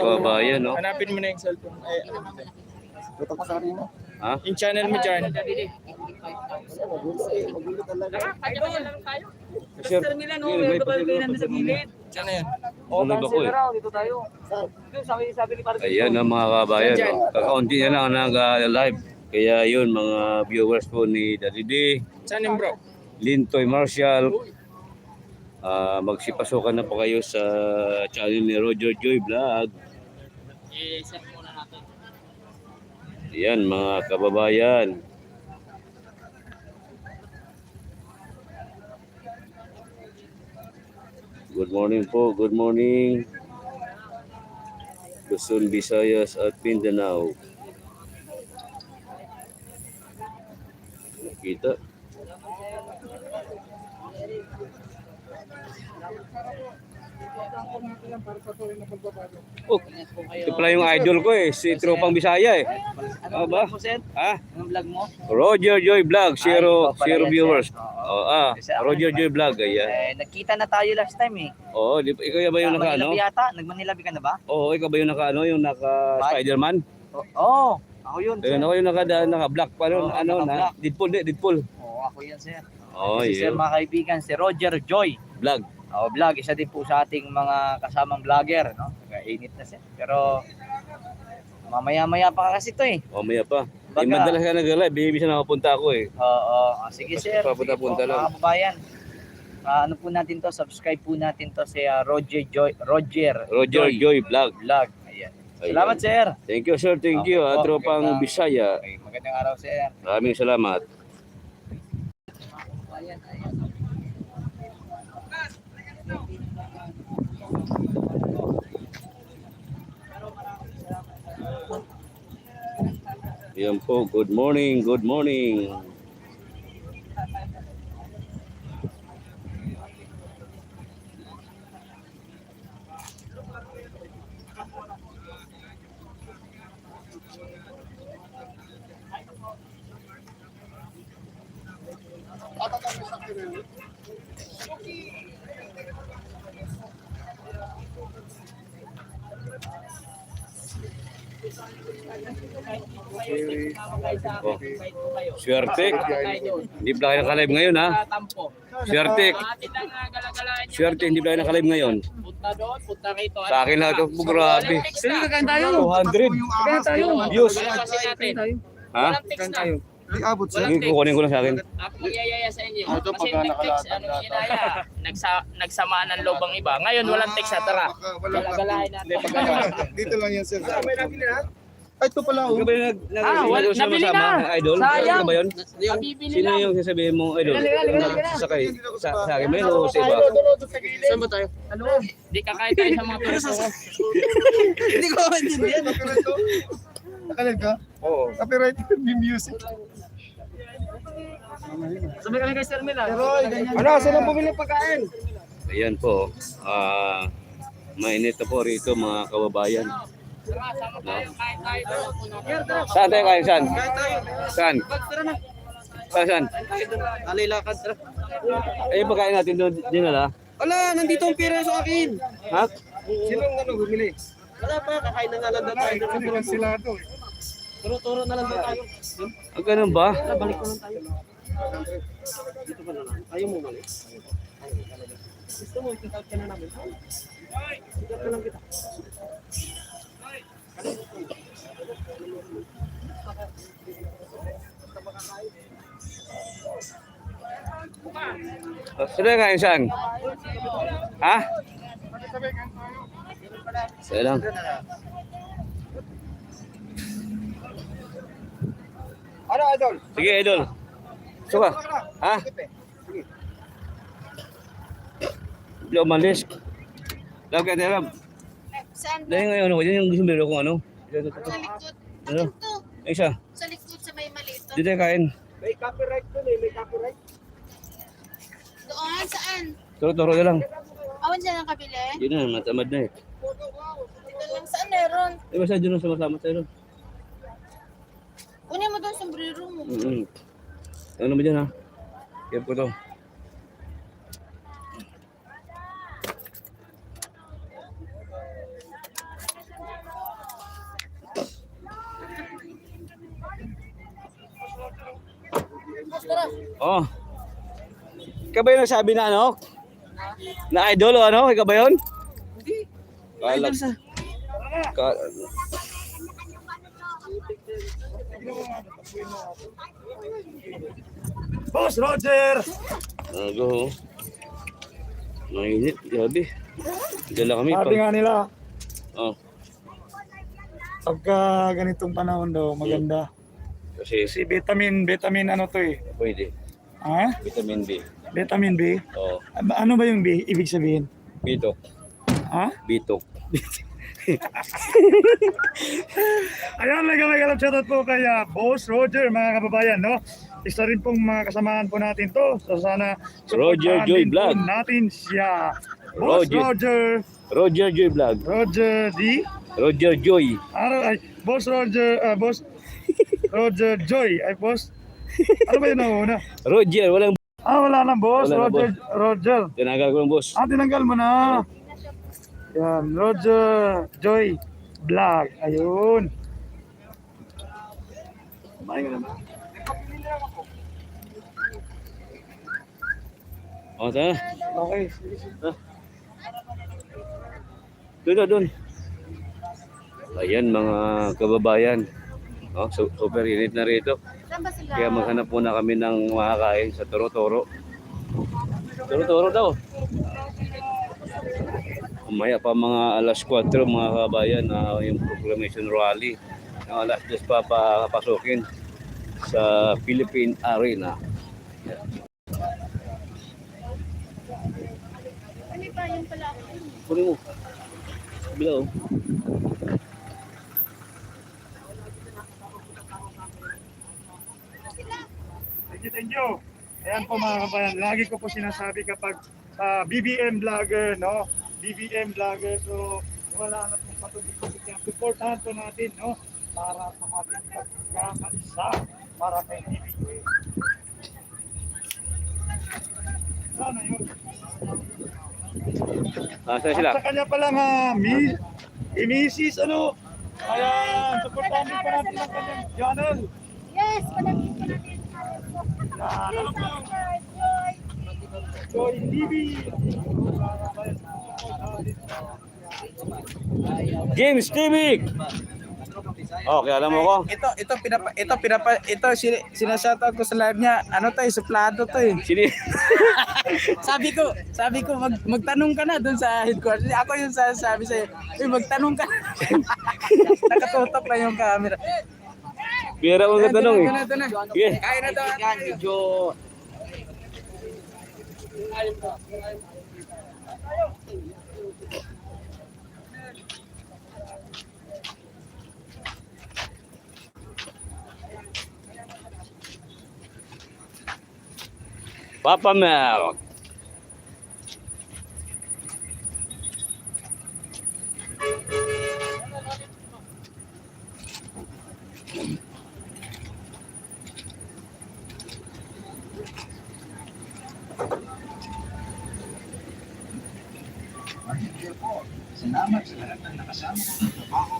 Kababayan, no? Hanapin mo na yung cellphone. Ay, Ito pa sa kanina. Ha? yung channel mo dyan. Sir, Nila no, may kapal kayo nandun sa gilid. Ano yan? O, Tuloy ba ko cancel eh? na raw, dito tayo. Doon, sabi ni Parang Ayan ang mga kababayan, no? Kakaunti na lang ang nag-live. Kaya yun, mga viewers po ni Daddy D, Saan yung bro? Lintoy Marshall, magsipasukan na po kayo sa channel ni Roger Joy Vlog. I-set muna natin. Ayan mga kababayan. Good morning po, good morning. Luzon, Visayas at Mindanao. Kita. Oh, ito pala yung idol ko eh, si Tropang Bisaya eh. Ano ba? Ha? Anong vlog mo? Roger Joy Vlog, zero viewers. Oo. Roger Joy Vlog, ayan. Nagkita na tayo last time eh. Oo, ikaw ba yung naka-ano? Manilabi yata, nagmanilabi ka na ba? Oo, ikaw ba yung naka-ano, yung naka-Spider-Man? Oo, ako yun. Ayun, ako yung naka-black pa rin, naka-black. Deadpool. Oo, ako yan sir. Oo, Si sir yun. mga kaibigan, si Roger Joy. Vlog. Vlog, isa din po sa ating mga kasamang vlogger, no? Init na siya. Pero mamaya-maya pa kasi to eh. O, maya pa. Baga. Madalas ka nag-live, bisa nakapunta ako eh. Oo, sige sir. Papunta-punta lang. Mga kababayan. Ano po natin to, subscribe po natin to si Roger Joy Vlog. Vlog. Ayan. Salamat sir. Thank you sir, thank you. Okay po, Tropang magandang- Bisaya. Okay, magandang araw sir. Maraming salamat. Ayan. Yan po, good morning, good morning. Oh. Swerte. Hindi pala kayo naka-live ngayon ha. Swerte. Swerte, hindi pala kayo naka-live ngayon. Punta doon, punta rito. Sa akin lahat ito, grabe. Sige, kakain tayo. 200 Kakain tayo. views. Ha? Walang text na. Di abot sir. Sige, kukunin ko lang sa akin. Ako magyayaya sa inyo. Ito, Kasi pagka nag-text, nakalatan ano ginaya? Nagsamaan ng loob ang iba. Ngayon, walang text na, tara. Galagalahin natin. Dito lang yan sir. Ay, ito pala. Ikaw ba yung nabili na. idol? Sayang. Ikaw ba yun? Mabibili Sino lang. yung sasabihin mo, idol? Halika. Sakay. Sa akin ba yun o sa iba? Saan ba tayo? Ano? Di kakain tayo sa mga perso ko. Hindi ko maintindihan. Nakalil ka? Oo. Copyright music. Sabi kami kay Sir Mila. Ano, saan ang bumili pagkain? Ayan po. Mainit na po rito mga kababayan. Sama tayo, kain tayo. Saan tayo kain? Saan? Saan? Saan? Alilakad. Eh, pagkain natin doon din na. Wala, nandito ang pera sa akin. Ha? Sinong bumili? Wala pa, kakain na nga lang daw tayo. Kansilado eh. Turo-turo na lang daw tayo. Ang ganun ba? Balik ko lang tayo. Dito pa na lang. Ayaw mo mali. Gusto mo, i-out ka na namin. Ikat na lang kita. Saan tayo kain? Saan? Ha? Saan lang? Ano, idol? Sige, idol. Suka. Ha? Hindi umalis. Lagi ka nila. Saan ba? Dahil ngayon, ano, yan yung gusto ko, ano? Sa likod. Ano? Akin to. Ay, isa. Sa likod sa may maliit. Dito tayo kain. May copyright to eh, may copyright. Doon, saan? Turo-turo na lang. Awan dyan ang kabili? Yun na, matamad na eh. Dito lang. Saan meron? Eh, basta dyan lang sama-sama tayo. Kunin mo doon sombrero mo. Ano ba dyan ha? Kaya po to. Oh. Ikaw ba yung nagsabi na ano? Na idol o ano? Ikaw ba yun? Hindi. Idol sa... Boss Roger! Go. Mainit, grabe. Dala kami Sabi nga nila, Oh, pagka ganitong panahon daw, maganda. kasi Si vitamin ano to eh? pwede. Ha? Vitamin B. Vitamin B? Oh, Ano ba yung B? Ibig sabihin? bitok. Ha? Bitok. Ayan, nag-alap shoutout po kay Boss Roger, mga kababayan, no? Isa rin pong mga kasamahan po natin to. So sana Roger supportahan Joy din po Vlog. natin siya. Boss Roger. Roger, Roger Joy Vlog. Roger D. Roger Joy. Boss Roger, Boss Roger Joy. Ay, Boss. Ano ba yun na una? Roger, walang Wala na, Boss. Wala na, Roger, Roger. tinagal ko ng boss. Tinanggal mo na. Yan, Roger Joy Vlog. Ayun. Kumain ka naman. Oh, tara. Okay. Doon. Ayan mga kababayan. Oh, super init na rito. Saan ba sila? Kaya maghanap muna kami ng makakain sa Toro-Toro. Toro-Toro daw. Umaya pa mga alas 4 mga kababayan na yung Proclamation Rally. Yung alas 10 pa papasukin sa Philippine Arena. Ano ba yung pala? Kunin mo. Bila oh. Thank you. Ayan po mga kabayan, lagi ko po sinasabi kapag BBM vlogger, no? BBM vlogger, so wala na pong patubig-tubig yan. Supportahan po natin, no? Para sa ating pagkakaisa, para kay BBM. Sana yun. Saan sila? At sa kanya palang Mrs. ano? Ayan, supportahan din po natin ang kanyang channel. Yes, palagin ko natin. Joy TV. James TV! Okay, alam mo ko. Ito sinashoutout ko sa live niya. Ano to, suplado to eh. Sini? Sabi ko magtanong ka na doon sa headquarters. Ako yung sabi sa'yo, magtanong ka. Nakatutok na yung camera. Pira mo ka tanong eh. Ito na. Sige. Kaya na to. Medyo Papa Mel.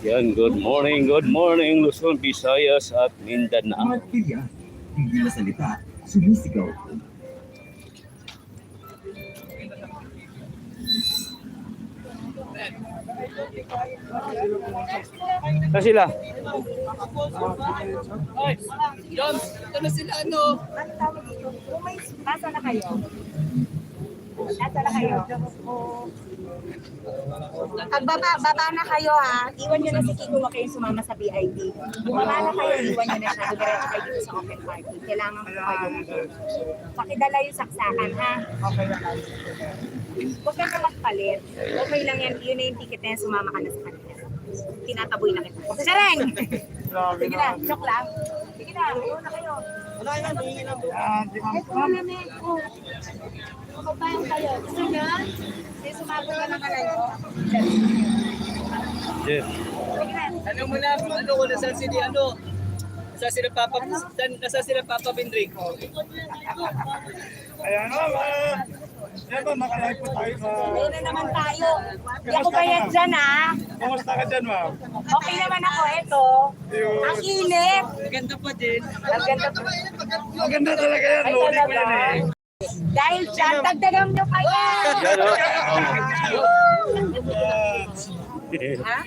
Yan, good morning Luzon, Visayas at Mindanao. Pilya, hindi na salita, sumisigaw. Saan sila? Jones, ito na sila ano. Nasa na kayo? Nasa na kayo? Pag baba na kayo ha, iwan nyo na si Kiko, huwag kayong sumama sa VIP. Bumaba na kayo, iwan nyo na siya. Diretso kayo dito sa open party. Kailangan po kayo. Pakidala yung saksakan ha. Okay na kayo. Huwag ka na magpalit. Okay lang yan. Yun na yung ticket na yan, sumama ka na sa kanila. Tinataboy na kita. Sareng! Sige na, joke lang. Sige na, iwan na kayo. Yan, di ba? Kababayan kayo. Gusto niya? Sige, sumabot ka ng alay ko. Yes. Ano mo na, ano ko nasa sila ano? Nasa sila Papa Bindrik. Ayan naman. Yan ba, makalive po tayo sa... Ayun na naman tayo. Hindi ako bayad dyan, ha? Kumusta ka dyan, ma'am? Okay naman ako, eto. Ang init. Ganda pa din. Ang ganda pa. Maganda talaga yan, Ay, loading ko talaga. yan eh. Dahil dyan, dagdagan nyo pa yan. Yan o. Ha?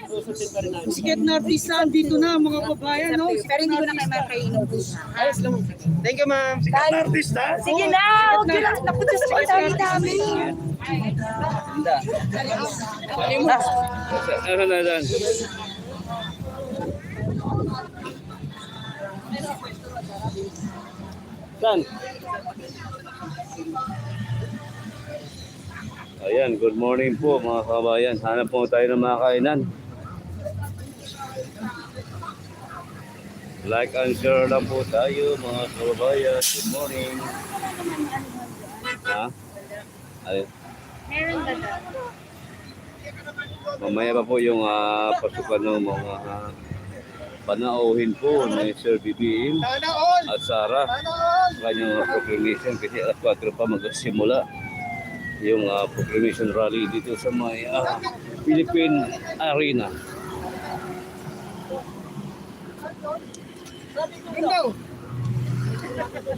Sikat na artista, dito na mga babayan, no? Pero hindi ko na kayo makainin. Ayos lang. Thank you, ma'am. Sikat na artista? Sige na, huwag nyo lang. Napunta sa mga dami-dami. Ano na dan? Saan? Ayan, good morning po mga kabayan. Hanap po tayo ng mga kainan. Like and share lang po tayo mga kababayan. Good morning. Ha? Ayun. Meron ba daw? Mamaya pa po yung pasukan ng mga panauhin po ni Sir BBM at Sara. Kanyang proclamation kasi alas 4 pa magsimula yung proclamation rally dito sa may Philippine Arena.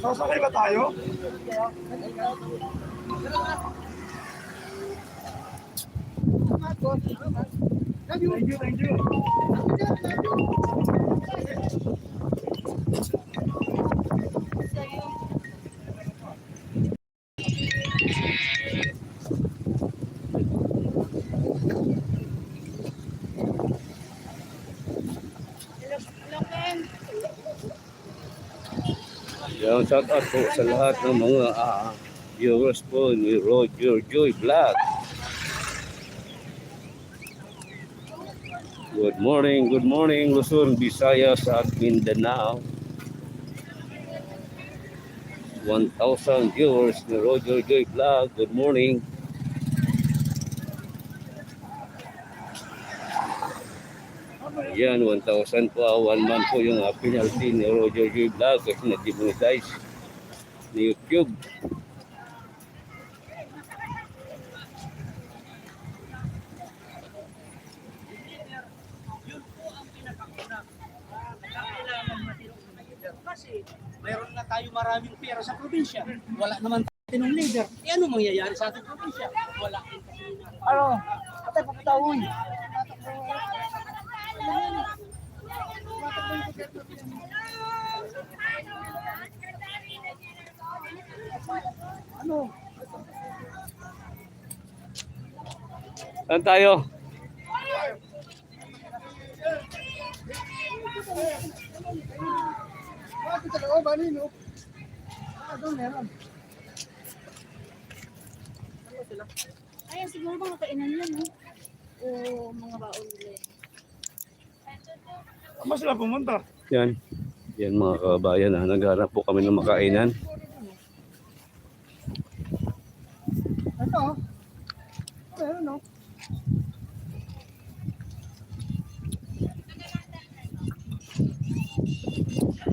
Sasakay ba tayo? Thank you, thank you. Yung shout out po sa lahat ng mga viewers po ni Roger Joy Vlog. Good morning Luzon, Visayas at Mindanao. 1,000 viewers ni Roger Joy Vlog. Good morning. Ayan, 1,000 po. 1 month po yung penalty ni Roger Joy Vlog kasi na-demonetize ni YouTube. Kasi mayroon na tayo maraming pera sa probinsya. Wala naman tayo ng leader. E ano mangyayari sa ating probinsya? Wala. Ano? Patay pa patawin. Ano? Saan tayo? Ayan, siguro mga kainan yan, no? O mga baon nila. Saan ba sila pumunta? Yan. Yan mga kabayan, naghanap po kami ng makainan. Ito. Meron, no?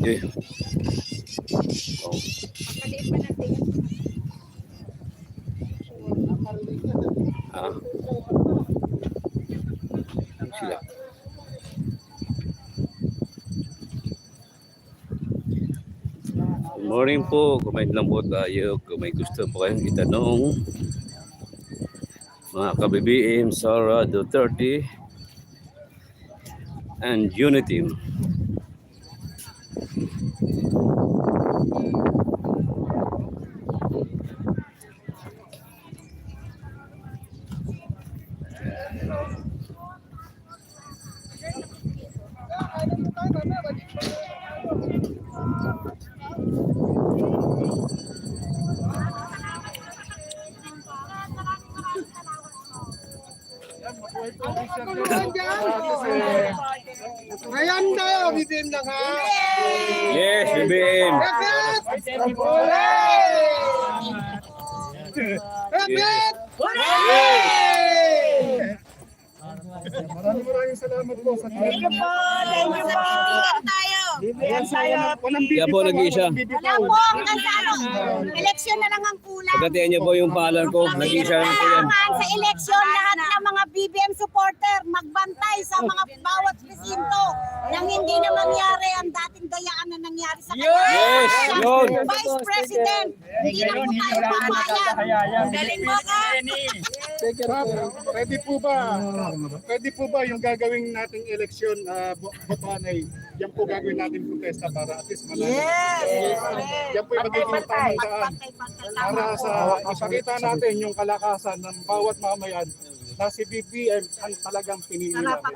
Okay. Oh. Sila. Good morning po. Comment lang po tayo kung may gusto po kayong itanong. Mga ka-BBM, Sara, Duterte, and Unity. Ngayon tayo, BBM na ka. Yes, BBM. Repet! Maraming salamat po sa Thank you po. Thank you po. Tayo. BBM saya. Walang Kaya po nag-iisa. Wala po hanggang sa ano. Eleksyon na lang ang kulang. Pagkatian niyo po yung pangalan ko. Nag-iisa lang po yan. Kailangan sa eleksyon lahat ng mga BBM supporter magbantay sa mga bawat presinto nang hindi na mangyari ang dating dayaan na nangyari sa kanya. Yes, yun. Vice President, hindi na po tayo papayag. Galing mo ka. Pwede po ba yung gagawin nating eleksyon botohan ay yan po gagawin natin protesta para at least manalo. Yan po yung magiging tamang daan para sa ipakita natin yung kalakasan ng bawat mamayan na si BBM ang talagang pinili natin.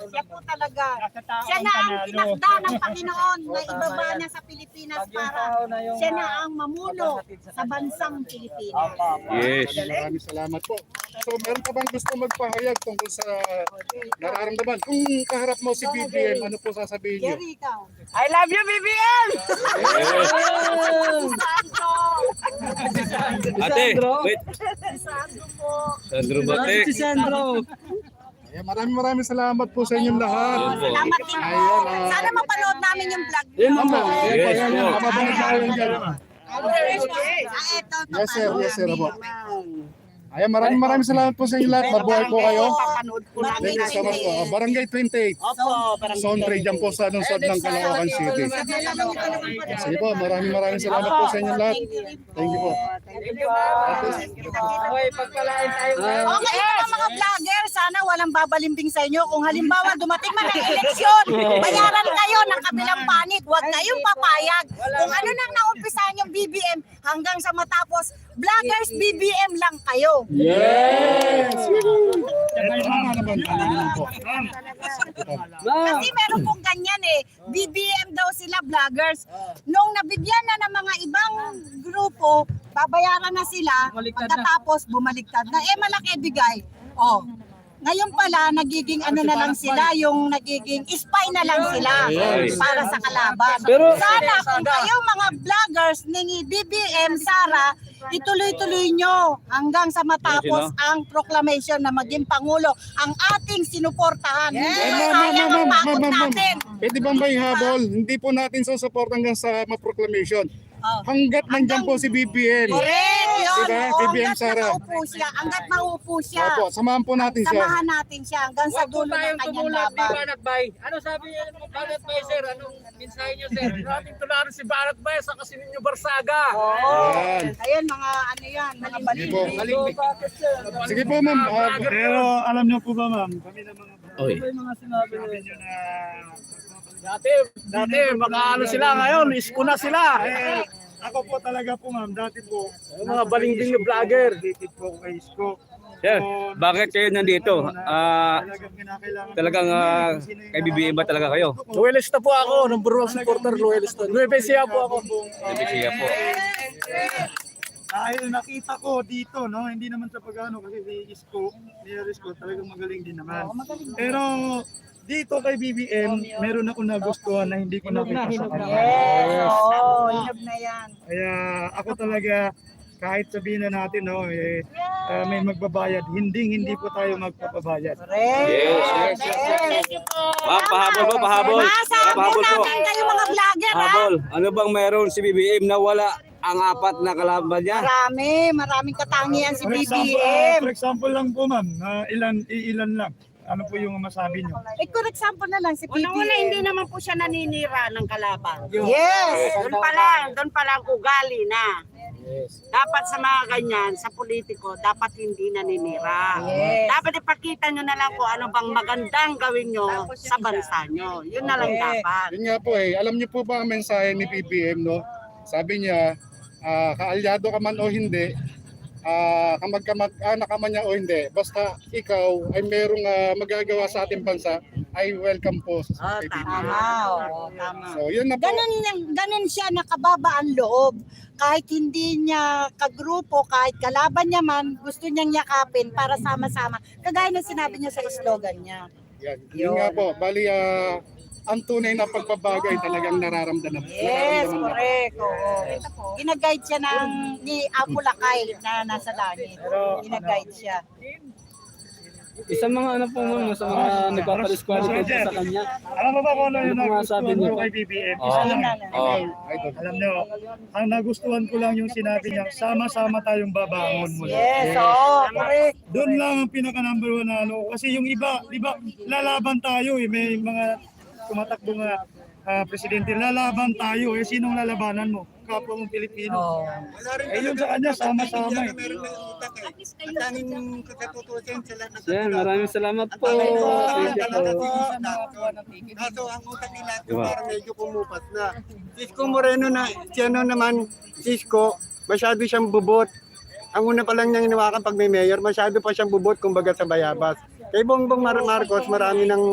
Siya po talaga. Siya na ang tinakda ng Panginoon na ibaba niya sa Pilipinas para siya na ang mamuno sa bansang Pilipinas. Yes. Maraming salamat po. So meron ka bang gusto magpahayag tungkol sa nararamdaman? Kung kaharap mo si BBM, ano po sasabihin niyo? I love you, BBM! Ate, wait. Sandro Batek. Si Sandro. Ayan, maraming salamat po sa inyong lahat. Salamat din po. Sana mapanood namin yung vlog. Yan po. Yes, po. Mababalik tayo dyan. Ito, Yes sir po. Ayan, maraming salamat po sa inyo lahat. Mabuhay po kayo. Thank you so much po. Barangay 28. Zone 3 dyan po sa lungsod ng Caloocan City. Sige po, maraming salamat po sa inyo lahat. Thank you po. Okay mga vlogger, sana walang babalimbing sa inyo. Kung halimbawa dumating man ang eleksyon, bayaran kayo ng kabilang panig. Huwag kayong papayag. Kung ano nang naumpisahan yung BBM hanggang sa matapos, vloggers BBM lang kayo. Yes! Kasi meron pong ganyan eh. BBM daw sila vloggers. Nung nabigyan na ng mga ibang grupo, babayaran na sila. Pagkatapos bumaliktad na. Malaki bigay. Oh. Ngayon pala, nagiging ano na lang sila, yung nagiging spy na lang sila para sa kalaban. Sana kung kayo mga vloggers ni BBM, Sara, ituloy-tuloy nyo hanggang sa matapos ang proclamation na maging Pangulo ang ating sinuportahan. Hindi kaya ang pagod natin. Pwede bang may habol? Hindi po natin susuport hanggang sa ma-proclamation. Hanggat nandyan po si BBM. Correct yun. Diba? Oo, BBM hanggat Sara. nakaupo siya, hanggat maupo siya. Opo, samahan po natin siya. Samahan natin siya hanggang sa dulo ng kanyang laban. Ano sabi niyo, Banat Bay, sir? Anong mensahe niyo, sir? Ating tularan si Banat Bay sa kasi ninyo Barsaga. Ayan. Ayun, mga ano yan, mga Sige po. balimbing. Sige po, ma'am. Pero alam niyo po ba ma'am, kami na mga Oy. sinabi niyo na Dati, mga ano sila ngayon, isko na sila. ako po talaga po ma'am, dati po Yung mga balingding na vlogger. dikit po kay Isko. Sir, bakit kayo nandito? Talagang kinakailangan Talagang kay BBM ba talaga kayo? Loyalista po ako, number 1 supporter, loyalista. Nuevesia po ako. Nabisiya po. dahil nakita ko dito, no, hindi naman sa pagano kasi si Isko, talagang magaling din naman. Pero dito kay BBM, meron ako nagustuhan na hindi ko nakita sa kanya. Yes, oo, hinog na yan. Kaya ako talaga, kahit sabihin na natin, no, may magbabayad, hindi po tayo magpapabayad. Correct. Yes. Pahabol po, pahabol. Masabi Pahabol po. natin kayo mga vlogger ha. Pahabol. Ano bang meron si BBM na wala ang apat na kalaban niya? Maraming katangian si For BBM. example lang po ma'am, ilan lang. Ano po yung masabi nyo? For example na lang si BBM. Unang-una, hindi naman po siya naninira ng kalaban. Yes. Doon pa lang ugali na. Dapat sa mga ganyan, sa politiko, dapat hindi naninira. Yes. Dapat ipakita nyo na lang kung ano bang magandang gawin nyo sa bansa nyo. Yun na lang dapat. Yun nga po alam niyo po ba ang mensahe ni BBM, no? Sabi niya, kaalyado ka man o hindi, kamag-anak ka man niya o hindi, basta ikaw ay merong magagawa sa ating bansa, ay welcome po sa BBM. Tama. So yun na po. Ganun siya nakababa ang loob. Kahit hindi niya kagrupo, kahit kalaban niya man, gusto niyang yakapin para sama-sama. Kagaya ng sinabi niya sa slogan niya. Yan. Yun nga po, bali ang tunay na pagbabago ay talagang nararamdaman. Yes, Nararamdaman correct. Oo. Ginaguide siya ni Apo Lakay na nasa langit. Ginaguide siya. Isa mga ano po ma'am, sa mga nagpapadisqualify po sa kanya. Alam mo ba kung ano yung Ano po masabi nagustuhan niyo ko po? kay BBM? Isa lang. Oh. Alam nyo, ang nagustuhan ko lang yung sinabi niya, sama-sama tayong babangon muli. Yes, oo, correct. Doon lang ang pinaka number one na ano. Kasi yung iba, di ba, lalaban tayo eh. May mga tumatakbo nga presidente, lalaban tayo eh. Sinong lalabanan mo? Kapwa mong Pilipino. Eh yun sa kanya, sama-sama eh. At least kayo. Yan, maraming salamat po. Thank you po. Kaso ang utak nila, Diba? parang medyo kumupas na. Cisco Moreno na, siya naman, Cisco, masyado siyang bubot. Ang una pa lang niyang hinawakan pag may mayor, masyado pa siyang bubot kumbaga sa bayabas. Kay Bongbong Marcos, marami ng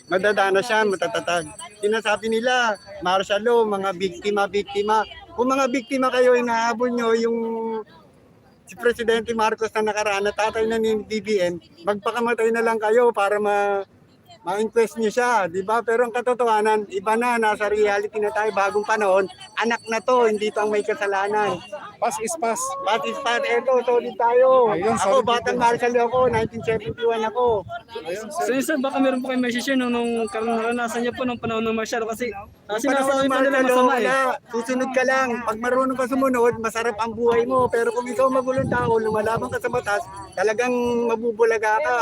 madadana siya, matatatag. Sinasabi nila, martial law, mga biktima. Kung mga biktima kayo, inahabol nyo yung si Presidente Marcos na nakaraan na tatay na ni BBM, magpakamatay na lang kayo para ma-inquest niyo siya, di ba? Pero ang katotohanan, iba na, nasa reality na tayo, bagong panahon, anak na to, hindi to ang may kasalanan. Pass is pass. Pass is pass, eto, solid tayo. Ayun, Ako, solid batang martial law ako, 1971 ako. So yun sir, baka meron po kayo may share nung karanasan niyo po nung panahon ng martial kasi sinasabi pa nila masama eh. Wala, susunod ka lang. Pag marunong ka sumunod, masarap ang buhay mo. Pero kung ikaw magulong tao, lumalaban ka sa batas, talagang mabubulaga ka.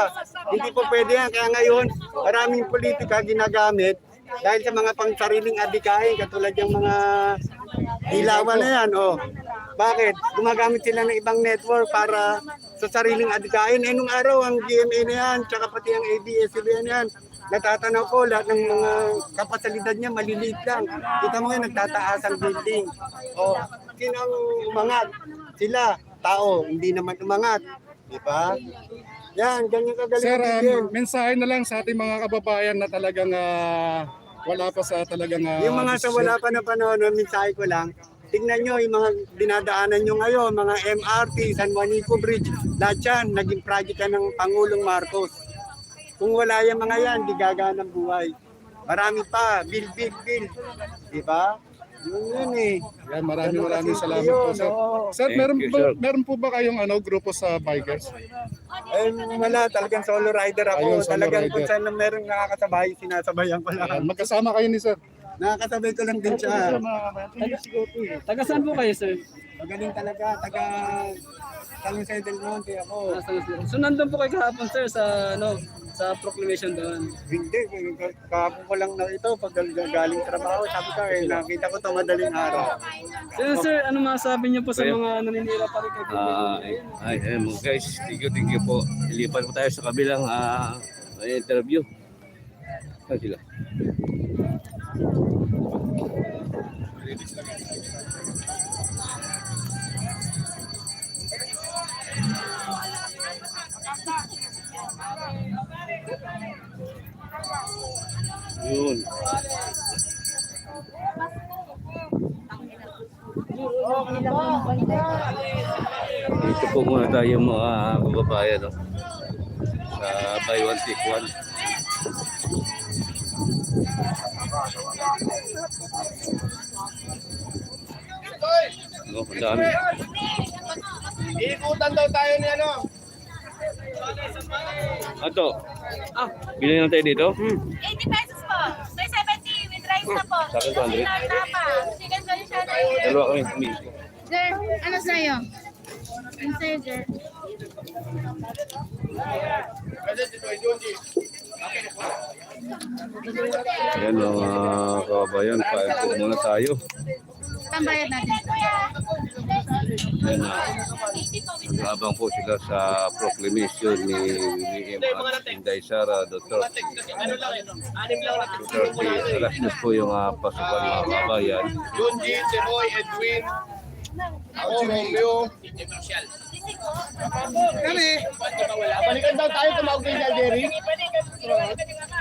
Hindi po pwede yan. Kaya ngayon, maraming politika ginagamit dahil sa mga pangsariling adikain, katulad yung mga dilawan na yan. Oh. Bakit? Gumagamit sila ng ibang network para sa sariling adikain. Eh nung araw, ang GMA na yan, tsaka pati ang ABS-CBN yan, natatanaw ko lahat ng mga kapasalidad niya, maliliit lang. Kita mo ngayon, nagtataas ang building. O, sino ang umangat? Sila, tao, hindi naman umangat. Di ba? Yan, ganyan kagaling. Sir, BBM. mensahe na lang sa ating mga kababayan na talagang wala pa sa talagang Yung mga sa wala pa na panahon, mensahe ko lang, tingnan nyo yung mga dinadaanan nyo ngayon, mga MRT, San Juanico Bridge, lahat yan, naging project yan ng Pangulong Marcos. Kung wala yung mga yan, di gagana ng buhay. Marami pa, bill. Di ba? Yun eh. Yan, maraming salamat po sir. Sir, Thank you, sir. meron po ba kayong grupo sa bikers? Eh, wala, talagang solo rider ako. Ayun, solo Talagang rider. kung saan lang meron nakakasabay, sinasabayan ko lang. Magkasama kayo ni sir. Nakakasabay ko lang din siya. Taga saan po kayo sir? Magaling talaga, taga San Jose del Monte ako. So nandun po kayo kahapon sir sa proclamation doon. Hindi, kahapon ko lang na ito pag galing trabaho. Sabi ko, nakita ko ito madaling araw. So yun, sir, ano masasabi niyo po sa mga naninira pa rin kay Mga guys, thank you po. Ilipan po tayo sa kabilang interview. Saan sila? Yun. Dito po muna tayo mga kababayan, no? Sa buy one take one. No, ang dami. Ikutan daw tayo ni ano. Ato, bilhin lang tayo dito. 80 pesos po. May 70 with rice na po. Sa akin, 200. Tapa. Chicken curry siya na Dalawa kami. kami. Sir, ano sa'yo? Ano sa'yo, sir? Ayan mga kababayan, kain po muna tayo. Tambayad natin. Ayan na. Habang po sila sa proclamation ni Inday Sara, Dr. Alas na po yung pasukan mga kababayan. Junji, Timoy, Edwin, ako, Romeo. Kami, balikan daw tayo tumawag kay Jerry.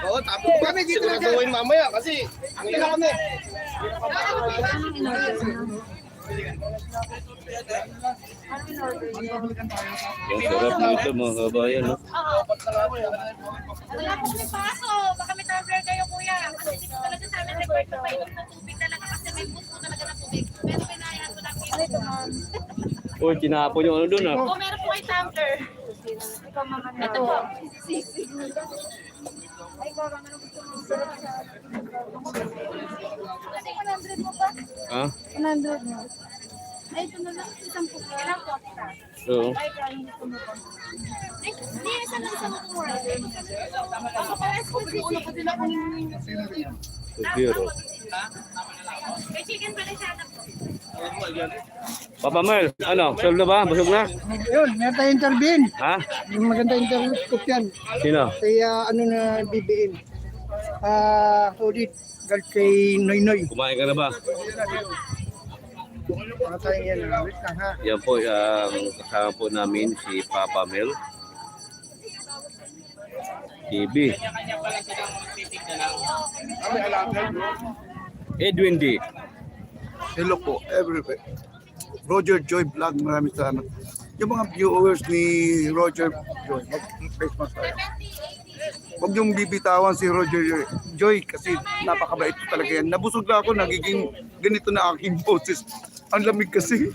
Oo, tapos kami dito na gawin mamaya kasi hindi na kami. Yung sarap nito mga kababayan, no? Wala po may paso. Baka may tumbler kayo, kuya. Kasi dito talaga sa amin required na painom ng tubig talaga kasi may puso talaga ng tubig. Pero pinayaan ko lang kayo. Uy, tinapon yung ano doon, ah. Kung meron po kayo tumbler. Ito. Kasi 100 mo ba? Ha? 100 mo. Ay, ito na lang. Isang po. Ilang po? Oo. Ay, kaya hindi ko mo ba? Hindi, isang po. Ako parehas ko ulo ko din ako. Zero. May chicken pala siya na po. Papa Mel, ano? Solve na ba? Busog na? Yun, meron tayong intervene. Ha? Yung maganda interview ko yan. Sino? Kaya ano na BBM. Solid. Gal kay Noy Noy. Kumain ka na ba? Ano tayo yan? Wait lang ha. Yan po, ang kasama po namin si Papa Mel. TV. Edwin D. Hello po, everybody. Roger Joy Vlog, maraming salamat. Yung mga viewers ni Roger Joy, mag-face mask tayo. Huwag yung bibitawan si Roger Joy kasi napakabait ko talaga yan. Nabusog na ako, nagiging ganito na aking boses. Ang lamig kasi.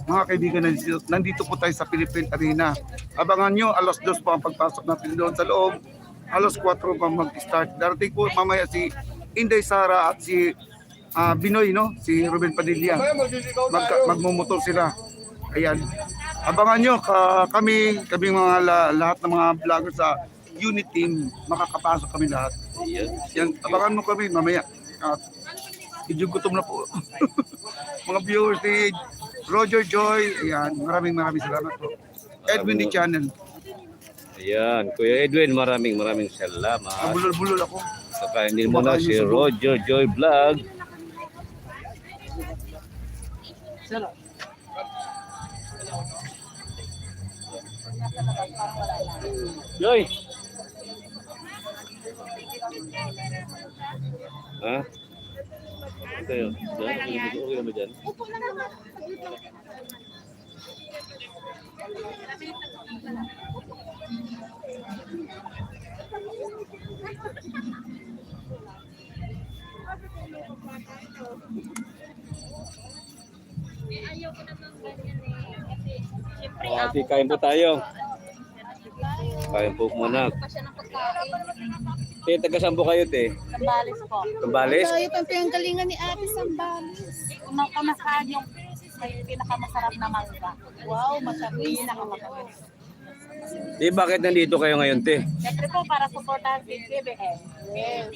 Mga kaibigan, nandito po tayo sa Philippine Arena. Abangan nyo, alas 2 pa ang pagpasok natin doon sa loob. Alas 4 pa mag-start. Darating po mamaya si Inday Sara at si Binoy, no? Si Ruben Padilla. Magmumotor sila. Ayan. Abangan nyo, kami mga lahat ng mga vlogger sa unit team, makakapasok kami lahat. Yan, abangan mo kami mamaya. Medyo gutom na po. Mga viewers ni Roger Joy, ayan, maraming salamat po. Edwin the Channel. Ayan, Kuya Edwin, maraming salamat. Bulol-bulol ako. Saka hindi mo na si Roger Joy Vlog. Joy! Ha? Okay, okay naman dyan. Upo na naman. Ayaw ko naman ganyan eh. Kasi, siyempre, Ate, kain po tayo. Kain po muna. pa siya ng pagkain. Te, taga-saan po kayo, te? Sambales po. Kambales? Ito yung pinanggalingan ni Ate Sambales. Kumakaan yung may pinakamasarap na mangga. Wow, masarap. Pinakamasarap. Te, bakit nandito kayo ngayon, te? Siyempre po, para supportahan si BBM. Yes.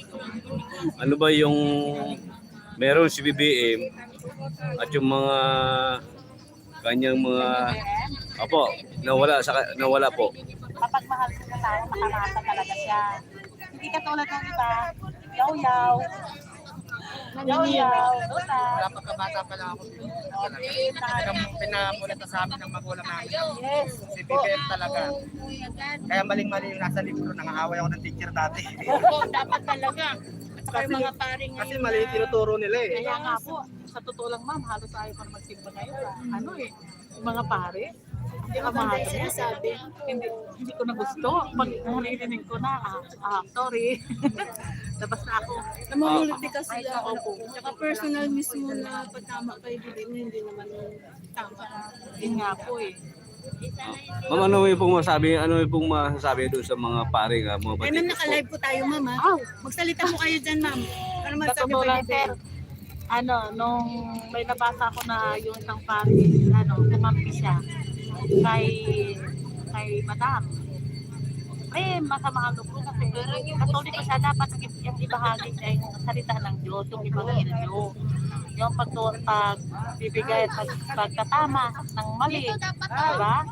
Ano ba yung meron si BBM at yung mga kanyang mga nawala po. Kapag mahal ko na tayo, makamasa talaga siya. Hindi ka tulad ng iba, yaw-yaw. Yaw-yaw. Wala pagkabata pa lang ako. Pinamulita sa amin ng magulang namin. Yes. Si BBM talaga. Kaya maling-mali yung nasa libro, nangaaway ako ng teacher dati. Dapat talaga. Kasi mga paring Kasi mali yung tinuturo nila eh. Kaya nga po, sa totoo lang ma'am, halos tayo pa magsimba ngayon. Ano eh, yung mga pare, hindi ka mahal. Hindi ko na gusto. Pag narinig ko na, sorry. Labas na ako. Namumulit din kasi sila. Tsaka personal mismo na patama kay Bibin, hindi naman tama. Yun nga po eh. Ma'am, ano yung pong masasabi doon sa mga pare nga, mga Kaya batik? nang naka-live po tayo, ma'am. Ha? Magsalita mo kayo dyan, ma'am. Ano man Sa sabi totoo mo lang, sir, nung may nabasa ko na yung isang pare, kumampi siya kay madam. Masama ang loob ko kasi katoliko siya, dapat yung ibahagi niya yung salita ng Diyos, yung Ebanghelyo. Yung pagbibigay at pagkatama ng mali, diba?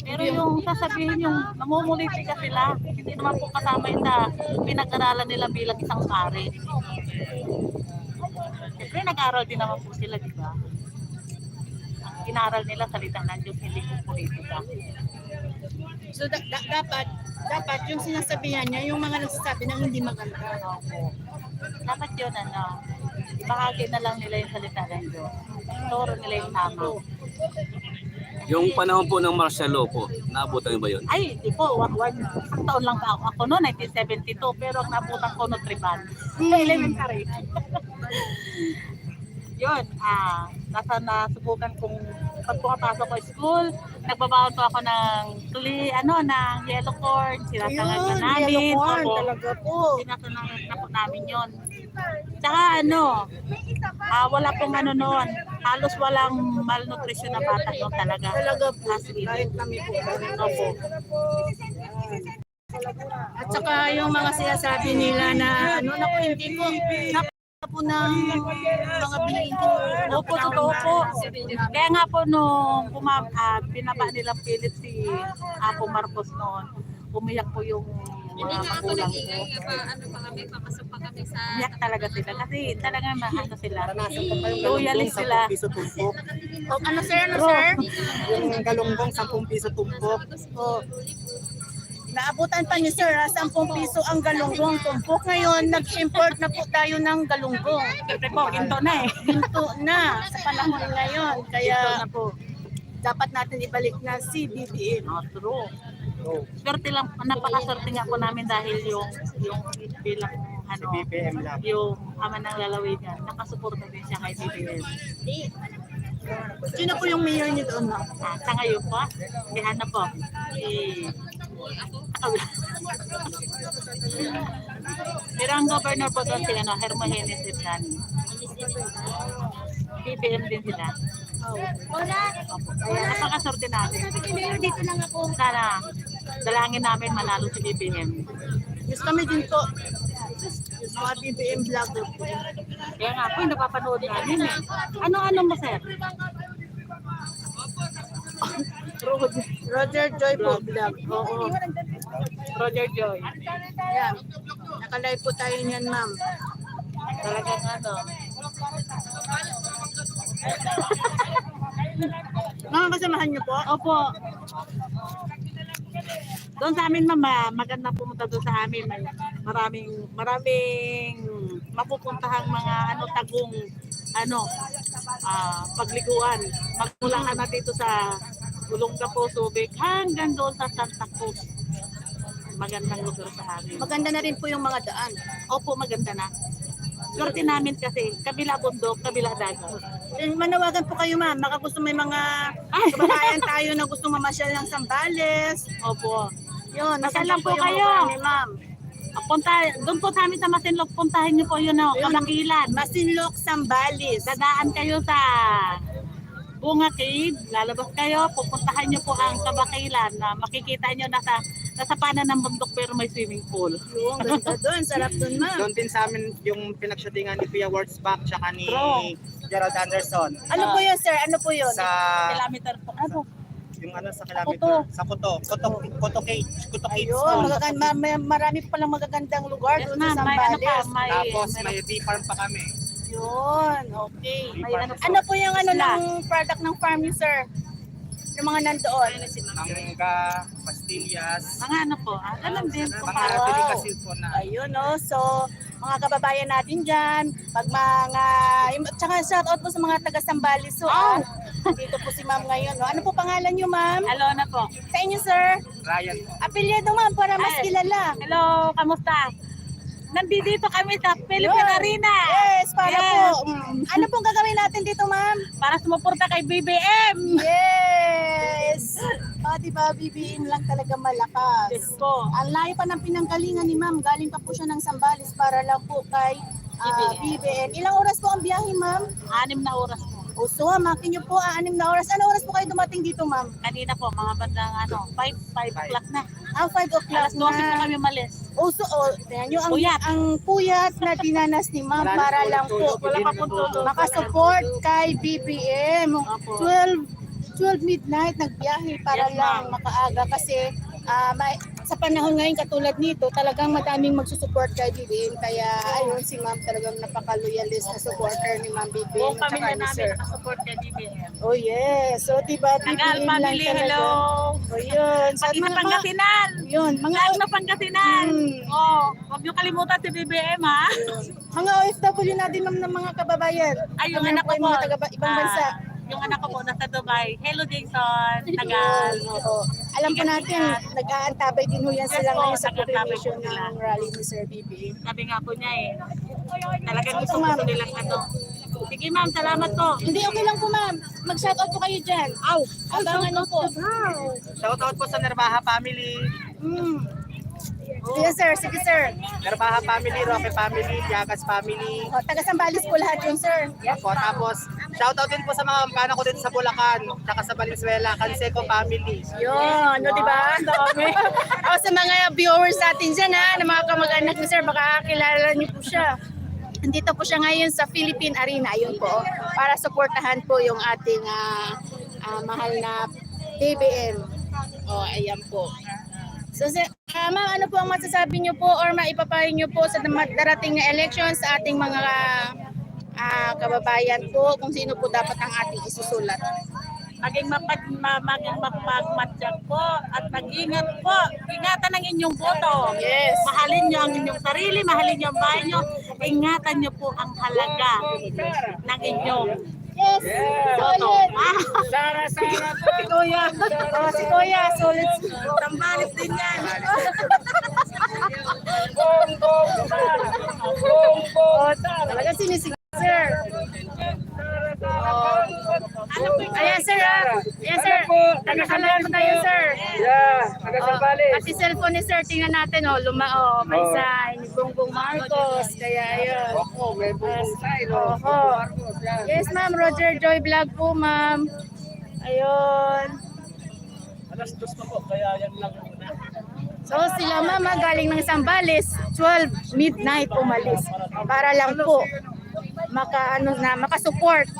Pero yung sasabihin yung namumuliti ka sila, hindi naman po kasama yun na pinag-aralan nila bilang isang pare. Siyempre nag-aral din naman po sila, diba? Ang inaral nila salita ng Diyos, hindi yung politika. So dapat yung sinasabihan niya, yung mga nagsasabi ng hindi maganda. Dapat yun, bahagi na lang nila yung salita ng Diyos. Turo nila yung tama. Yung panahon po ng martial law po, naabutan niyo ba yun? Ay, di po, isang taon lang pa ako noon, 1972, pero ang naabutan ko no tribal. Elementary. Yun, nasubukan kong pag pumapasok ko school, nagbabaon po ako ng ng yellow corn, sinasangag na namin. Opo. talaga po. Sinasangag na po namin yun. Tsaka wala pong noon. Halos walang malnutrition na bata noon talaga. Talaga po. As in. Kahit kami po. Opo. At saka yung mga sinasabi nila na naku, hindi po, napaka po ng mga bilihin ko. Opo, totoo po. Kaya nga po nung pinaba nilang pilit si Apo Marcos noon, umiyak po yung mga magulang ko. Umiyak talaga sila kasi talaga sila. Loyalist sila. Ano sir? Yung galunggong 10 piso tumpok. Naabutan pa niyo sir, 10 piso ang galunggong tumpok. Ngayon, nag-import na po tayo ng galunggong. Siyempre po, ginto na eh. Ginto na sa panahon ngayon. Kaya dapat natin ibalik na si BBM. True. Swerte lang, napakaswerte nga po namin dahil yung bilang yung ama ng lalawigan, nakasuporta din siya kay BBM. Sino po yung mayor niyo doon? Sa ngayon po, na po. Pero ang governor po doon si Hermogenes Eddan. BBM din sila. Kaya napakaswerte natin. Dito lang ako. Sana dalangin namin manalo si BBM. Yes, kami din po. Mga BBM vlogger po. Kaya nga po, napapanood namin eh. Ano mo, sir? Roger Joy po vlog. Oo. Roger Joy. Ayan. Nakalive po tayo niyan, ma'am. Talagang Mga kasamahan niyo po? Opo. Doon sa amin, mama, maganda pumunta doon sa amin. Maraming mapupuntahang mga tagong pagliguan. Magmula na dito sa Gulong Kapo, Subic, hanggang doon sa Santa Cruz. Magandang lugar sa amin. Maganda na rin po yung mga daan. Opo, maganda na. Swerte namin kasi, kabila bundok, kabila dagat. Manawagan po kayo, ma'am. Baka gusto may mga kababayan tayo na gusto mamasyal ng Sambales. Opo. Yun, Masal lang po yung kayo. lugar ni ma'am. Doon po sa amin sa Masinlok, puntahin niyo po yun, Kamakilan. Masinlok, Sambales. Dadaan kayo sa Bunga Cave, lalabas kayo, pupuntahan niyo po ang Kabakilan na makikita niyo nasa panan ng bundok pero may swimming pool. Yung ganda doon, sarap doon, ma'am. Doon din sa amin yung pinagshootingan ni Pia Wurzbach tsaka ni Gerald Anderson. Ano po yun, sir? Ano po yun? Sa Kilometer po. yung sa kilometer, sa Kuto Cage Ayun, marami pa palang magagandang lugar doon sa Sambales. Tapos may bee farm pa kami. Yun, okay. May Ano po yung ng product ng farm niyo, sir? Yung mga nandoon. Mangga, pastillas. Mga po, alam din po. Mga delicacy po na. Ayun, so mga kababayan natin dyan, tsaka shout out po sa mga taga Sambales. So, dito po si ma'am ngayon. No? Ano po pangalan niyo, ma'am? Hello na po. Sa inyo, sir? Ryan. Apelyido, ma'am, para mas kilala. Hello, kamusta? Nandito kami sa Philippine Arena. Yes, para po. Ano pong gagawin natin dito, ma'am? Para sumuporta kay BBM. Yes! Diba, BBM lang talaga malakas. Yes po. Ang layo pa ng pinanggalingan ni ma'am. Galing pa po siya ng Sambales para lang po kay BBM. Ilang oras po ang biyahe, ma'am? 6 na oras po. O so, makin niyo po, 6 na oras. Ano oras po kayo dumating dito, ma'am? Kanina po, mga bandang 5 o'clock na. 5 o'clock Alas 12 po kami malis. O so, tingnan nyo, ang puyat na dinanas ni ma'am para lang po makasupport kay BBM. 12 midnight nagbiyahe para lang makaaga kasi sa panahon ngayon katulad nito, talagang madaming magsusupport kay BBM. Kaya ayun, si ma'am talagang napaka-loyalist na supporter ni ma'am BBM. Buong Tsaka pamilya ni namin sir. nakasupport kay BBM. Oh yes. So diba, Tagal BBM lang family, talaga. hello. Oh yun. Pati na Pangasinan. Yun, Mga na Pangasinan. Huwag niyo kalimutan si BBM, ha? Mga OFW natin, ma'am, ng mga kababayan. Ay, yung Ano anak ko yung po. mga ibang bansa. Yung anak ko po nasa Dubai. Hello, Jason. Tagal. Oo. Alam po natin, nag-aantabay din ho yan Yes sila po, ngayon sa nag-aantabay proclamation po sila. ng rally ni Sir BBM. Sabi nga po niya talagang gusto nilang Sige ma'am, salamat po. Hindi, okay lang po ma'am. Mag-shoutout po kayo dyan. Aw! Abang ano po. Shoutout po sa Nerbaha family. Sige sir, sige sir. Nerbaha family, Roque family, Yagas family. O, taga Sambales po lahat yun sir. Po, tapos shoutout din po sa mga kampana ko dito sa Bulacan, tsaka sa Valenzuela, Canseco family. Yun, no, di ba? Dami. O, sa mga viewers natin dyan ha, na mga kamag-anak ni sir, baka kilala niyo po siya. Nandito po siya ngayon sa Philippine Arena, ayun po, para suportahan po yung ating mahal na BBM. O, ayan po. So, ma'am, ano po ang masasabi niyo po or maipapayo niyo po sa darating na elections sa ating mga kababayan po kung sino po dapat ang ating isusulat? Maging mapagmatsyag po at mag-ingat po. Ingatan ang inyong boto. Yes. Mahalin nyo ang inyong sarili, mahalin nyo ang bahay nyo. Ingatan nyo po ang halaga ng inyong Yes. boto. Sara. Si Kuya. Si Kuya, solid. Tambalit din yan. Talaga sinisig, sir. Ayan, sir. Ayan, sir. Nakasalan po tayo, sir. Yeah, taga-Sambales. Pati cellphone ni sir, tingnan natin, may sign, ni Bongbong Marcos. Kaya, ayun. May bubong Yes, ma'am. Roger Joy Vlog po, ma'am. Ayun. Alas 2 pa po, kaya yan lang muna. So sila mama galing ng Sambales, 12 midnight umalis para lang po makasupport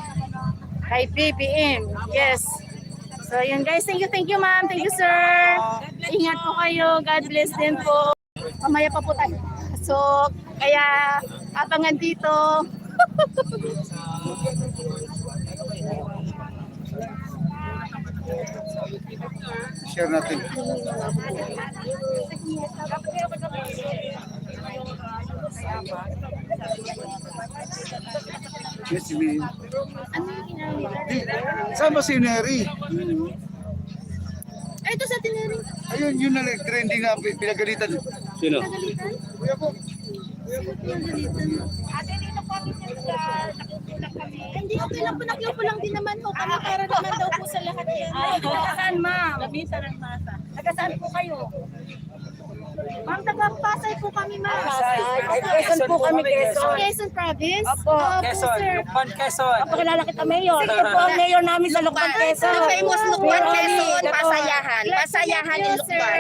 kay BBM. Yes. So yun guys, thank you ma'am, thank you sir. Ingat po kayo, God bless din po. Mamaya pa po tayo. So kaya abangan dito. Share natin. Yes, si Sama si Neri. Ay, ito sa tineri. Ayun, yun na trending na pinagalitan. Sino? Hindi, okay lang po. Nakiupo lang din naman po. Kami para naman daw po sa lahat yan. Taga-saan, ma'am? Taga-saan po kayo? Ma'am, taga-Pasay po kami, ma'am. Quezon po kami, Quezon. Quezon Province? Opo, Quezon. Lukban, Quezon. Pakilala kita, Mayor. Sige po, ang Mayor namin sa Lukban, Quezon. Famous Lukban, Quezon, Pasayahan. Pasayahan in Lukban.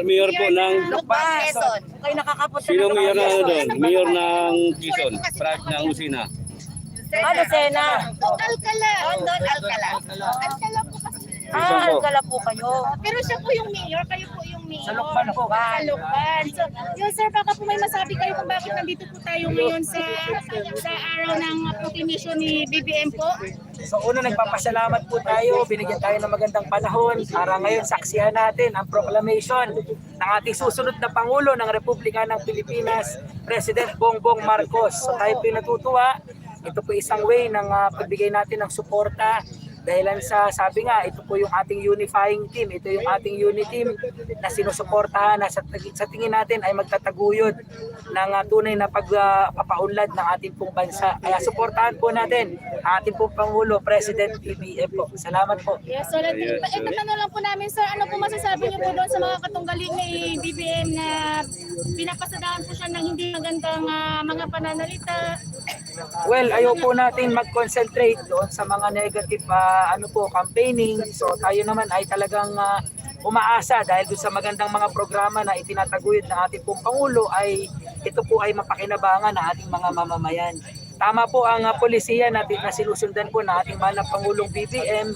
Mayor po ng... Lukban, Quezon. Kayo nakakapunta Sino mayor na ano doon? Mayor ng Quezon, ng Usina. Ano, Sena? Alcala. Don Alcala. Alcala po kasi. Alcala po kayo. Pero siya po yung mayor, kayo po yung mayor. Sa Lukban po. Sa Lukban. So, yun sir, baka po may masabi kayo kung bakit nandito po tayo ngayon sa araw ng proclamation ni BBM po. So una, nagpapasalamat po tayo. Binigyan tayo ng magandang panahon para ngayon saksihan natin ang proclamation ng ating susunod na Pangulo ng Republika ng Pilipinas, President Bongbong Marcos. So tayo po natutuwa. Ito po isang way ng pagbigay natin ng suporta dahilan sa, sabi nga, ito po yung ating unifying team, ito yung ating unity team na sinusuportahan na sa tingin natin ay magtataguyod ng tunay na pagpapaunlad ng ating pong bansa. Kaya suportahan po natin ang ating pong Pangulo, President BBM po. Salamat po. Yes, so itatanong lang po namin sir, ano po masasabi niyo po doon sa mga katunggaling ni BBM na pinapasadahan po siya ng hindi magandang mga pananalita? Well, ayaw po natin mag-concentrate doon sa mga negative campaigning. So tayo naman ay talagang umaasa dahil doon sa magandang mga programa na itinataguyod ng ating pong Pangulo ay ito po ay mapakinabangan ng ating mga mamamayan. Tama po ang polisiya natin na sinusundan po ng ating mahal na Pangulong BBM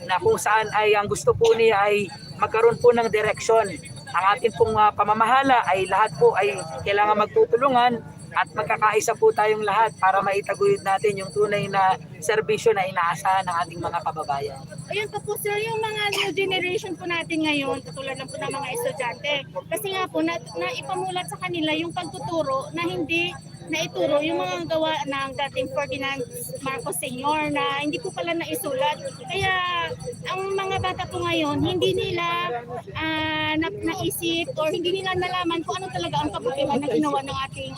na kung saan ay ang gusto po niya ay magkaroon po ng direksyon. Ang ating pong pamamahala ay lahat po ay kailangan magtutulungan at magkakaisa po tayong lahat para maitaguyod natin yung tunay na serbisyo na inaasahan ng ating mga kababayan. Ayun po sir, yung mga new generation po natin ngayon, katulad lang po ng mga estudyante, kasi nga po na ipamulat sa kanila yung pagtuturo na hindi na ituro yung mga gawa ng dating Ferdinand Marcos Sr. na hindi po pala naisulat. Kaya ang mga bata po ngayon, hindi nila naisip or hindi nila nalaman kung ano talaga ang kabutihan na ginawa ng ating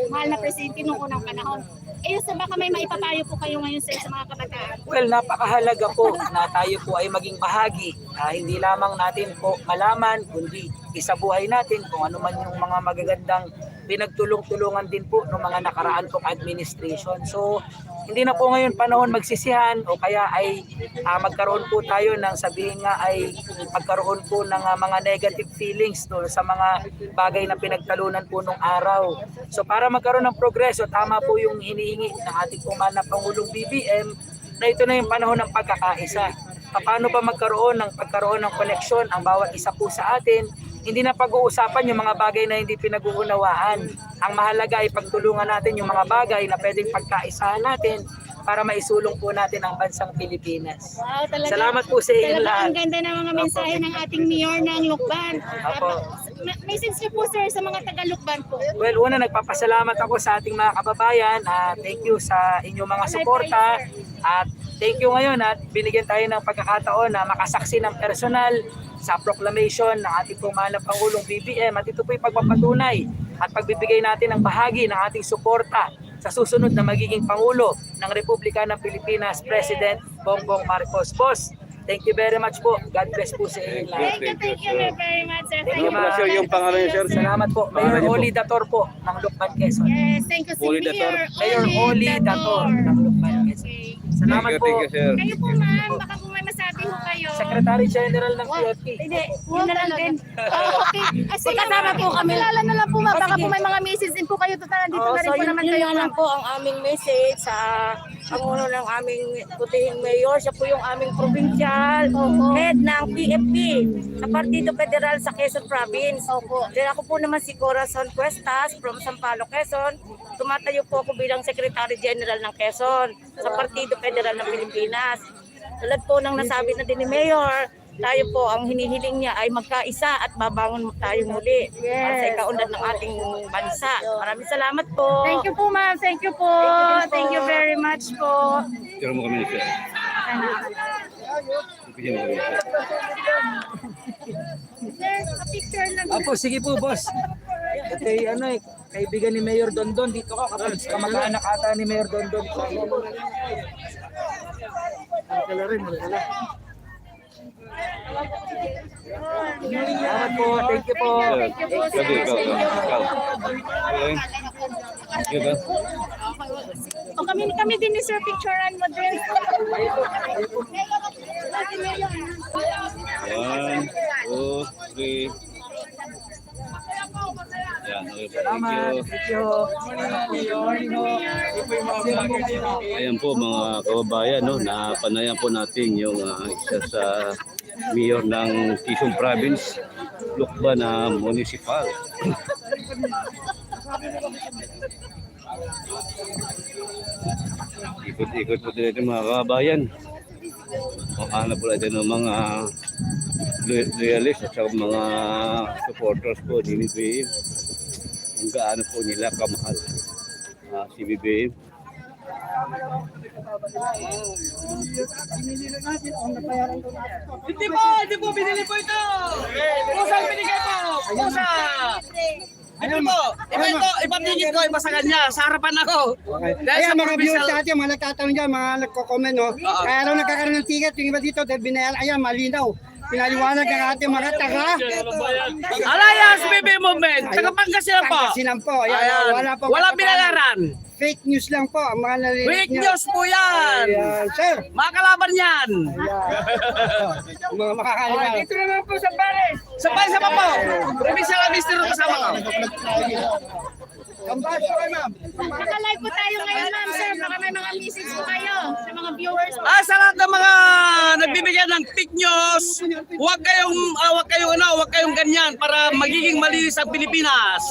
mahal na presidente noong unang panahon. so baka may maipapayo po kayo ngayon sa mga kabataan. Well, napakahalaga po na tayo po ay maging bahagi. Hindi lamang natin po malaman, kundi isabuhay natin kung ano man yung mga magagandang pinagtulong-tulungan din po ng mga nakaraan pong administration. So, hindi na po ngayon panahon magsisihan o kaya ay magkaroon po tayo ng sabihin nga ay magkaroon po ng mga negative feelings no, sa mga bagay na pinagtalunan po nung araw. So, para magkaroon ng progreso, tama po yung hinihingi ng ating pumal na Pangulong BBM na ito na yung panahon ng pagkakaisa. Paano ba magkaroon ng koneksyon ang bawat isa po sa atin? Hindi na pag-uusapan yung mga bagay na hindi pinag-uunawaan. Ang mahalaga ay pagtulungan natin yung mga bagay na pwedeng pagkaisahan natin para maisulong po natin ang bansang Pilipinas. Wow, talaga. Salamat po sa inyo Talaga lahat. ang ganda ng mga mensahe ng ating mayor ng Lukban. Apo. Message niyo po sir sa mga taga-Lukban po. Well, una nagpapasalamat ako sa ating mga kababayan. Thank you sa inyong mga suporta. At thank you ngayon at binigyan tayo ng pagkakataon na makasaksi ng personal sa proclamation ng ating mahal na Pangulong BBM. At ito po yung pagpapatunay at pagbibigay natin ng bahagi ng ating suporta sa susunod na magiging Pangulo ng Republika ng Pilipinas, President Bongbong Marcos. Boss, thank you very much po. God bless po sa inyo lahat. Thank you very much sir. Thank you, Sir, yung pangalan niyo, sir? Salamat po. Mayor Oli Dator po ng Lukban, Quezon. Yes, thank you Oli Mayor Oli Dator ng Lukban, Quezon. Salamat po. Thank you, sir. Kayo po ma'am, baka po may masabi ho kayo. Secretary General ng PFP. Hindi, yun na lang din. Okay. Kasama po kami. Kilala na lang po ma'am, baka po may mga message din po kayo. Total, dito na rin po naman kayo ma'am. po ang aming message sa Pangulo ng aming putihing mayor. Siya po yung aming provincial head ng PFP sa Partido Federal sa Quezon Province. Then ako po naman si Corazon Cuestas from Sampaloc, Quezon. Tumatayo po ako bilang Secretary General ng Quezon sa Partido Federal ng Pilipinas. Tulad po ng nasabi na din ni Mayor, tayo po ang hinihiling niya ay magkaisa at babangon tayo muli para sa ikaunlad ng ating bansa. Maraming salamat po. Thank you po ma'am, thank you po. Thank you very much po. Tira mo kami, sir. Bigyan mo kami, sir. Sir, picture lang. Apo, sige po, boss. Ito ay kaibigan ni Mayor Dondon. Dito ka, kapag kamag-anak ata ni Mayor Dondon. Salamat po, thank you po. Sabi, ikaw. Okay. Diba? O kami din ni Sir picturean mo din. 1, 2, 3. Yan, okay. Salamat, thank you. Ayan po mga kababayan, no, napanayan po natin yung isa sa mayor ng Quezon Province, Lukban na municipal. Ikot-ikot po dito mga kababayan. Makahanap po natin ng mga loyalists at saka mga supporters po ni BBM. Kung gaano po nila kamahal si BBM. Hindi po, binili po ito! Pusang binigay po! Pusa! Ano po? Ipatigit ko, iba sa kanya, sa harapan ako. Dahil Ayan sa mga viewers provincial- natin, mga nagtatanong dyan, mga nagko-comment, no? Kaya raw nagkakaroon ng ticket, yung iba dito, dahil binayaran, ayan, malinaw. Pinaliwanag ng ating mga taga. Alliance BB Movement, taga Pangasinan po. Pangasinan po. Ayan, Ayan. wala po. Walang binalaran. Fake news lang po, ang mga narinig Fake nyo. news po yan. Ayan, sir. Mga kalaban yan. Ayan. Mga makakalimutan. Dito naman po sa Paris. Sa pa po. Provincial Minister kasama ko. Kambas po kayo, ma'am. Naka-live po tayo ngayon ma'am sir. Baka may mga message po kayo sa mga viewers. Sa lahat ng mga nagbibigyan ng fake news, huwag kayong ganyan para magiging malinis ang Pilipinas.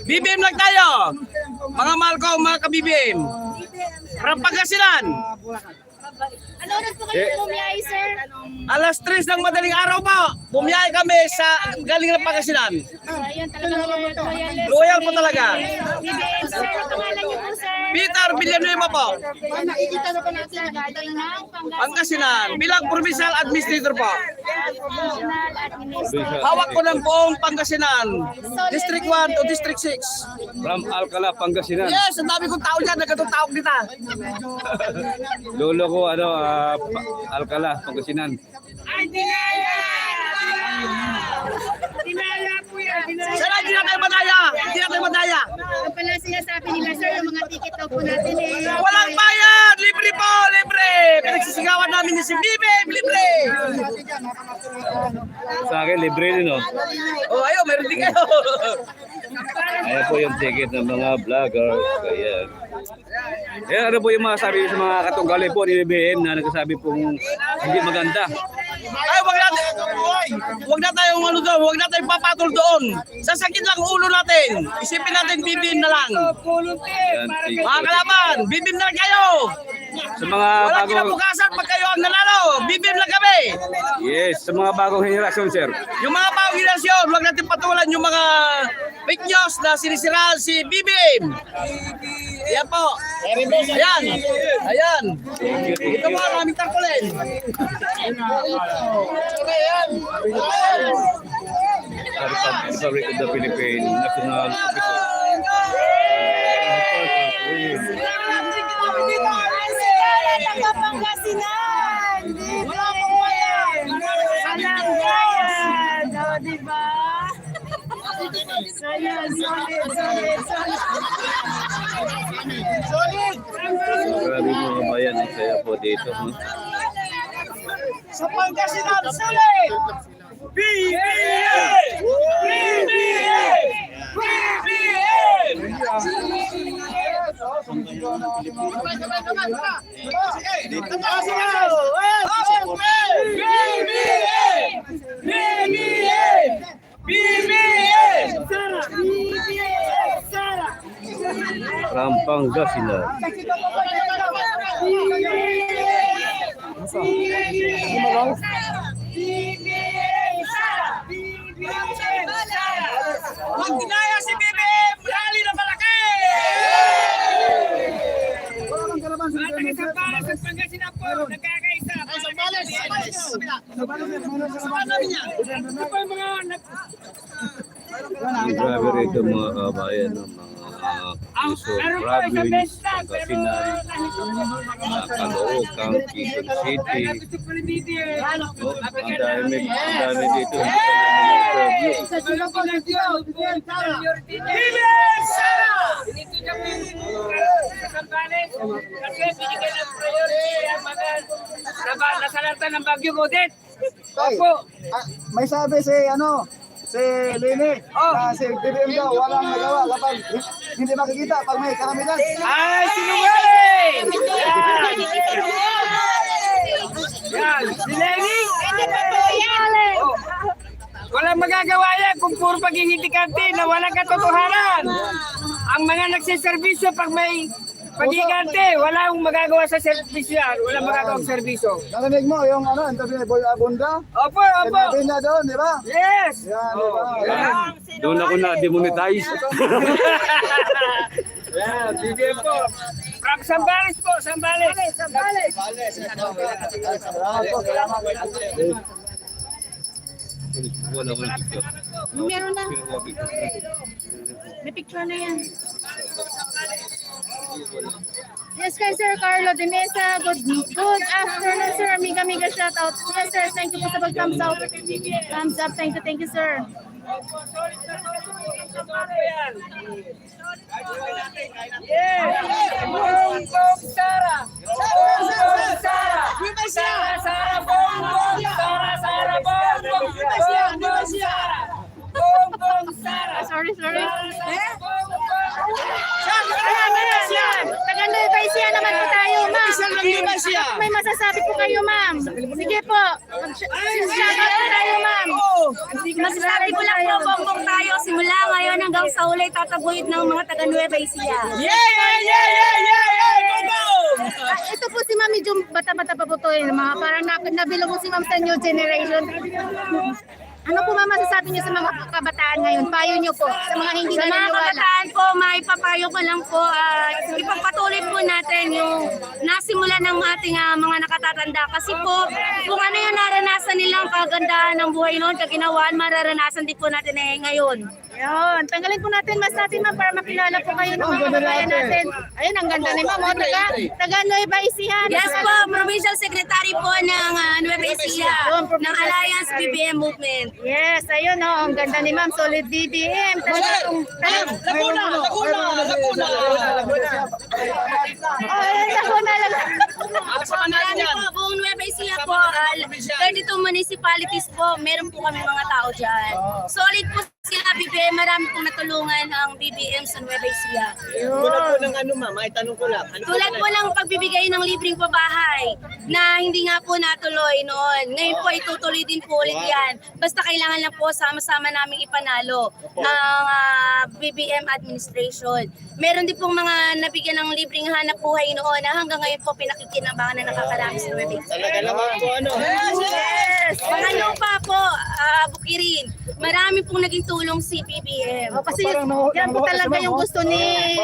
BBM lang tayo. Mga mahal ko, mga ka-BBM. From Pangasinan. Ano oras po kayo bumiyahe sir? Alas 3 ng madaling araw po. Bumiyahe kami sa galing ng Pangasinan. Ayun talaga loyal. Loyal po talaga. BBM sir, ang pangalan niyo po sir? Peter Villanueva po. Nakikita na ba natin galing ng Pangasinan. Bilang provincial administrator po. National Administrator. Hawak ko ng buong Pangasinan. District 1 to District 6. From Alcala, Pangasinan. Yes, ang dami kong tao dyan. Nagkatutawag dito. Lolo ko, Alcala, Pangasinan. Sana hindi na tayo madaya. Hindi na tayo madaya. Ang pala sinasabi nila, sir, yung mga ticket daw po natin eh. Walang bayad. Libre po. Libre. Pinagsisigawan namin ni si Bibi. Libre. Sa akin, libre din, no? Oh, ayo, meron din kayo. Ayan po yung ticket ng mga vlogger. Ayan. Eh, ano po yung mga sabi sa mga katunggali po ni BBM na nagsasabi pong hindi maganda? Ay, wag na tayong ano doon, wag na tayong papatol doon. Sasakit lang ulo natin. Isipin natin bibim na lang. Ayan, Mga kalaban, bibim na lang kayo. sa mga Walang bagong kinabukasan pag kayo ang nanalo. Bibim lang kami. yes, sa mga bagong henerasyon, sir. Yung mga bagong henerasyon, wag natin patulan yung mga fake news na sinisiraan si BBM. Ayan po. Ayan. Ayan. Ito mga maraming tarpaulin. Republic of the Philippines National Officer. Pangasinan! Wala pong bayan! Walang bayan! O, diba? Sayang, solid! Grabe mga bayan, ang saya po dito. No? Sa Pangasinan, sulit! BBM! BBM! BBM! From Pangasinan. Huwag ginaya si BBM! Rally na malaki! Grabe rito mga kabayan ng mga Quezon Province, Pangasinan, Caloocan, Quezon City. No? Ang dami dito. BBM! Sara! Kasi binigyan ng priority ang mga nasalanta ng Bagyo Godet. Opo. May sabi si Lini, si BBM daw walang nagawa kapag hindi makikita pag may karamihan. Ay, sinungaling! Yan, si Lenny! Oh. Walang magagawa yan kung puro paghihitikante na walang katotohanan. Ang mga nagsiservisyo pag may paghihitikante, walang magagawa sa servisyo yan. Walang magagawa sa servisyo. Narinig mo yung interview ni Boy Abunda? Opo, opo. Sinabi niya doon, di ba? Yes! Yan, di ba? Doon ako na-demonetize. Yan, BBM po. From Sambales po, Sambales. Sambales. Wala ko ng picture. Meron na. May picture na yan. Yes, kay Sir Carlo de Mesa. Good afternoon, sir. Amiga shout out. Yes, sir. Thank you po sa pag-thumbs up. Thumbs up. Thank you, sir. Yes! Bongbong Sara! Bongbong Sara! Sara, Sara, Bongbong Sara, Sara, Bongbong! Bongbong Sara! Bongbong Sara! Sorry. Ayan! Taga Nueva Ecija naman po tayo, ma'am. Isang lang Nueva Ecija. May masasabi po kayo, ma'am. Sige po. Shout out po tayo, ma'am. Masasabi ko lang po, bongbong tayo. Simula ngayon hanggang sa ulay tataguyod ng mga taga Nueva Ecija. Bongbong! Ito po si ma'am, medyo bata-bata pa po to eh. Mga parang nabilog po si ma'am sa new generation. Ano po ma'am masasabi niyo sa mga kabataan ngayon? Payo niyo po sa mga hindi Sa mga naniniwala. kabataan po, may papayo ko lang po, ipagpatuloy po natin yung nasimula ng ating mga nakatatanda. Kasi po, kung ano yung naranasan nilang kagandahan ng buhay noon, kaginawaan, mararanasan din po natin ngayon. Yun, tanggalin po natin mas natin ma'am para makilala po kayo ng mga kababayan natin. Ayun, ang ganda ni ma'am. O, taga Nueva Ecija. Yes po, Provincial Secretary po ng Nueva Ecija, ng Alliance BBM Movement. Yes, ayun ang ganda ni ma'am. Solid BBM. Talagang, Laguna! Laguna lang. Marami po, buong Nueva Ecija po, 32 municipalities po, meron po kami mga tao dyan. Solid po sila BBM, marami pong natulungan ang BBM sa Nueva Ecija. Tulad po ng ano ma'am, ay tanong ko lang. Tulad po lang pagbibigay ng libreng pabahay na hindi nga po natuloy noon. Ngayon po itutuloy din po ulit yan. Basta kailangan lang po sama-sama namin ipanalo ang BBM administration. Meron din pong mga nabigyan ng libreng hanap buhay noon na hanggang ngayon po pinakikinabangan na nakakarami sa Nueva Ecija. Talaga naman po ano. Yes! Mga lupa po, Bukirin. Marami pong naging tulong si BBM. Kasi yan po talaga yung gusto ni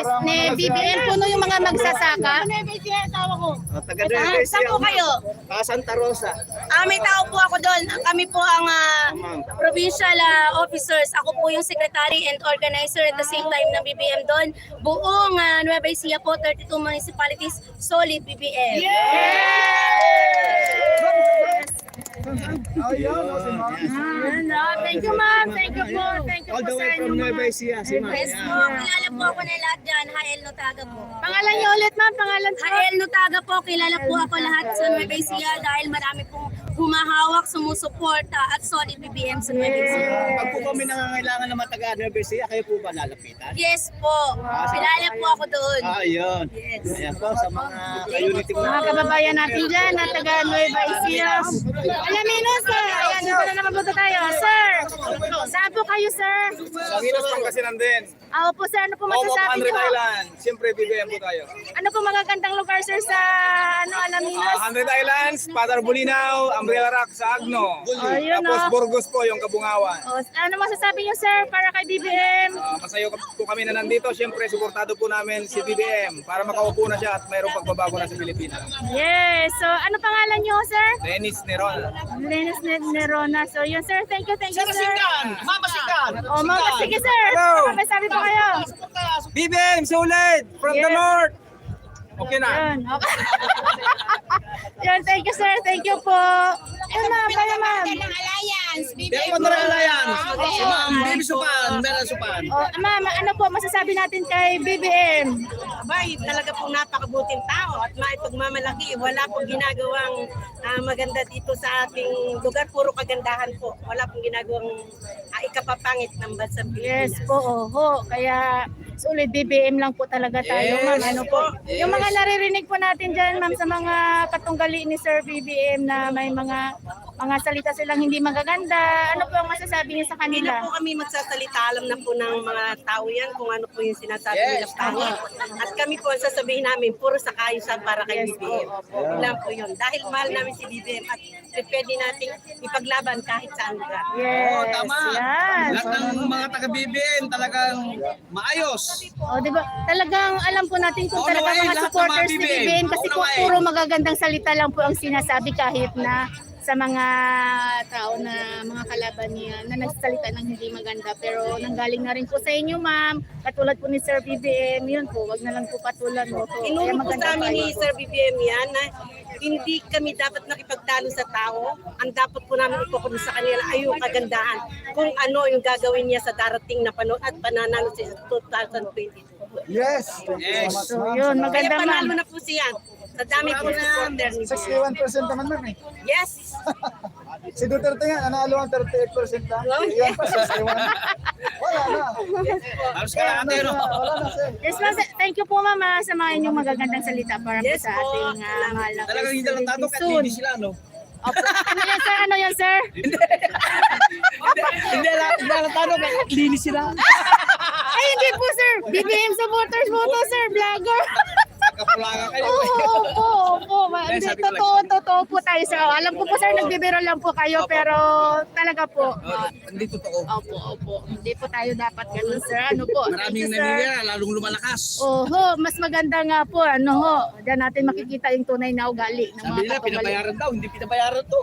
BBM. Puno yung mga magsasaka. Taga Saan po kayo? Santa Rosa. May tao po ako doon. Kami po ang provincial officers. Ako po yung secretary and organizer at the same time ng BBM doon. Buong Nueva Ecija po, 32 municipalities, solid BBM. Thank you ma'am. Thank you po. Thank you All po the sa way from inyo. Nueva Ecija. Si ma'am. Yes po, kilala po ako na lahat dyan. Hael Notaga po. Pangalan niyo ulit ma'am. Pangalan po. Hael Notaga po, kilala po ako lahat sa Nueva Ecija dahil marami pong humahawak, sumusuporta at solid BBM sa Nueva Ecija. Pag po kami nangangailangan ng mga taga Nueva Ecija, kayo po ba lalapitan? Yes po, kilala po ako doon. Yun. Yes. Ayan po sa mga community Mga kababayan natin dyan na taga Nueva Ecija. Alaminos sir. Ayan, dito na naman punta tayo. Sir, saan po kayo sir? Sanginas Pangasinan din. Opo sir, ano po masasabi niyo? Island. Siyempre, BBM po tayo. Ano po magagandang lugar sir sa Alaminos? 100 Islands, Padar Bulinaw, Umbrella Rock sa Agno. Ayun, Tapos Burgos po yung Kabungawan. Ano masasabi niyo sir para kay BBM? Masayo po kami na nandito. Siyempre, suportado po namin si BBM para makaupo na siya at mayroong pagbabago na sa Pilipinas. Yes, so ano pangalan niyo sir? Dennis Neron. Dennis Nerona. So yun sir, thank you sir. Mama Sikan! Oh, mga sige sir. Hello. Ano sabi po kayo? BBM, solid from the Yes. north. Okay na. Yun, okay. Yun, thank you sir, thank you po. Yun ma'am, kaya ma'am. Kaya po na Alliance. Si ma'am, Baby Supan, Mela Supan. Oh, ma'am, ano po masasabi natin kay BBM? Abay, talaga pong napakabuting tao at maipagmamalaki. Wala pong ginagawang maganda dito sa ating lugar. Puro kagandahan po. Wala pong ginagawang ikapapangit ng bansang Pilipinas. Yes po, oho. Kaya sulit BBM lang po talaga tayo, Yes. ma'am. Ano po? Yes. Yung mga naririnig po natin dyan, ma'am, sa mga katunggali ni Sir BBM na may mga salita silang hindi magaganda. Ano po ang masasabi niyo sa Hindi na kanila? po kami magsasalita. Alam na po ng mga tao yan kung ano po yung sinasabi nila pangit. At kami po ang sasabihin namin, puro sa kaayusan para kay BBM. Yun lang po yun. Dahil mahal namin si BBM at pwede nating ipaglaban kahit saan lugar. Yes, Oo, tama. yan. Lahat ng mga taga-BBM talagang maayos. O, di ba? Talagang alam po natin kung Paunawain talagang mga lahat ng mga supporters ni BBM. BBM kasi po Paunawain. puro magagandang salita lang po ang sinasabi kahit na sa mga tao na mga kalaban niya na nagsalita ng hindi maganda, pero nanggaling na rin po sa inyo ma'am, katulad po ni Sir BBM, yun po, wag na lang po patulan mo po. Inuro po sa amin ni Sir BBM yan na hindi kami dapat nakipagtalo sa tao. Ang dapat po namin ipokunin sa kanila ay yung kagandahan kung ano yung gagawin niya sa darating na panahon at pananalo sa 2022. Yes. Yes. So yun, Kaya maganda panalo ma'am. na po siya. Sa dami po supporter ni 61% naman ma'am eh. Yes! Si Duterte nga, nanalo ang 38% lang. Yan pa, 61. Wala na. Halos kalahati, no? Wala na, sir. Yes ma'am, thank you po ma'am sa mga inyong magagandang salita para po Yes sa po. ating mahal na Talagang hindi lang tato, kahit soon. hindi sila, no? Opo. Ano yan sir? Ano yan sir? Hindi lang tato, kahit linis sila. Ay hindi po sir. BBM supporters po to sir, vlogger. Kapulaga kayo. Oo, opo, opo. hindi, totoo po tayo sir. Alam ko po sir, nagbibiro lang po kayo, pero talaga po. Hindi totoo. Opo. Hindi po tayo dapat ganun sir. Ano po? Maraming Thank you, sir. nangyayari, lalong lumalakas. Oho, mas maganda nga po, ano ho. Diyan natin makikita yung tunay na ugali ng Sabi mga nila, katugali. pinabayaran daw, hindi pinabayaran to.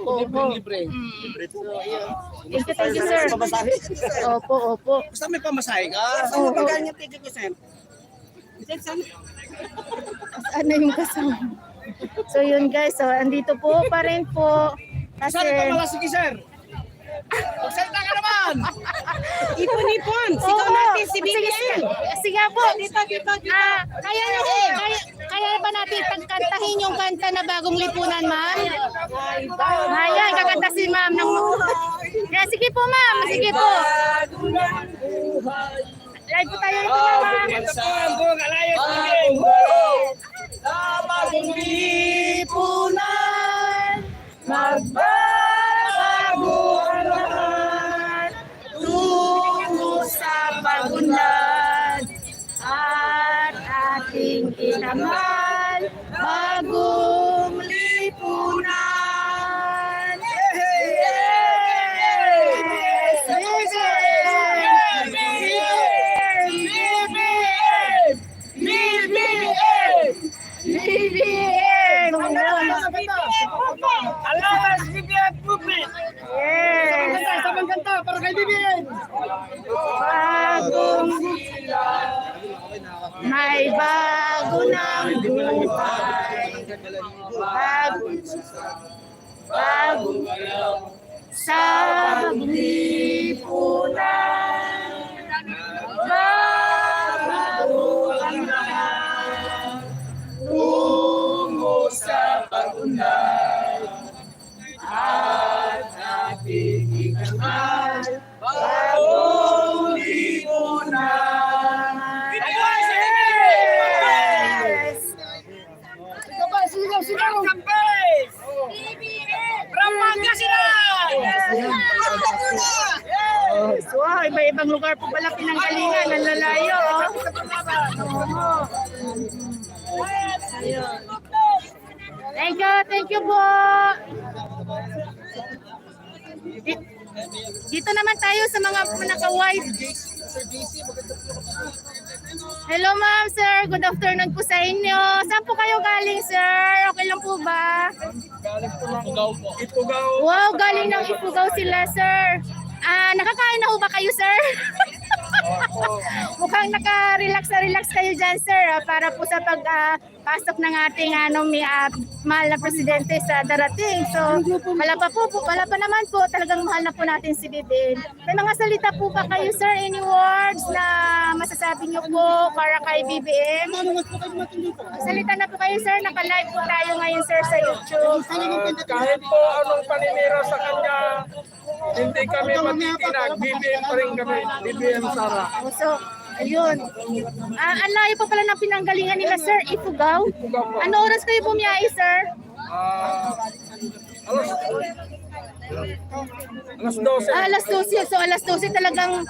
Libre. So, yun. Thank you sir. Opo. Basta may pamasahe ka. Oo. Magkano yung ticket ko, sir? Ano yung kasama? So yun guys, so andito po pa rin po. Kasi Saan ka malasiki, sir? Magsalita ka naman! Ipon-ipon. Oo. Sigaw natin si Sige, BBM. sige po. Dito. Kaya ba natin kantahin yung kanta na bagong lipunan, ma'am? Ayan, kakanta si ma'am. Kaya sige po, ma'am. Sige po. Live po tayo ito, ma'am. Bagong Lipunan, magbabago ang lahat, tungo sa pagunlad, at ating itangal, bagong lipunan. Sabang kanta para kay BBM. Bagong may bago ng buhay. Bago sa lipunan. Bago ang lahat. Tungo sa pagunlad. At ating ikangal. Bagong lipunan. Sigaw! Ramanga sila! Wow, iba-ibang lugar po pala pinanggalingan. Ang lalayo. Thank you po. Dito naman tayo sa mga naka-white. Hello ma'am, sir. Good afternoon po sa inyo. Saan po kayo galing, sir? Okay lang po ba? Galing po ng Ifugao. Wow, galing ng Ifugao sila, sir. Nakakain na ho ba kayo, sir? Mukhang naka-relax kayo dyan, sir. Para po sa pagpasok ng ating mahal na presidente sa darating. So, wala pa naman po. Talagang mahal na po natin si BBM. May mga salita po ba kayo, sir? Any words na masasabi niyo po para kay BBM? Salita na po kayo, sir. Naka-live po tayo ngayon, sir, sa YouTube. Kahit po anong paninira sa kanya, hindi kami matitinag. BBM pa rin kami. BBM Sara. So, ayun. Ang layo pa pala ng pinanggalingan nila, sir. Ifugao? Ano oras kayo bumiyahe, sir? Alas 12. Alas 12. So, alas 12 talagang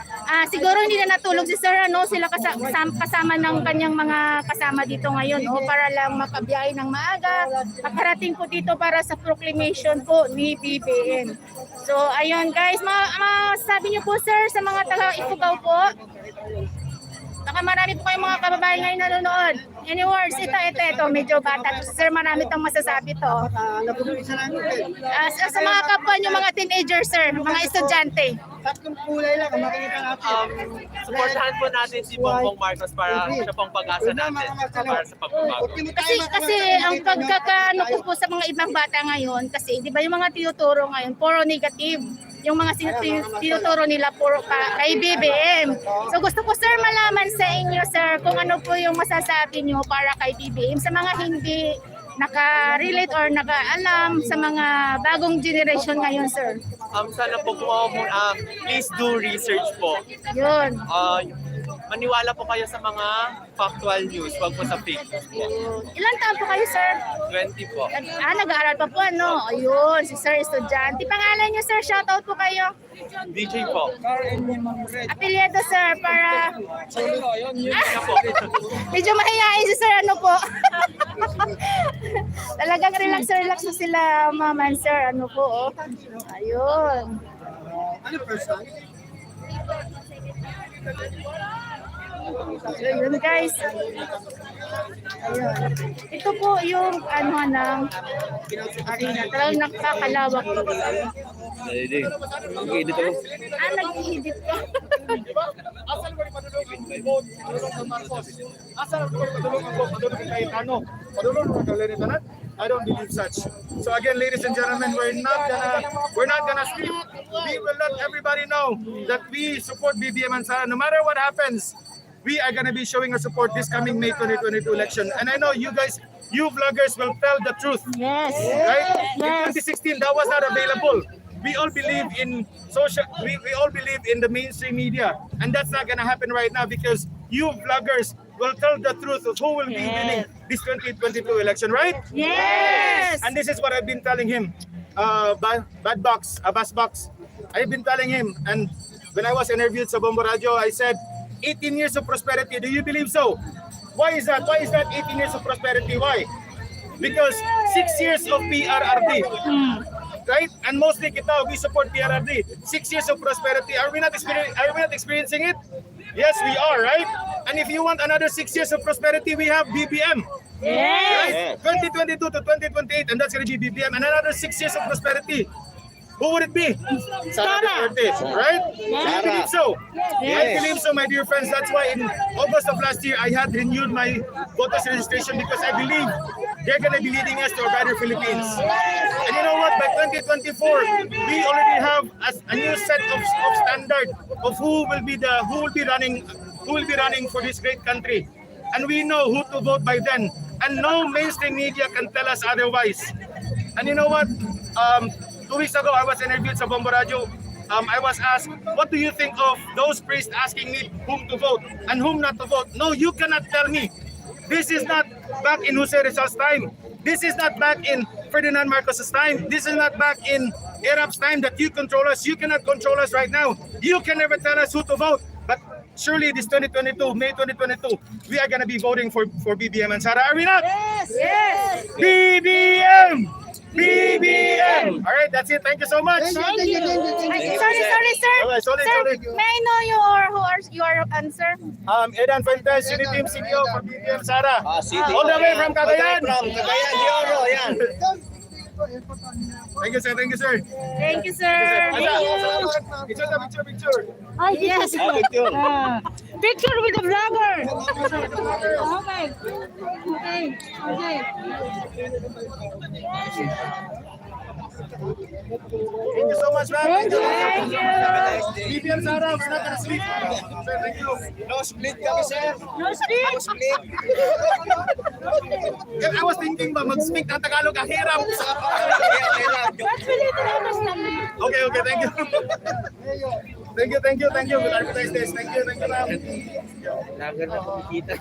siguro hindi na natulog si sir. Sila kasama ng kanyang mga kasama dito ngayon para lang makabiyahe ng maaga. Makarating po dito para sa proclamation po ni BBM. So, ayun guys. Sabi niyo po, sir, sa mga taga-Ifugao po. Baka marami po kayong mga kababayan ngayon nanonood. Any words? Ito, medyo bata. Sir, marami itong masasabi to. Sa mga kapwa nyo, mga teenager, sir, mga estudyante. Tatlong kulay lang, makikita natin. Supportahan po natin si Bongbong Marcos para siya pong pag-asa natin para sa pagbabago. Kasi ang pagkakaano ko po sa mga ibang bata ngayon, kasi di ba yung mga tinuturo ngayon, puro negative. Yung mga tinuturo nila puro kay BBM. So gusto ko, sir, malaman sa inyo, sir, kung ano po yung masasabi nyo para kay BBM sa mga hindi naka-relate or naka-alam sa mga bagong generation ngayon, sir. Sana po please do research po. Yun. Maniwala po kayo sa mga factual news, wag po sa fake news po. Ilan taon po kayo, sir? 20 po. Nag-aaral pa po, ano? Ayun, si sir, estudyante. Pangalan niyo, sir, shoutout po kayo. DJ po. Apelyido, sir, para... Medyo mahihain si sir, ano po? Talagang relax na sila, ma'am and sir. Ano po, oh. Ayun. So, yun guys. Ayun. Ito po yung ano ng arena. Talagang nakakalawak po. Hindi. Mag-edit ako. Nag-edit ka. I don't believe such. So again, ladies and gentlemen, we're not gonna sleep. We will let everybody know that we support BBM and Sara. No matter what happens, we are gonna be showing our support this coming May 2022 election. And I know you guys, you vloggers will tell the truth. Yes. Right? Yes. In 2016, that was not available. We all believe in we all believe in the mainstream media, and that's not gonna happen right now because you vloggers will tell the truth of who will be winning this 2022 election, right? Yes. And this is what I've been telling him, Bass Box. I've been telling him, and when I was interviewed sa Bombo Radio, I said, 18 years of prosperity. Do you believe so? Why is that? Why is that 18 years of prosperity? Why? Because 6 years of PRRD. Right? And mostly we support PRRD. 6 years of prosperity. Are we not experiencing it? Yes, we are, right? And if you want another 6 years of prosperity, we have BBM. Yes. Right? 2022 to 2028, and that's going to be BBM. And another 6 years of prosperity. Who would it be? Sara Duterte, right? I believe so. I believe so, my dear friends. That's why in August of last year, I had renewed my voters registration because I believe they're going to be leading us to a better Philippines. And you know what? By 2024, we already have a new set of standard of who will be running for this great country. And we know who to vote by then. And no mainstream media can tell us otherwise. And you know what? 2 weeks ago, I was interviewed sa Bombo Radio. I was asked, what do you think of those priests asking me whom to vote and whom not to vote? No, you cannot tell me. This is not back in Jose Rizal's time. This is not back in Ferdinand Marcos's time. This is not back in Arab's time that you control us. You cannot control us right now. You can never tell us who to vote. But surely this 2022, May 2022, we are going to be voting for BBM and Sara. Are we not? Yes. Yes. BBM! BBM! All right, that's it. Thank you so much. Thank you. Sorry, sir. Sorry. May I know who are your answer? Eddan Fuentes, Unity Team CEO for BBM Sara. City. All the way from Cagayan. Yoro, yan. Thank you, sir. Thank you, sir. Thank you, sir. Picture. Oh, yes. Picture. Picture with the vlogger. Okay. Thank you so much, man. Thank you. BBM Sara, we're not gonna sleep. Sir, thank you. No split kami, sir. No speak. No split. I was thinking ba mag-speak ng Tagalog ang hirap. But we need to understand. Okay, thank you. Thank you. Good advertise this. Thank you, ma'am. Lager na kumikita.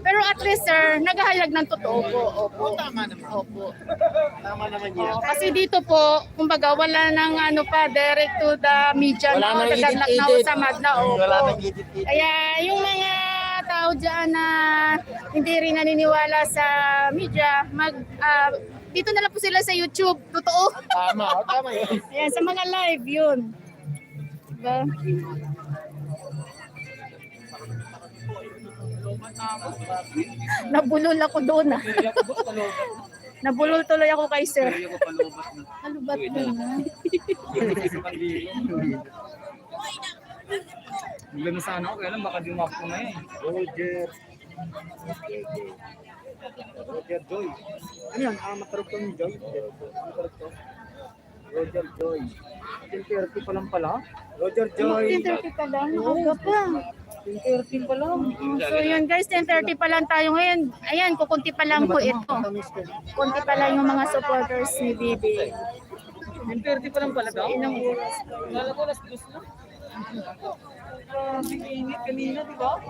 Pero at least sir, naghahalag ng totoo po. Opo. Tama naman. Opo. Tama naman yan. Kasi dito po, kumbaga wala nang direct to the media Wala nang nagdadlak na edit-edit. usamad na. Opo. Wala nang edit-edit. Kaya yung mga tao dyan na hindi rin naniniwala sa media, dito na lang po sila sa YouTube. Totoo. Tama yun. Ayan, sa mga live yun. Diba? Nabulol ako doon Nabulol tuloy ako kay sir. Nalubat na. Bigla na sana ako, kaya lang baka dumap ko na eh. Roger Joy. Ano yan? Matarog to ni Joy? Roger Joy. 10:30 pa lang pala. Roger Joy. 10:30 pa lang. Aga pa. 10:30 pa lang. So yun guys, 10:30 pa lang tayo ngayon. Ayan, kukunti pa lang po ito. Kunti pa lang yung mga supporters ni Bibi. 10:30 pa lang pala daw? Ilang oras. Kala ko last dos na. Init kanina, di ba?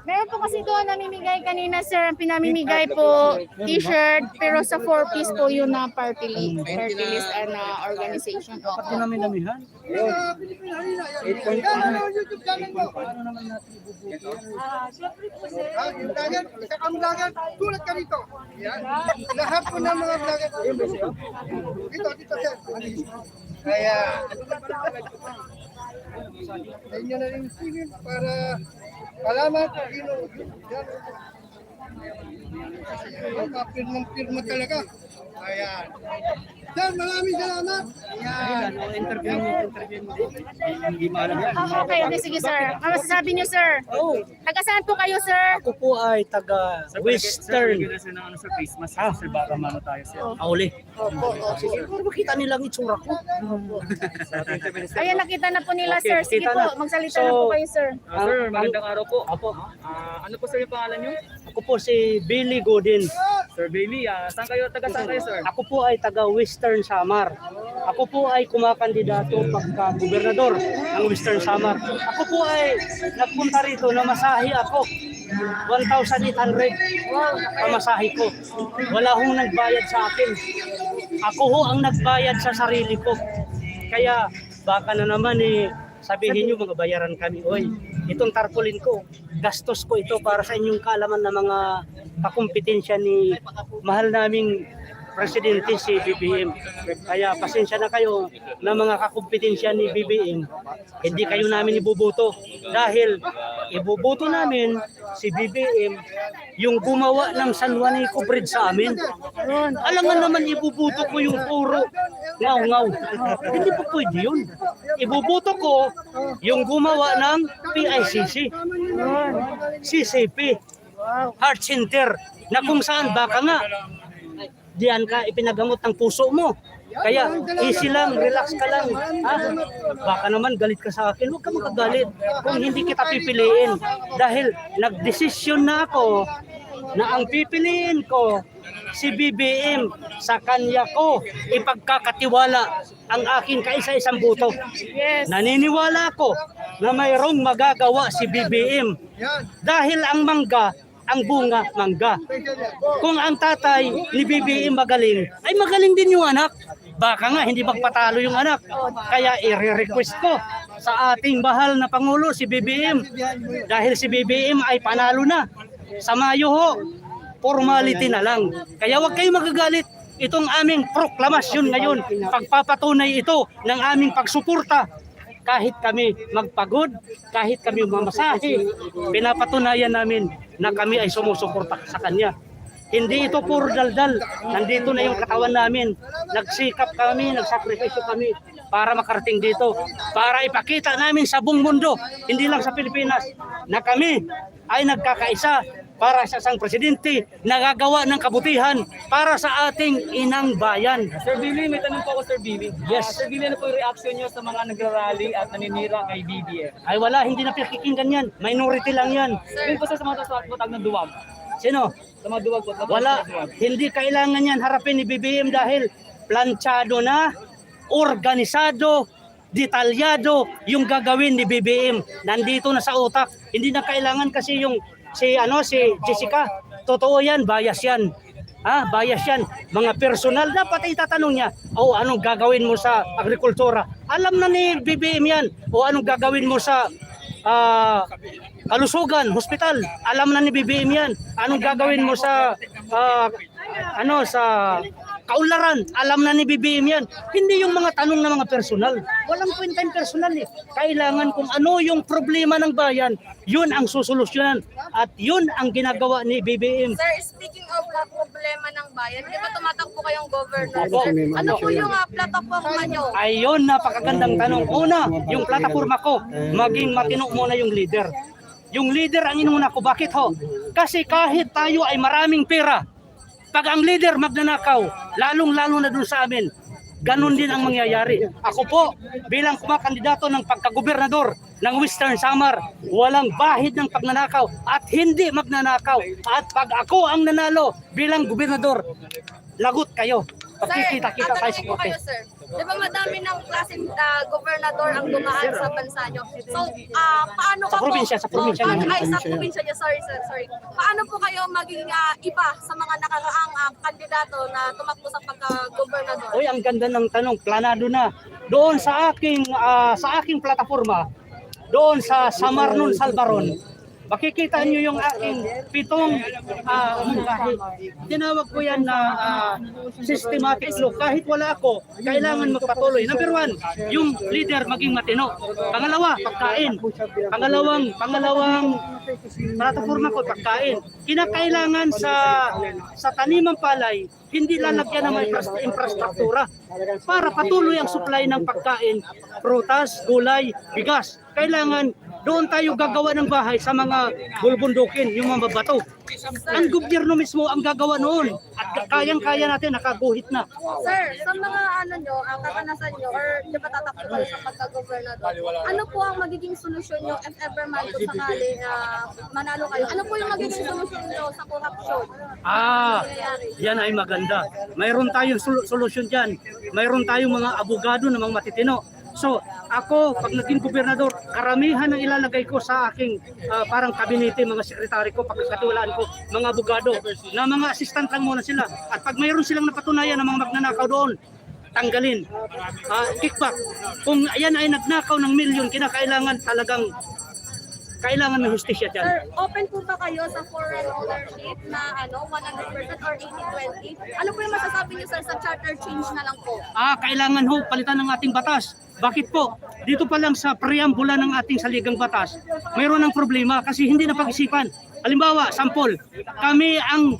Meron po kasi doon namimigay kanina, sir. Ang pinamimigay po, t-shirt, pero sa 4-piece po yun na party list and organization. Dapat din namin damihan. 8.5. Paano naman natin ibubuti? Yung vlogger, isa kang vlogger, tulad ka rito. Yan. Lahat po ng mga vlogger. Dito, sir. Kaya, sa inyo na rin singin para malaman kung sino. Yan. Kapirmang-pirma talaga. Ayan. Sir, maraming salamat. Ayan. Interview mo. Hindi maalam yan. Okay, sige, sir. Ano masasabi niyo, sir? Taga saan po kayo, sir? Ako po ay taga Western. Sa Christmas, sir, baka mano tayo, sir. Auli. Siguro makita nilang itsura ko. Ayan, nakita na po nila, sir. Sige po, magsalita na po kayo, sir. Sir, magandang araw po. Apo. Ano po, sir, yung pangalan niyo? Ako po si Billy Godin. Sir Bailey, taga saan kayo, sir? Ako po ay taga Western Samar. Ako po ay kumakandidato pagka gobernador ng Western Samar. Ako po ay nagpunta rito na masahe ako. 1,800 pamasahe ko. Wala hong nagbayad sa akin. Ako ho ang nagbayad sa sarili ko. Kaya baka na naman sabihin nyo mga bayaran kami. Oy, itong tarpaulin ko, gastos ko ito para sa inyong kaalaman na mga kakumpetensya ni mahal naming Presidente si BBM. Kaya pasensya na kayo na mga kakumpetensya ni BBM, hindi kayo namin ibuboto. Dahil ibuboto namin si BBM yung gumawa ng San Juanico Bridge sa amin. Alam naman ibuboto ko yung puro ngaw-ngaw. Hindi po pwede yun. Ibuboto ko yung gumawa ng PICC, CCP, Heart Center, na kung saan baka nga diyan ka ipinagamot ng puso mo. Kaya easy lang, relax ka lang. Baka naman galit ka sa akin, huwag ka magagalit kung hindi kita pipiliin. Dahil nagdesisyon na ako na ang pipiliin ko si BBM, sa kanya ko ipagkakatiwala ang aking kaisa-isang boto. Naniniwala ako na mayroong magagawa si BBM dahil ang mangga, ang bunga, mangga. Kung ang tatay ni BBM magaling, ay magaling din yung anak. Baka nga hindi magpatalo yung anak. Kaya i-request ko sa ating mahal na Pangulo si BBM. Dahil si BBM ay panalo na. Sa Mayo ho, formality na lang. Kaya huwag kayong magagalit. Itong aming proklamasyon ngayon, pagpapatunay ito ng aming pagsuporta. Kahit kami magpagod, kahit kami mamasahe, pinapatunayan namin na kami ay sumusuporta sa kanya. Hindi ito puro daldal. Nandito na yung katawan namin. Nagsikap kami, nagsakripisyo kami para makarating dito. Para ipakita namin sa buong mundo, hindi lang sa Pilipinas, na kami ay nagkakaisa para sa isang presidente na gagawa ng kabutihan para sa ating inang bayan. Sir Billy, may tanong po ako, Sir Billy. Yes. Sir Billy, ano po yung reaction nyo sa mga nagrarally at naninira kay BBM? Ay wala, hindi na pinakikinggan yan. Minority lang yan. Yun po sa mga tatag ng duwag. Sino? Sa mga duwag po. Wala, hindi kailangan yan harapin ni BBM dahil planchado na, organisado, detalyado yung gagawin ni BBM. Nandito na sa utak. Hindi na kailangan kasi yung si Jessica. Totoo yan, bias yan. Bias yan. Mga personal, dapat itatanong niya, anong gagawin mo sa agrikultura? Alam na ni BBM yan. O anong gagawin mo sa kalusugan, hospital? Alam na ni BBM yan. Anong gagawin mo sa sa kaunlaran? Alam na ni BBM yan. Hindi yung mga tanong na mga personal. Walang kwenta yung personal eh. Kailangan kung ano yung problema ng bayan, yun ang susolusyonan. At yun ang ginagawa ni BBM. Sir, speaking of problema ng bayan, di ba tumatakbo kayong governor? Opo. Ano po yung plataforma nyo? Ayun, napakagandang tanong. Una, yung plataforma ko, maging matino muna yung leader. Yung leader ang inuna ko. Bakit ho? Kasi kahit tayo ay maraming pera, pag ang leader magnanakaw, lalong-lalo na dun sa amin, ganun din ang mangyayari. Ako po, bilang kumakandidato ng pagkagobernador ng Western Samar, walang bahid ng pagnanakaw at hindi magnanakaw. At pag ako ang nanalo bilang gobernador, lagot kayo. Pagkikita-kita tayo sa po kayo, protest. sir. Di ba madami ng klaseng gobernador ang dumaan sa bansa nyo? So, paano Sa probinsya, sa probinsya naman. Ay, sa probinsya nyo. Sorry, sir. Sorry. Paano po kayo maging iba sa mga nakaraang kandidato na tumakbo sa pagka-gobernador? Uy, ang ganda ng tanong, planado na. Doon sa aking plataforma, doon sa Samarnon, Salbaron, makikita niyo yung aking 7 mungkahi. Tinawag ko yan na systematic law. Kahit wala ako, kailangan magpatuloy. Number 1, yung leader maging matino. Pangalawa, pagkain. Pangalawang plataforma ko, pagkain. Kinakailangan sa tanimang palay, hindi lalagyan ng mga infrastruktura para patuloy ang supply ng pagkain, prutas, gulay, bigas. Kailangan doon tayo gagawa ng bahay sa mga bulbundukin, yung mga bato. Ang gobyerno mismo ang gagawa noon at kayang-kaya natin, nakaguhit na. Sir, sa mga kakanasan nyo, or di ba tatakbo kayo sa pagka-gobernador, ano po ang magiging solusyon nyo if ever man kung sakali manalo kayo? Ano po yung magiging solusyon nyo sa corruption? Yan ay maganda. Mayroon tayong solusyon dyan. Mayroon tayong mga abogado na mga matitino. So, ako, pag naging gobernador, karamihan ang ilalagay ko sa aking parang kabinete, mga sekretary ko, pagkakatiwalaan ko, mga abogado, na mga assistant lang muna sila. At pag mayroon silang napatunayan ng mga magnanakaw doon, tanggalin. Kickback. Kung yan ay nagnakaw ng milyon, kailangan may hustisya dyan. Sir, open po ba kayo sa foreign ownership na 100% or 80-20? Ano po yung masasabi niyo, sir, sa charter change na lang po? Kailangan ho palitan ng ating batas. Bakit po? Dito pa lang sa preambula ng ating saligang batas, mayroon ng problema kasi hindi na pag-isipan. Halimbawa, sampol, kami ang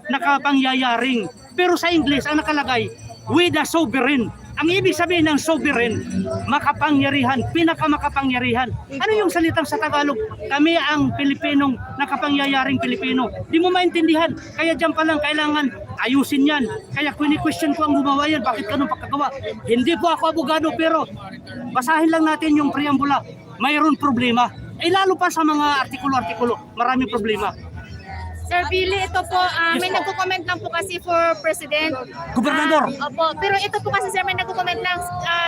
nakapangyayaring. Pero sa English, ang nakalagay, we the sovereign. Ang ibig sabihin ng sovereign, makapangyarihan, pinakamakapangyarihan. Ano yung salitang sa Tagalog? Kami ang Pilipinong nakapangyayaring Pilipino. Di mo maintindihan. Kaya dyan pa lang kailangan ayusin yan. Kaya question ko ang gumawa yan, bakit ganun pagkagawa? Hindi po ako abogado, pero basahin lang natin yung preambula. Mayroon problema. Lalo pa sa mga artikulo-artikulo, maraming problema. Sir Billy, ito po, may nagko-comment lang po kasi for President. Gobernador. Opo, pero ito po kasi sir, may nagko-comment lang,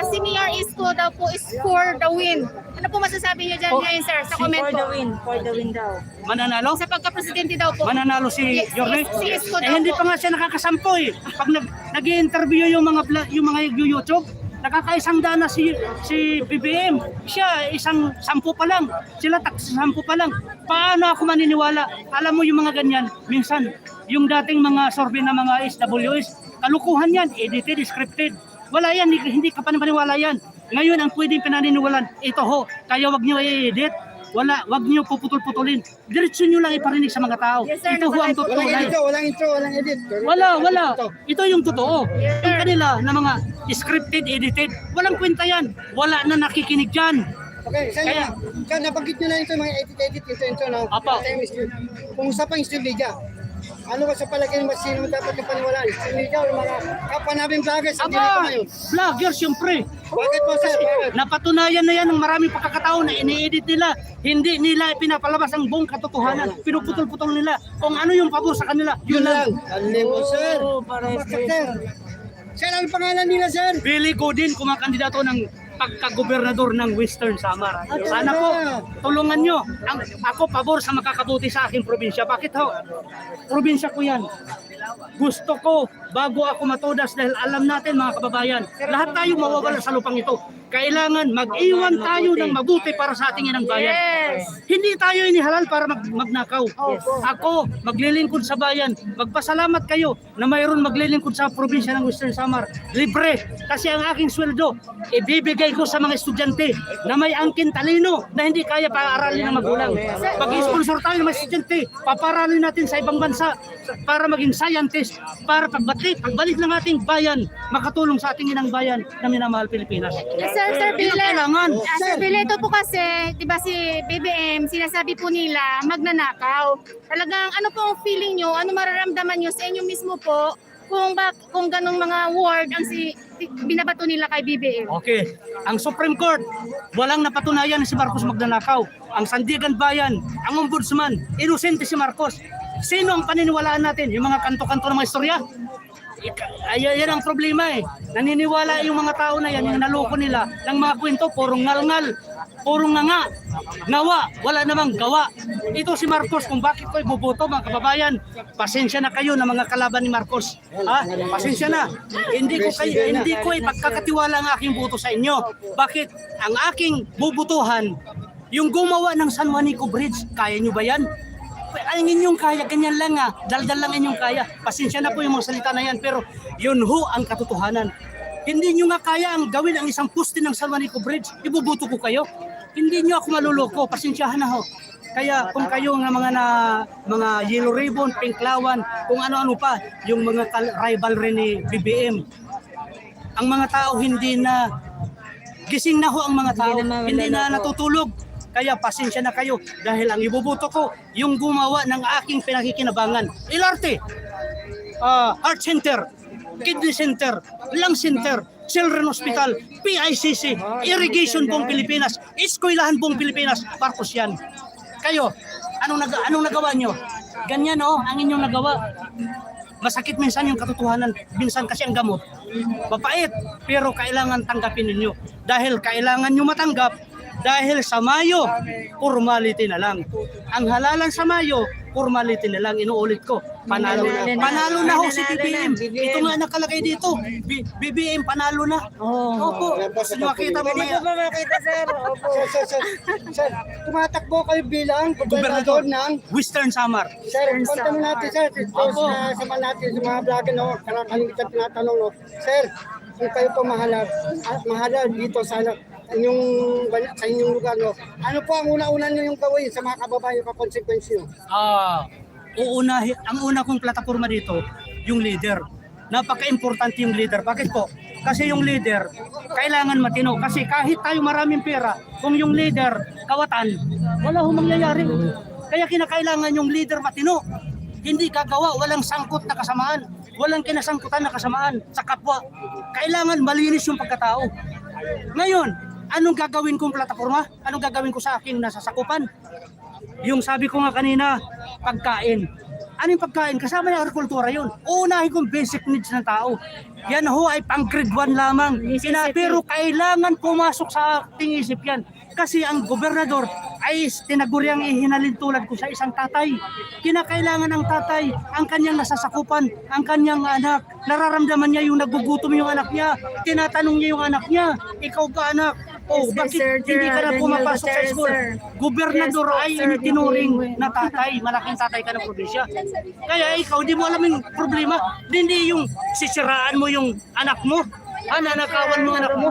si Mayor Isko daw po is for the win. Ano po masasabi niyo dyan ngayon sir, sa comment po? For the win daw. Mananalo? Sa pagka-presidente daw po. Mananalo si Yorme? Si Isko daw Hindi po. pa nga siya nakakasampo eh. Pag nag-i-interview yung mga YouTube, nakakaisang daan na si BBM. Siya, 10 pa lang. Sila 10 pa lang. Paano ako maniniwala? Alam mo yung mga ganyan, minsan, yung dating mga survey na mga SWS, kalukuhan yan, edited, scripted. Wala yan, hindi ka paniniwala yan. Ngayon, ang pwedeng pinaniniwalan, ito ho, kaya wag nyo i-edit. Wag niyo puputol-putulin. Diretso niyo lang iparinig sa mga tao. Yes, sir, Ito ho ang totoo. Walang intro, walang edit. Wala. Ito yung totoo. Yung kanila na mga scripted, edited, walang kwenta yan. Wala na nakikinig dyan. Okay, kaya nabanggit nyo na ito mga edit, ito no? Apa. Kung usapang Steve Liga, ano ba sa palagay mo sino dapat yung paniwalaan? Steve Liga o mga kapwa namin vloggers? Vlogger siyempre. Bakit po sir? Napatunayan na yan ng maraming pagkakataon na ini-edit nila. Hindi nila pinapalabas ang buong katotohanan. Pinuputol-putol nila. Kung ano yung pabor sa kanila, yun lang. Alimo sir. Sir, sir, ang pangalan nila sir? Billy Godin, kumakandidato ng pagka-gobernador ng Western Samar. Sana po, tulungan nyo. Ako pabor sa makakabuti sa aking probinsya. Bakit ho? Probinsya ko yan. Gusto ko, bago ako matodas, dahil alam natin mga kababayan, lahat tayo mawawala sa lupang ito. Kailangan mag-iwan tayo ng mabuti para sa ating inang bayan. Hindi tayo inihalal para magnakaw. Ako, maglilingkod sa bayan. Magpasalamat kayo na mayroon maglilingkod sa probinsya ng Western Samar. Libre. Kasi ang aking sweldo, ibibigay ko sa mga estudyante na may angkin talino na hindi kaya paaralin ng magulang. Pag-sponsor tayo ng mga estudyante, paparalin natin sa ibang bansa para maging scientist, para pagbalik ng ating bayan, makatulong sa ating inang bayan na minamahal Pilipinas. Sir Billy, kailangan. Sir Billy, ito po kasi, di ba si BBM, sinasabi po nila, magnanakaw. Talagang ano po ang feeling nyo, ano mararamdaman nyo sa inyo mismo po, kung ganong mga word ang binabato nila kay BBM? Okay, ang Supreme Court, walang napatunayan na si Marcos magnanakaw. Ang Sandigan Bayan, ang Ombudsman, inosente si Marcos. Sino ang paniniwalaan natin? Yung mga kanto-kanto ng mga istorya? Yan ang problema eh. Naniniwala yung mga tao na yan, yung naloko nila ng mga kwento, purong ngalngal, purong nga, ngawa, wala namang gawa. Ito si Marcos, kung bakit ko iboboto mga kababayan, pasensya na kayo na mga kalaban ni Marcos. Ha? Pasensya na. Hindi ko ipagkakatiwala ang aking boto sa inyo. Bakit? Ang aking bubutuhan, yung gumawa ng San Juanico Bridge, kaya nyo ba yan? Ang inyong kaya, ganyan lang daldal lang inyong kaya. Pasensya na po yung mga salita na yan, pero yun ho ang katotohanan. Hindi nyo nga kaya ang gawin ang isang poste ng San Juanico Bridge, ibubuto ko kayo. Hindi nyo ako maluloko, pasensyahan na ho. Kaya kung kayo nga mga yellow ribbon, pinklawan, kung ano-ano pa, yung mga rivalry ni BBM, ang mga tao hindi na, gising na ho ang mga tao, hindi na natutulog. Kaya pasensya na kayo dahil ang ibubuto ko yung gumawa ng aking pinakikinabangan. LRT, Heart Center, Kidney Center, Lung Center, Children Hospital, PICC, Irrigation buong Pilipinas, Eskwelahan buong Pilipinas, Marcos yan. Kayo, anong nagawa nyo? Ganyan ang inyong nagawa. Masakit minsan yung katotohanan, minsan kasi ang gamot. Mapait, pero kailangan tanggapin ninyo. Dahil kailangan nyo matanggap, dahil sa Mayo, formality na lang. Ang halalan sa Mayo, formality na lang. Inuulit ko, panalo na. Panalo na ho si BBM. Ito nga nakalagay dito. BBM, panalo na. Opo. Makita mo maya. Makita, sir. Opo. Sir, tumatakbo kayo bilang gobernador ng Western Samar. Sir, punta mo natin, sir. Sama natin sa mga vlogger, kalimitan tinatanong, Sir, kung kayo po mahala dito sa inyong lugar, ano po ang una-una nyo yung gawin sa mga kababayan yung konsekwensya? Ang una kong plataforma dito, yung leader. Napaka-importante yung leader. Bakit po? Kasi yung leader, kailangan matino. Kasi kahit tayo maraming pera, kung yung leader, kawatan, wala hong mangyayari. Kaya kinakailangan yung leader matino. Hindi gagawa, walang sangkot na kasamaan. Walang kinasangkutan na kasamaan sa kapwa. Kailangan malinis yung pagkatao. Ngayon, anong gagawin kong plataforma? Anong gagawin ko sa aking nasasakupan? Yung sabi ko nga kanina, pagkain. Anong pagkain? Kasama yung agrikultura yun. Uunahin kong basic needs ng tao. Yan ho ay pang grade 1 lamang. Pero kailangan pumasok sa ating isip yan. Kasi ang gobernador ay tinaguriang ihinalin tulad ko sa isang tatay. Kinakailangan ng tatay ang kanyang nasasakupan, ang kanyang anak. Nararamdaman niya yung nagugutom yung anak niya. Tinatanong niya yung anak niya, ikaw ba anak? Bakit hindi ka na pumapasok sa school? Gobernador ay tinituring na tatay, malaking tatay ka ng probinsya. Kaya ikaw, di mo alam yung problema. Hindi yung sisiraan mo yung anak mo, nanakawan mo anak mo.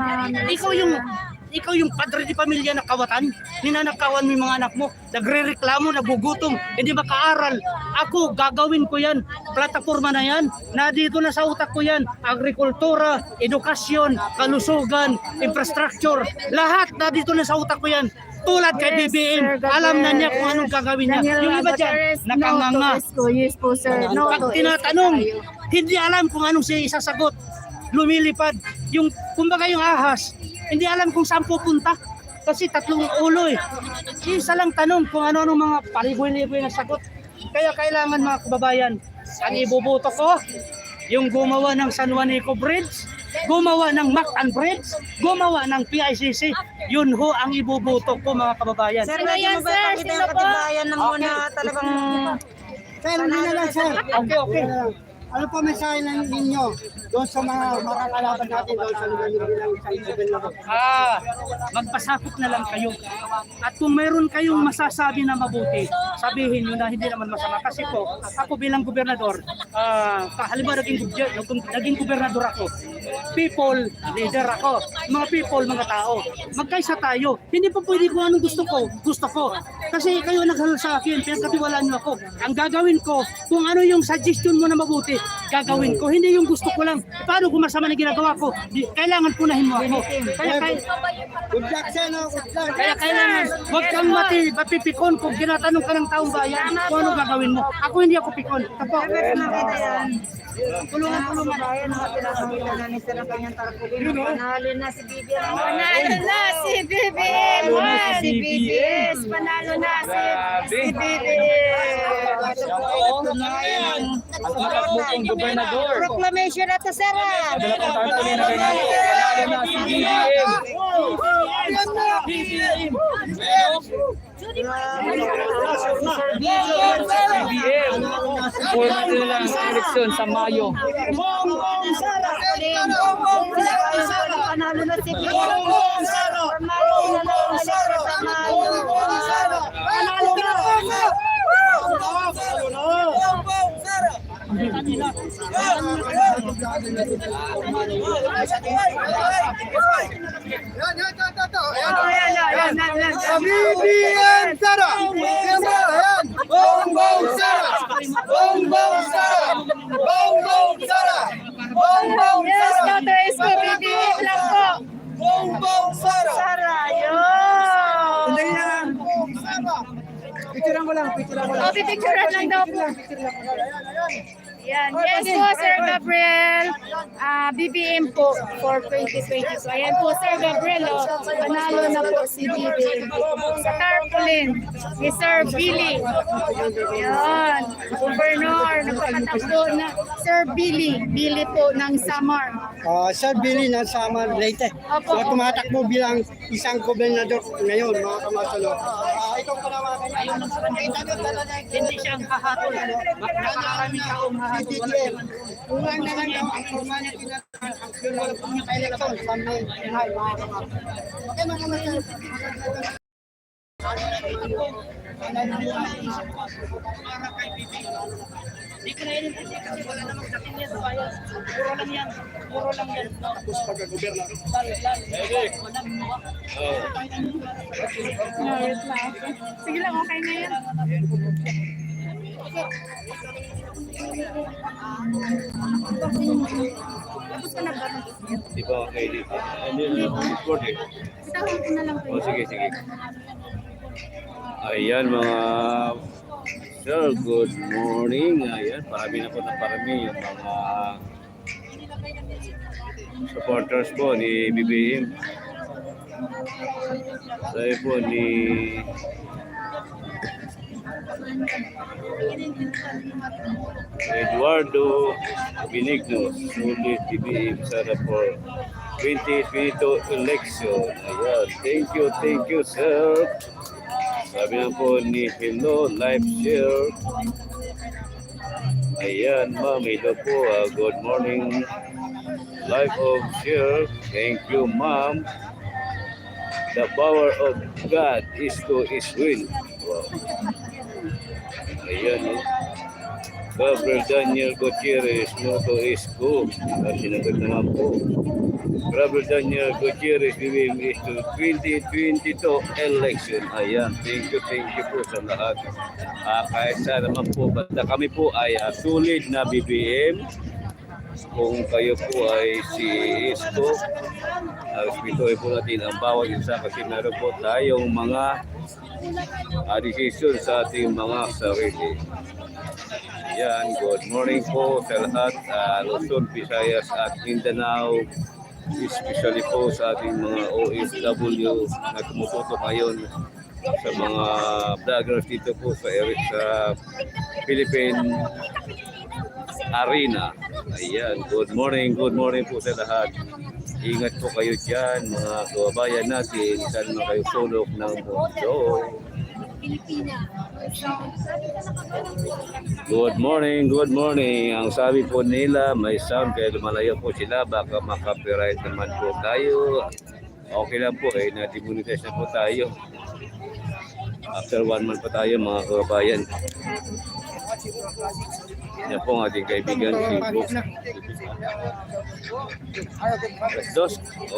Ikaw yung padre di pamilya na kawatan, ninanakawan mo yung mga anak mo, nagre-reklamo, nagugutom, hindi makaaral. Ako, gagawin ko yan. Plataforma na yan, dito na sa utak ko yan. Agrikultura, edukasyon, kalusugan, infrastructure, lahat dito na sa utak ko yan. Tulad kay BBM, alam na niya kung anong gagawin niya. Yung iba dyan, nakanganga. Pag tinatanong, hindi alam kung anong siya isasagot. Lumilipad. Yung, kumbaga yung ahas, hindi alam kung saan pupunta kasi tatlong ulo eh. Isa lang tanong kung ano-ano mga paliboy-liboy na sagot. Kaya kailangan mga kababayan, ang ibubuto ko, yung gumawa ng San Juanico Bridge, gumawa ng Mactan Bridge, gumawa ng PICC, yun ho ang ibubuto ko mga kababayan. Sir, ngayon sir, sino po? Katibayan na muna talagang... Sir, hindi na lang, sir. Okay. Ano po mensahe ninyo doon sa mga makakalaban natin doon sa lugar ng isang gobernador? Magpasakop na lang kayo. At kung meron kayong masasabi na mabuti, sabihin nyo na hindi naman masama. Kasi po, ako bilang gobernador, halimbawa naging gobernador ako. People, leader ako. Mga people, mga tao. Magkaisa tayo. Hindi pa pwede kung anong gusto ko. Kasi kayo naghalal sa akin, pinagkatiwalaan nyo ako. Ang gagawin ko, kung ano yung suggestion mo na mabuti, gagawin ko. Hindi yung gusto ko lang. Paano kung masama na ginagawa ko? Kailangan punahin mo ako. Kaya kailangan, huwag kang mapipikon kung tinatanong ka ng taong bayan kung ano gagawin mo. Ako hindi ako pikon. Tapo. Tulungan tayo na pinakita na ni Sara kanyang tarpulin. Panalo na si BBM. Panalo na si BBM. Si BBM. Panalo na si BBM. gobernador. Proclamation at sa Sara. Dala po tayo tuloy na ganyan po. Panalo na si BBM. BBM. BBM. Support nila sa eleksyon sa Mayo. Panalo na si BBM. Panalo na. BBM Sara! Ayan! Bongbong Sara! Bongbong Sara! Bongbong Sara! Bongbong Yes, Sara! Dr. Isko, BBM lang po. Bongbong Sara! Sara, yun. Sandali lang. Picturean ko lang. Oh, pipicturean lang daw po. Yan. Yes po, Sir Gabriel. BBM po for 2020. So, ayan po, Sir Gabriel. Oh, panalo na po si BBM. Sa tarpaulin ni Sir Billy. Yan. Governor. Nagpakatakbo na Sir Billy. Billy po ng Samar. Sir Billy ng Samar Leyte. Opo. So, tumatakbo bilang isang gobernador ngayon, mga kamasalo. Ikaw pa naman. Hindi siya ang hahatol. Maraming taong hahatol. Kulang na lang daw ang forma niya tinatawag ang election sa May. Mga kamasalo. Hindi ko na yun kasi wala namang sakin yan sa bayan. Puro lang yan. Puro lang yan. Tapos pagka-goberna. Sige lang, okay na yan. Tapos ka na ba? Di ba kayo dito? Ano yun? Discord eh. Tawag ko na lang po. O sige. Ayan mga sir, good morning. Ayan, parami na po ng parami yung mga supporters po ni BBM. Sabi po ni Eduardo Benigno, sulit BBM Sara for 2022 election. Ayan, thank you sir. Sabi na po ni Hello, live share. Ayan, ma'am, ito po. Good morning. Live of share. Thank you, ma'am. The power of God is to His will. Wow. Ayan, Gabriel Daniel Gutierrez, no to Isko. Sinagot naman po. Gabriel Daniel Gutierrez, BBM is to 2022 election. Ayan, thank you po sa lahat. Kahit saan naman po, basta kami po ay sulit na BBM. Kung kayo po ay si Isko, respetuhin po natin ang bawat isa kasi meron po tayong mga decision sa ating mga sarili. Yan, good morning po sa lahat, Luzon, Visayas at Mindanao, especially po sa ating mga OFW na tumututok ngayon sa mga vloggers dito po sa Philippine Arena. Ayan, good morning po sa lahat. Ingat po kayo dyan, mga kababayan natin, saan man kayo sulok ng mundo. Good morning. Ang sabi po nila, may sound kaya lumalayo po sila, baka makapiright naman po tayo. Okay lang po, na-demonetize na po tayo. After 1 month pa tayo, mga kababayan. Yan po ang ating kaibigan si Brooks.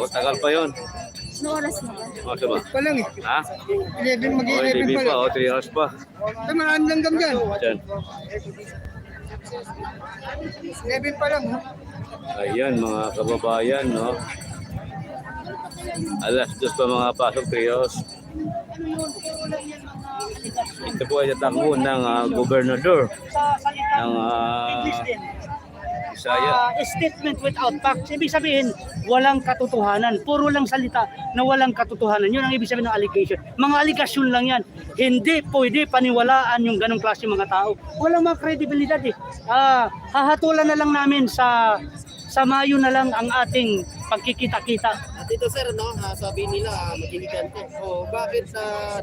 Tagal pa yun. No oras na ba? Masa ba? Pa lang eh. Ha? 11 mag-11 pa lang. 3 hours pa. Ay, marami langgam dyan. Diyan. 11 pa lang. Ayan mga kababayan, no? Alas 2 pa mga pasok, 3 hours. Ito po ay tatakbo ng gobernador ng Bisaya. Statement without facts. Ibig sabihin, walang katotohanan. Puro lang salita na walang katotohanan. Yun ang ibig sabihin ng allegation. Mga allegation lang yan. Hindi pwede paniwalaan yung ganong klase mga tao. Walang mga kredibilidad eh. Hahatulan na lang namin sa Mayo na lang ang ating pagkikita-kita. At ito sir, no, sabi nila maghihiganti. O bakit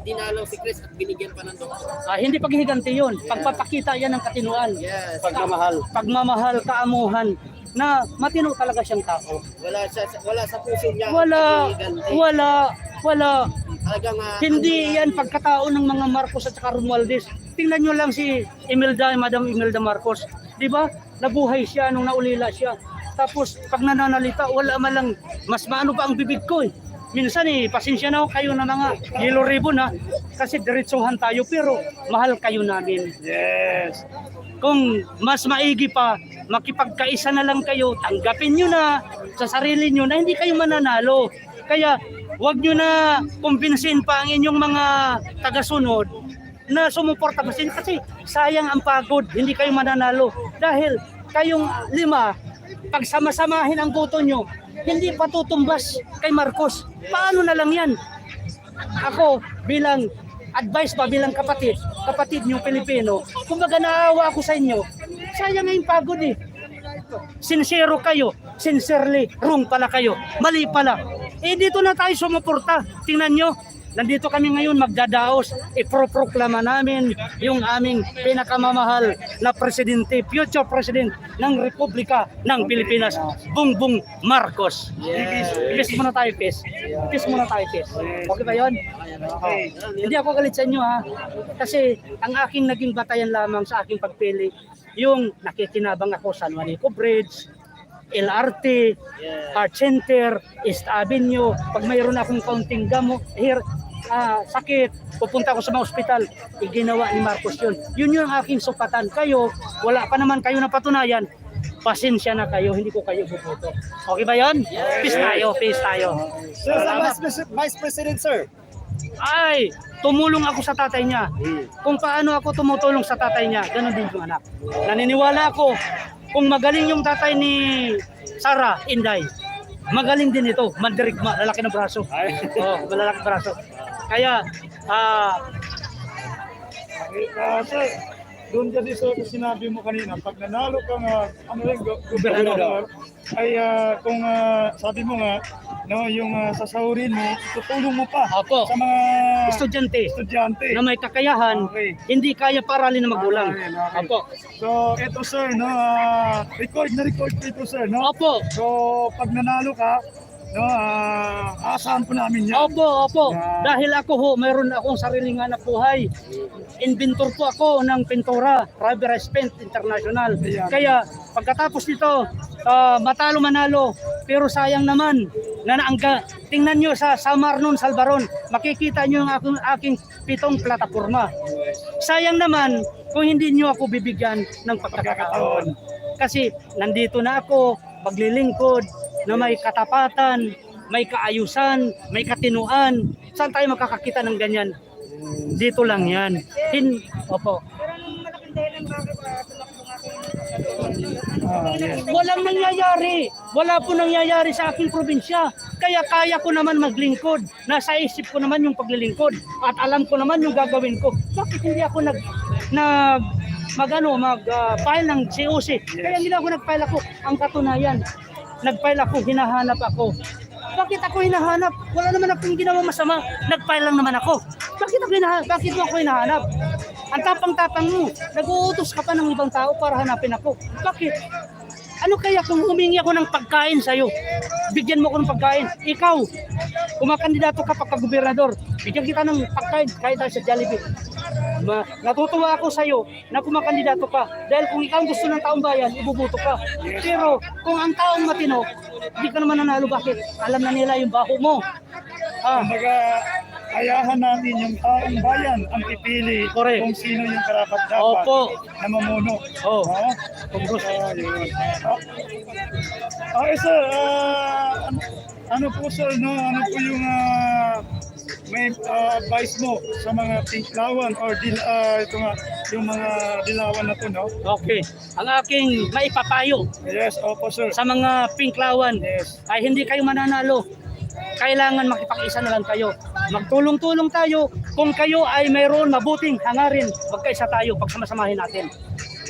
dinalaw si Chris at binigyan pa ng doktor? Hindi paghihiganti yun. Pagpapakita yan ng katinuan. Yes. Pagmamahal, kaamuhan na matino talaga siyang tao. Wala sa puso niya. Wala. Talagang, hindi yan pagkatao ng mga Marcos at saka Romualdez. Tingnan nyo lang si Madam Imelda Marcos. Di ba? Nabuhay siya nung naulila siya. Tapos pag nananalita, wala man lang, mas maano pa ang bibig ko eh. Minsan pasensya na kayo na mga yellow ribbon ha. Kasi diretsuhan tayo pero mahal kayo namin. Yes. Kung mas maigi pa, makipagkaisa na lang kayo, tanggapin nyo na sa sarili nyo na hindi kayo mananalo. Kaya wag nyo na kumbinsin pa ang inyong mga tagasunod na sumuporta kasi sayang ang pagod, hindi kayo mananalo. Dahil kayong 5, pag sama-samahin ang boto nyo, hindi patutumbas kay Marcos. Paano na lang yan? Ako bilang advice pa, bilang kapatid nyo Pilipino, kumbaga naawa ako sa inyo, sayang yung pagod eh. Sincero kayo, sincerely, wrong pala kayo, mali pala. Dito na tayo sumuporta, tingnan nyo. Nandito kami ngayon magdadaos, iproproklama namin yung aming pinakamamahal na presidente, future president ng Republika ng Pilipinas, Bongbong Marcos. Peace muna tayo, peace. Peace muna tayo, peace. Okay ba yun? Okay. Hindi ako galit sa inyo ha, kasi ang aking naging batayan lamang sa aking pagpili, yung nakikinabang ako sa San Juanico Bridge, LRT, Heart Center, East Avenue, pag mayroon akong kaunting sakit, pupunta ako sa mga ospital, iginawa ni Marcos yun. Yun yung aking sukatan. Kayo, wala pa naman kayo na patunayan, pasensya na kayo, hindi ko kayo buboto. Okay ba yun? Peace tayo, peace tayo. Sir, Vice President, sir. Ay, tumulong ako sa tatay niya. Kung paano ako tumutulong sa tatay niya, ganun din yung anak. Naniniwala ako, kung magaling yung tatay ni Sara, Inday, magaling din ito, mandirigma, lalaki ng braso. Malalaki braso. Kaya, sir, doon kasi sa sinabi mo kanina, pag nanalo ka nga, gobernador, ay kung sabi mo nga, no, yung sasahurin mo, tutulong mo pa sa mga estudyante na may kakayahan, hindi kaya paralin ng magulang. Opo. So, eto sir, no, record ito sir, no? Opo. So, pag nanalo ka, no, aasahan po namin yan. Opo. Dahil ako mayroon akong sariling hanap buhay. Inventor po ako ng pintura, Rubber Paint International. Kaya pagkatapos nito, matalo manalo, pero sayang naman na tingnan nyo sa Samarnon, Salbaron, makikita nyo ang aking 7 plataforma. Sayang naman kung hindi nyo ako bibigyan ng pagkakataon. Kasi nandito na ako, maglilingkod, na may katapatan, may kaayusan, may katinuan. Saan tayo makakakita ng ganyan? Dito lang yan. Opo. Walang nangyayari. Wala po nangyayari sa aking probinsya. Kaya kaya ko naman maglingkod. Nasa isip ko naman yung paglilingkod. At alam ko naman yung gagawin ko. Bakit hindi ako mag-file ng COC? Kaya hindi ako nag-file ako. Ang katunayan, nag-file ako, hinahanap ako. Bakit ako hinahanap? Wala naman akong ginawa masama. Nag-file lang naman ako. Bakit mo ako hinahanap? Ang tapang-tapang mo. Nag-uutos ka pa ng ibang tao para hanapin ako. Bakit? Ano kaya kung humingi ako ng pagkain sa'yo? Bigyan mo ako ng pagkain. Ikaw, kumakandidato ka pagka-gobernador. Bigyan kita ng pagkain kahit tayo sa Jollibee. Natutuwa ako sa'yo na kumakandidato ka. Dahil kung ikaw gusto ng taong bayan, ibubuto ka. Pero kung ang taong matino, hindi ka naman nanalo. Bakit? Alam na nila yung baho mo. Kumbaga, ayahan natin yung taong bayan ang pipili kung sino yung karapat-dapat na mamuno. Kung gusto. Okay sir, ano po sir, no? Ano po yung may advice mo sa mga tinklawan or ito nga yung mga dilawan na to, no? Okay. Ang aking maipapayo Yes, opo sir. sa mga pinklawan ay hindi kayo mananalo. Kailangan makipag-isa na lang kayo. Magtulong-tulong tayo. Kung kayo ay mayroon mabuting hangarin, magkaisa tayo, pagsamasamahin natin.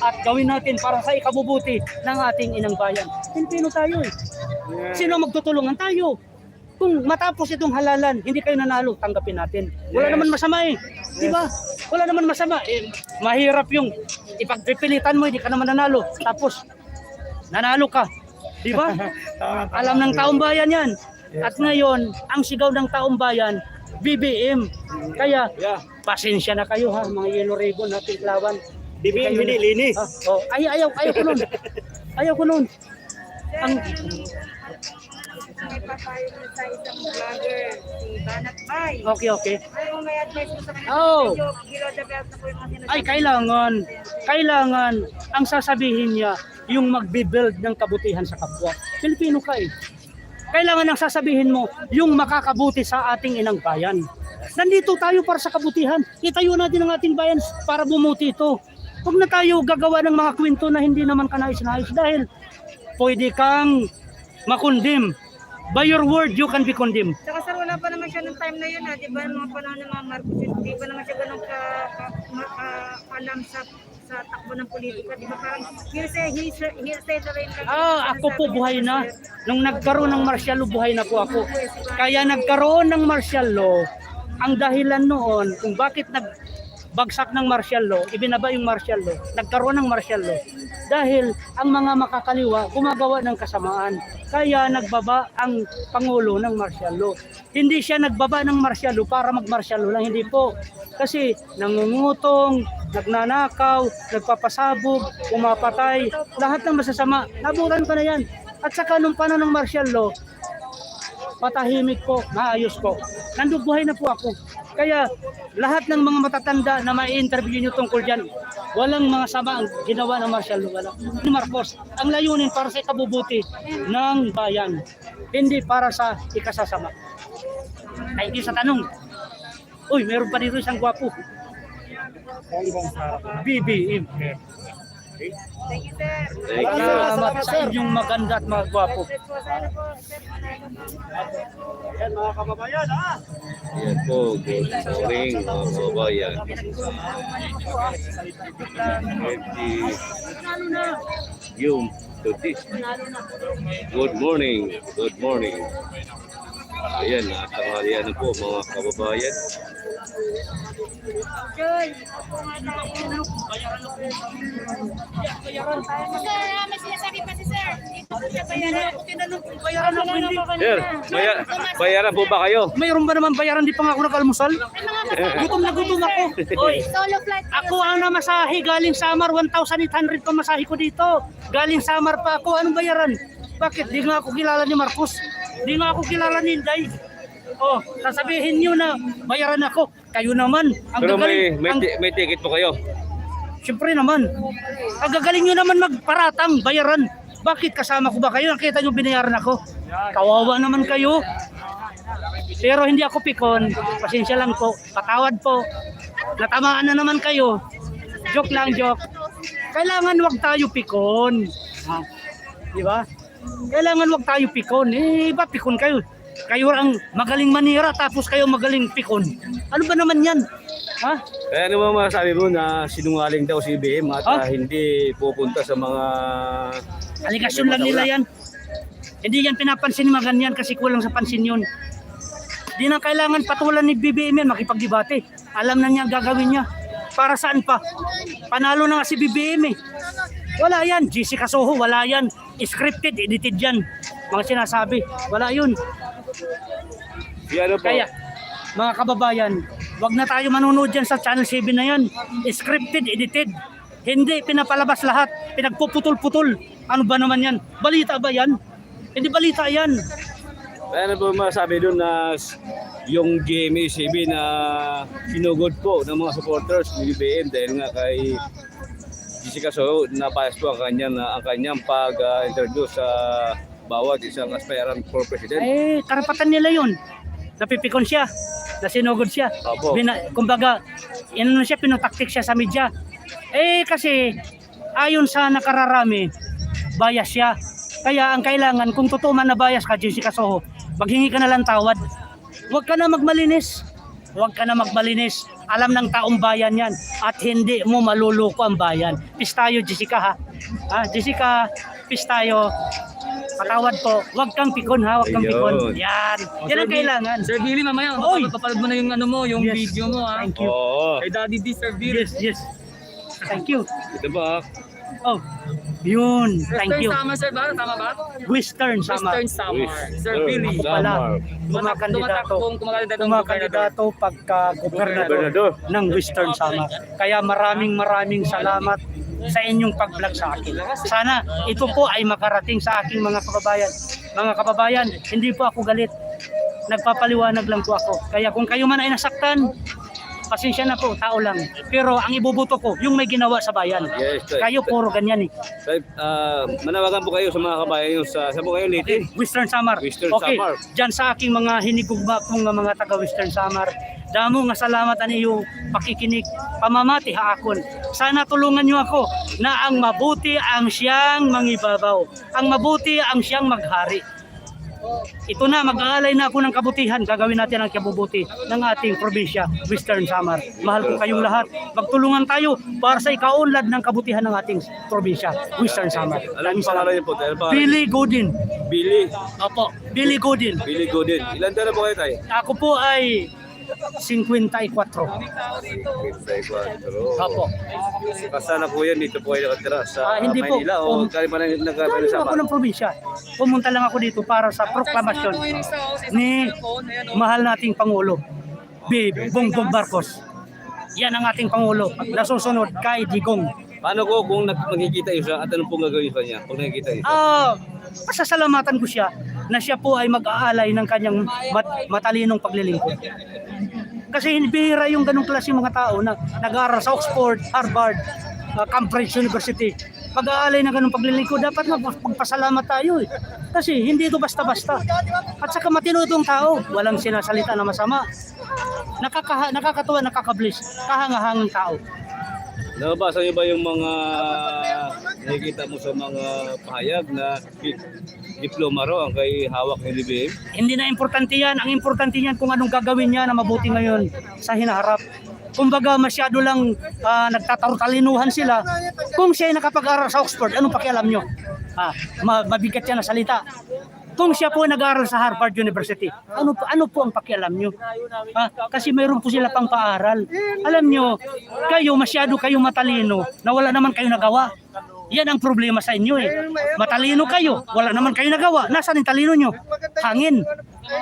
At gawin natin para sa ikabubuti ng ating inang bayan. Pilipino tayo eh. Sino magtutulungan tayo? Kung matapos itong halalan, hindi kayo nanalo, tanggapin natin. Wala naman masama eh. Di ba? Wala naman masama. Eh, mahirap yung ipagpipilitan mo, hindi ka naman nanalo. Tapos, nanalo ka. Di ba? Alam ng taong bayan yan. At ngayon, ang sigaw ng taong bayan, BBM. Kaya, pasensya na kayo ha, mga yellow ribbon na pinklawan. BBM, hindi linis. Oh, ayaw ko nun. Ayaw ko nun. Ang May papayo na sa isang vlogger, si Banat Bay. Okay. Kung may advice mo sa kanila, Oh. medyo below the belt na po yung mga sinasabi. Ay, kailangan ang sasabihin niya yung magbe-build ng kabutihan sa kapwa. Pilipino ka eh. Kailangan ang sasabihin mo yung makakabuti sa ating inang bayan. Nandito tayo para sa kabutihan. Itayo natin ang ating bayan para bumuti ito. Huwag na tayo gagawa ng mga kwento na hindi naman kanais-nais dahil pwede kang makundim. By your word, you can be condemned. Saka sir, wala pa naman siya ng time na yun ha. Di ba mga panahon ng mga Marcos, di ba naman siya ganun alam sa takbo ng politika. Di ba parang hearsay na rin. Ako po buhay na. Nung nagkaroon ng martial law, buhay na po ako. Kaya nagkaroon ng martial law, ang dahilan noon kung bakit nagbagsak ng martial law, ibinaba yung martial law, nagkaroon ng martial law. Dahil ang mga makakaliwa gumagawa ng kasamaan. Kaya nagbaba ang Pangulo ng martial law. Hindi siya nagbaba ng martial law para mag-martial law lang, hindi po. Kasi nangungutong, nagnanakaw, nagpapasabog, pumapatay, lahat ng masasama. Naburan ko na yan. At saka nung panahon ng martial law, patahimik ko, maayos ko. Nandubuhay na po ako. Kaya lahat ng mga matatanda na mai-interview nyo tungkol dyan, walang mga sama ang ginawa ng martial law. Ni Marcos, ang layunin para sa ikabubuti ng bayan, hindi para sa ikasasama. Ay, hindi sa tanong. Uy, meron pa dito isang gwapo. BBM. Thank you, sir. Thank you. Salamat sa inyong maganda at mga gwapo. Yan mga kababayan ha. Yan po, good morning mga kababayan. Yung tutis. Good morning. Ayan, tanghalian na po mga kababayan. Sir, may sinasabi pa si sir. Sir, bayaran po ba kayo? Mayroon ba naman bayaran? Di pa nga ako nag-almusal. Gutom na gutom ako. Oy, Solo flight. ako ang namasahe galing Samar, 1,800 pa masahe ko dito. Galing Samar pa ako, anong bayaran? Bakit? Di nga ako kilala ni Marcos. Di nga ako kilala ni Inday. Oh, sasabihin niyo na bayaran ako. Kayo naman. Ang Pero gagaling. may ticket po kayo. Siyempre naman. Ang gagaling niyo naman magparatang, bayaran. Bakit kasama ko ba kayo? Nakita niyo binayaran ako. Kawawa naman kayo. Pero hindi ako pikon. Pasensya lang po. Patawad po. Natamaan na naman kayo. Joke lang, joke. Kailangan wag tayo pikon. Ha? Di ba? Kailangan wag tayo pikon. Eh, ba't pikon kayo? Kayo ang magaling manira tapos kayo magaling pikon. Ano ba naman yan? Ha? Kaya ano ba masabi mo na sinungaling daw si BM at hindi pupunta sa mga... Aligasyon lang nila yan. Hindi yan pinapansin ni mga ganyan kasi kulang sa pansin yun. Di na kailangan patulan ni BBM yan makipagdebate. Alam na niya gagawin niya. Para saan pa? Panalo na nga si BBM eh. Wala yan. GC Kasoho, wala yan. Scripted, edited yan. Mga sinasabi. Wala yun. Kaya, mga kababayan, wag na tayo manonood dyan sa Channel 7 na yan. Scripted, edited. Hindi pinapalabas lahat. Pinagpuputol-putol. Ano ba naman yan? Balita ba yan? Hindi balita yan. Kaya ano ba masabi doon na yung GMA7 na sinugod po ng mga supporters ni BBM dahil nga kay Jessica So napayas po ang kanyang pag-introduce sa bawat isang aspirant for president. Eh, karapatan nila yun. Napipikon siya, nasinugod siya. Opo. Kumbaga, siya, pinotaktik siya sa media. Kasi ayon sa nakararami, bias siya. Kaya ang kailangan, kung totoo man na bias ka, Jessica Soho, maghingi ka na lang tawad. Huwag ka na magmalinis. Huwag ka na magmalinis. Alam ng taong bayan yan. At hindi mo maluluko ang bayan. Peace tayo, Jessica, ha? Jessica, peace tayo. Patawad po. Huwag kang pikon, ha? Huwag kang pikon. Yan. Yan ang kailangan. Sir Billy, mamaya, papalad mo na yung yung video mo, ha? Thank you. Kay Daddy D, Sir Billy. Yes. Thank you. Ito ba? Oh, yun. Thank you. Western Summer, sir, ba? Tama ba? Western Summer. Western Summer. Sir Billy. Ako pala, kumakandidato pagka-gobernador ng Western Summer. Kaya maraming salamat sa inyong pag-vlog sa akin. Sana ito po ay makarating sa aking mga kababayan. Mga kababayan, hindi po ako galit. Nagpapaliwanag lang po ako. Kaya kung kayo man ay nasaktan, pasensya na po, tao lang. Pero ang ibubuto ko, yung may ginawa sa bayan. Yes, Kayo puro ganyan eh. Manawagan po kayo sa mga kabayan yung sa po kayo native? Western Samar. Western Okay, Samar. dyan sa aking mga hinigugma kong mga taga Western Samar, damo nga salamat ang iyong pakikinig, pamamati haakon. Sana tulungan niyo ako na ang mabuti ang siyang mangibabaw. Ang mabuti ang siyang maghari. Ito na, mag-aalay na ako ng kabutihan. Gagawin natin ang kabubuti ng ating probinsya, Western Samar. Mahal ko kayong lahat. Magtulungan tayo para sa ikaunlad ng kabutihan ng ating probinsya, Western Samar. Anong pangalan niyo po? Billy Godin. Billy? Opo, Billy Godin. Billy Godin. Ilan taon na po kayo tayo? Ako po ay 54. Opo. Kasana po yan, dito po kayo nakatira sa Hindi po. Maynila o kaya pa Galing ako ng probinsya. Pumunta lang ako dito para sa Proclamation ni mahal nating Pangulo, Bongbong Marcos. Yan ang ating Pangulo. Nasusunod kay Digong. Paano ko kung magkikita yun siya at anong pong gagawin sa kanya kung nakikita yun? Pasasalamatan ko siya na siya po ay mag-aalay ng kanyang matalinong paglilingkod. Kasi bihira yung ganong klase mga tao na nag-aaral sa Oxford, Harvard, Cambridge University. Pag-aalay ng ganong paglilingkod, dapat magpasalamat tayo eh. Kasi hindi ito basta-basta. At saka matino itong tao, walang sinasalita na masama. Nakakatawa, nakakablis, kahangahangang tao. Nabasa niyo ba yung mga nakikita mo sa mga pahayag na diploma raw ang kay hawak ni BBM? Hindi na importante yan. Ang importante yan kung anong gagawin niya na mabuti ngayon sa hinaharap. Kumbaga masyado lang nagtatarutalinuhan sila. Kung siya ay nakapag-aral sa Oxford, anong pakialam nyo? Mabigat yan na salita. Kung siya po nag-aaral sa Harvard University, ano po ang pakialam nyo? Kasi mayroon po sila pang paaral. Alam nyo, masyado kayo matalino na wala naman kayo nagawa. Yan ang problema sa inyo eh. Matalino kayo, wala naman kayo nagawa. Nasaan yung talino nyo? Hangin,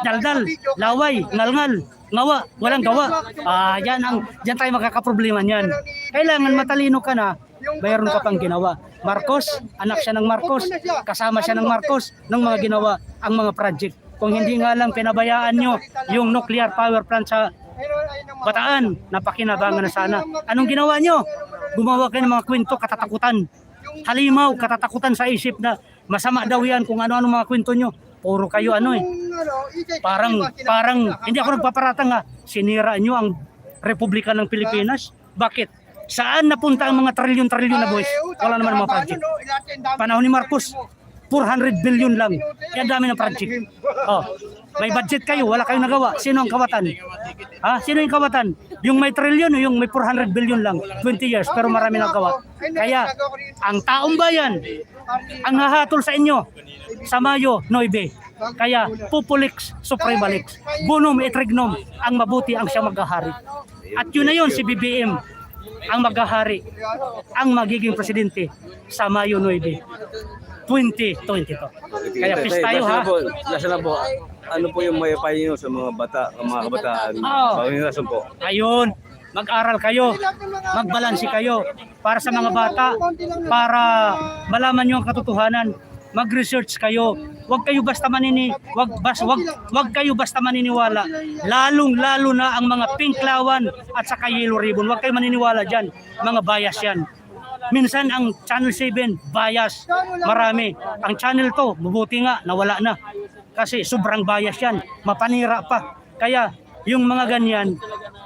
daldal, laway, ngalngal, ngawa, walang gawa. Diyan tayo magkakaproblema niyan. Kailangan matalino ka na, mayroon ka pang ginawa. Marcos, anak siya ng Marcos, kasama siya ng Marcos ng mga ginawa ang mga project. Kung hindi nga lang pinabayaan nyo yung nuclear power plant sa Bataan, napakinabangan na sana. Anong ginawa nyo? Gumawa kayo ng mga kwento, katatakutan. Halimaw, katatakutan sa isip na masama daw yan kung ano-ano mga kwento nyo. Puro kayo parang hindi ako nagpaparatang sinira nyo ang Republika ng Pilipinas. Bakit? Saan napunta ang mga trilyon-trilyon na boys? Wala naman mga project. Panahon ni Marcos, 400 billion lang. Yan dami ng project. May budget kayo, wala kayong nagawa. Sino ang kawatan? Sino yung kawatan? Yung may trilyon o yung may 400 billion lang? 20 years, pero marami nagawa. Kaya, ang taong bayan, ang hahatol sa inyo, sa Mayo, 9. Kaya, Pupulix, Supremalix, Bonum et Regnum, ang mabuti ang siya maghahari. At yun na yun, si BBM, ang maghahari, ang magiging presidente sa Mayo 9, 2022. Kaya peace tayo ha. Lasa na po, ano po yung mayapayin nyo sa mga kabataan? Rason po. Ayun, mag-aral kayo, magbalansi kayo para sa mga bata, para malaman nyo ang katotohanan. Mag-research kayo. Huwag kayo basta maniniwala. Lalong-lalo na ang mga pinklawan at saka yellow ribbon. Huwag kayo maniniwala diyan. Mga bias 'yan. Minsan ang Channel 7 bias. Marami. Ang channel to, mabuti nga nawala na. Kasi sobrang bias 'yan. Mapanira pa. Kaya yung mga ganyan,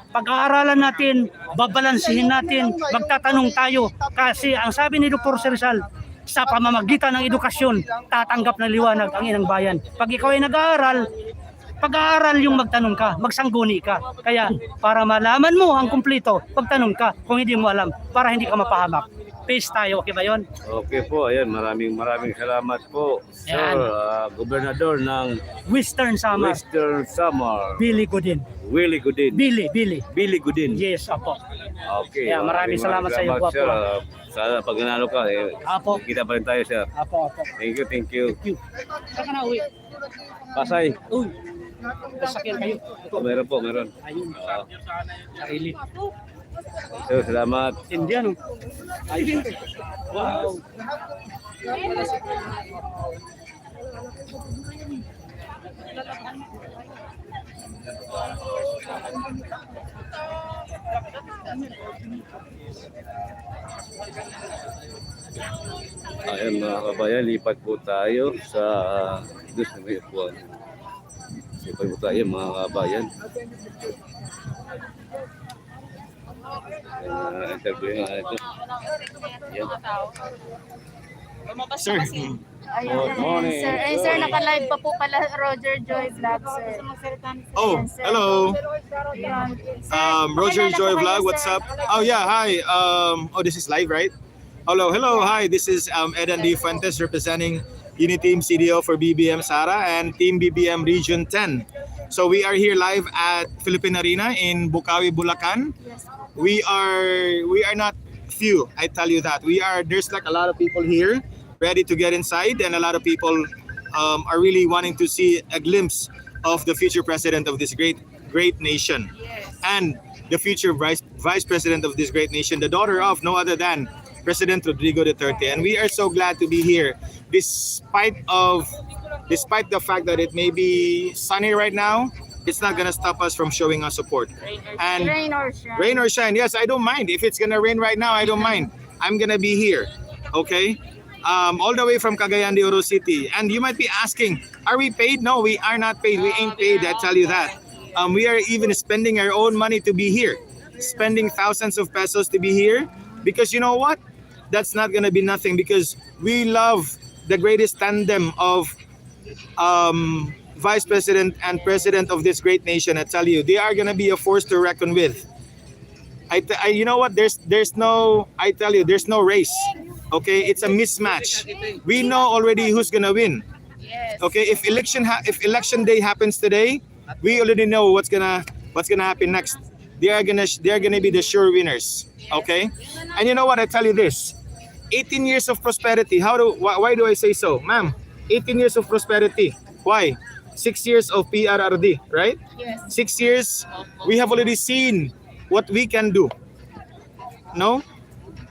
pag-aaralan natin, babalansihin natin, magtatanong tayo. Kasi ang sabi ni Dr. Rizal, sa pamamagitan ng edukasyon, tatanggap ng liwanag ang inang bayan. Pag ikaw ay nag-aaral, pag-aaral yung magtanong ka, magsangguni ka. Kaya para malaman mo ang kumpleto, pagtanong ka kung hindi mo alam, para hindi ka mapahamak. Peace tayo, okay ba yun? Okay po, ayan, maraming salamat po, Sir Gobernador ng Western Samar. Willie Godin. Billy Godin. Yes, apo. Okay. Yeah, maraming salamat sa iyo, Sir. Sana pag nanalo ka, apo. Kita pa rin tayo, Sir. Apo. Thank you. Saan ka na uwi? Pasay. Uy, sasakyan kayo. Meron. Ayun. Sarili. Sir, salamat. Indian. Ayun. Wow. Ayan mga kabayan, lipat po tayo sa doon sa may upuan. Lipat po tayo mga kabayan. Interview nga ito. Yan. Sir. Good morning. Sir, naka-live pa po pala Roger Joy Vlog, sir. Oh, hello. Roger Joy Vlog, what's up? Oh yeah, hi. This is live, right? Hello, hi. This is Eddan D. Fuentes representing Uniteam CDO for BBM Sara and Team BBM Region 10. So we are here live at Philippine Arena in Bukawi, Bulacan. We are not few, I tell you that. There's like a lot of people here ready to get inside, and a lot of people are really wanting to see a glimpse of the future president of this great nation. And the future vice president of this great nation, the daughter of no other than President Rodrigo Duterte. And we are so glad to be here despite the fact that it may be sunny right now. It's not gonna stop us from showing our support. And rain or shine, yes, I don't mind. If it's gonna rain right now, I don't mind. I'm gonna be here, okay? All the way from Cagayan de Oro City. And you might be asking, are we paid? No, we are not paid. We ain't paid, I tell you that. We are even spending our own money to be here. Spending thousands of pesos to be here. Because you know what? That's not gonna be nothing, because we love the greatest tandem of Vice President and President of this great nation. I tell you, they are gonna be a force to reckon with. You know what? There's no race. Okay, it's a mismatch. We know already who's gonna win. Okay, if election day happens today, we already know what's gonna happen next. They are gonna be the sure winners. Okay, and you know what? I tell you this: 18 years of prosperity. Why do I say so, ma'am? 18 years of prosperity. Why? 6 years of PRRD, right? Yes. 6 years. We have already seen what we can do. No.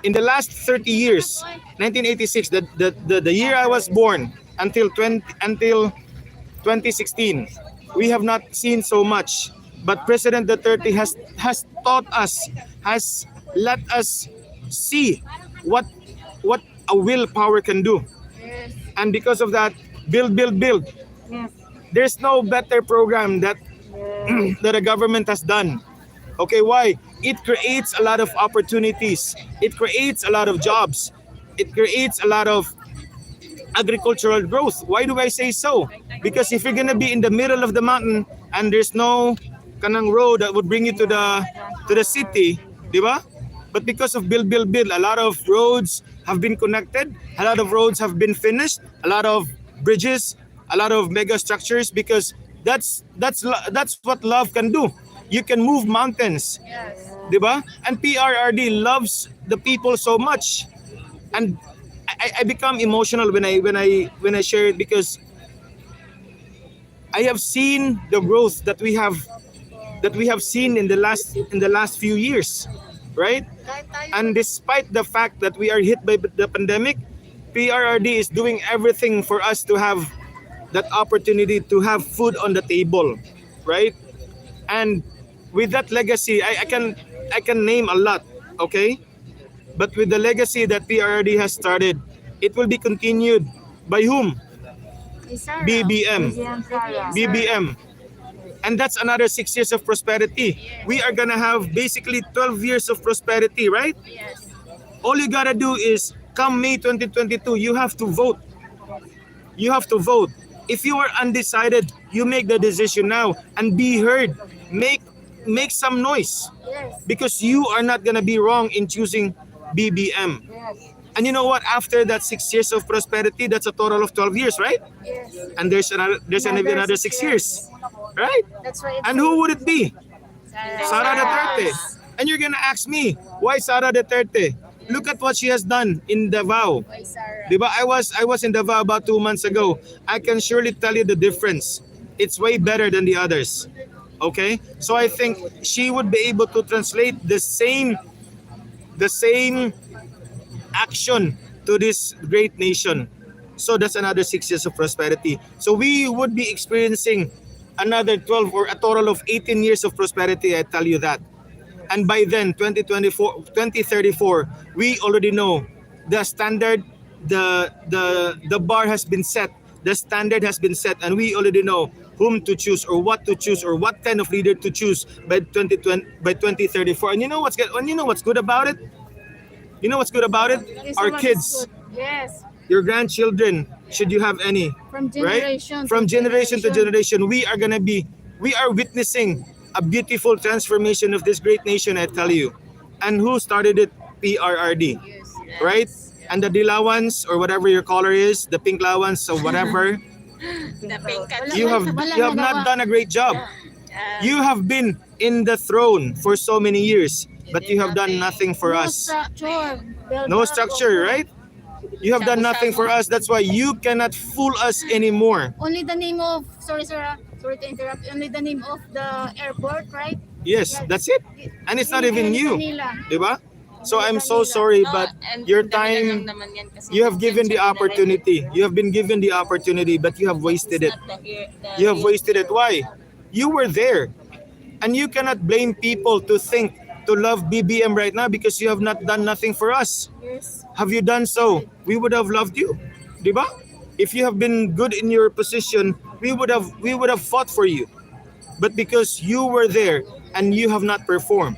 In the last 30 years, 1986, the year I was born, until 2016, we have not seen so much. But President Duterte has taught us, has let us see what a willpower can do. Yes. And because of that, build. Yes. There's no better program that the government has done. Okay, why? It creates a lot of opportunities. It creates a lot of jobs. It creates a lot of agricultural growth. Why do I say so? Because if you're gonna be in the middle of the mountain and there's no kanang road that would bring you to the city, di ba? But because of build, a lot of roads have been connected. A lot of roads have been finished. A lot of bridges, a lot of mega structures. Because that's what love can do. You can move mountains, diba? And PRRD loves the people so much, and I become emotional when I share it, because I have seen the growth that we have seen in the last few years, right? And despite the fact that we are hit by the pandemic, PRRD is doing everything for us to have that opportunity to have food on the table, right? And with that legacy, I can name a lot, okay? But with the legacy that PRRD has started, it will be continued by whom? BBM. And that's another 6 years of prosperity. We are gonna have basically 12 years of prosperity, right? Yes. All you gotta do is come May 2022, you have to vote. You have to vote. If you are undecided, you make the decision now and be heard. Make some noise. Yes. Because you are not gonna be wrong in choosing BBM. Yes. And you know what? After that 6 years of prosperity, that's a total of 12 years, right? Yes. And there's another 6 years, right? That's right. And who would it be? Sara Duterte. And you're gonna ask me, why Sara Duterte? Look at what she has done in Davao. Diba? I was in Davao about 2 months ago. I can surely tell you the difference. It's way better than the others. Okay? So I think she would be able to translate the same action to this great nation. So that's another 6 years of prosperity. So we would be experiencing another 12 or a total of 18 years of prosperity, I tell you that. And by then, 2034, we already know the standard, the bar has been set, the standard has been set, and we already know whom to choose or what kind of leader to choose by 2034. And you know what's good about it? You know what's good about it? Our kids, Yes. your grandchildren, should you have any, From right? generation From generation to generation, we are witnessing a beautiful transformation of this great nation, I tell you. And who started it? PRRD, right? And the Dilawans, or whatever your color is, the pink lawans or whatever, you have not done a great job. You have been in the throne for so many years, but you have done nothing for us. No structure, right? You have done nothing for us. That's why you cannot fool us anymore. Only the name of, sorry to interrupt, only the name of the airport, right? Yes, that's it. And it's not even you. Diba? So I'm so sorry, but your time, you have given the opportunity. You have been given the opportunity, but you have wasted it. You have wasted it. Why? You were there. And you cannot blame people to love BBM right now because you have not done nothing for us. Yes. Have you done so? We would have loved you. Diba? If you have been good in your position, we would have fought for you. But because you were there and you have not performed.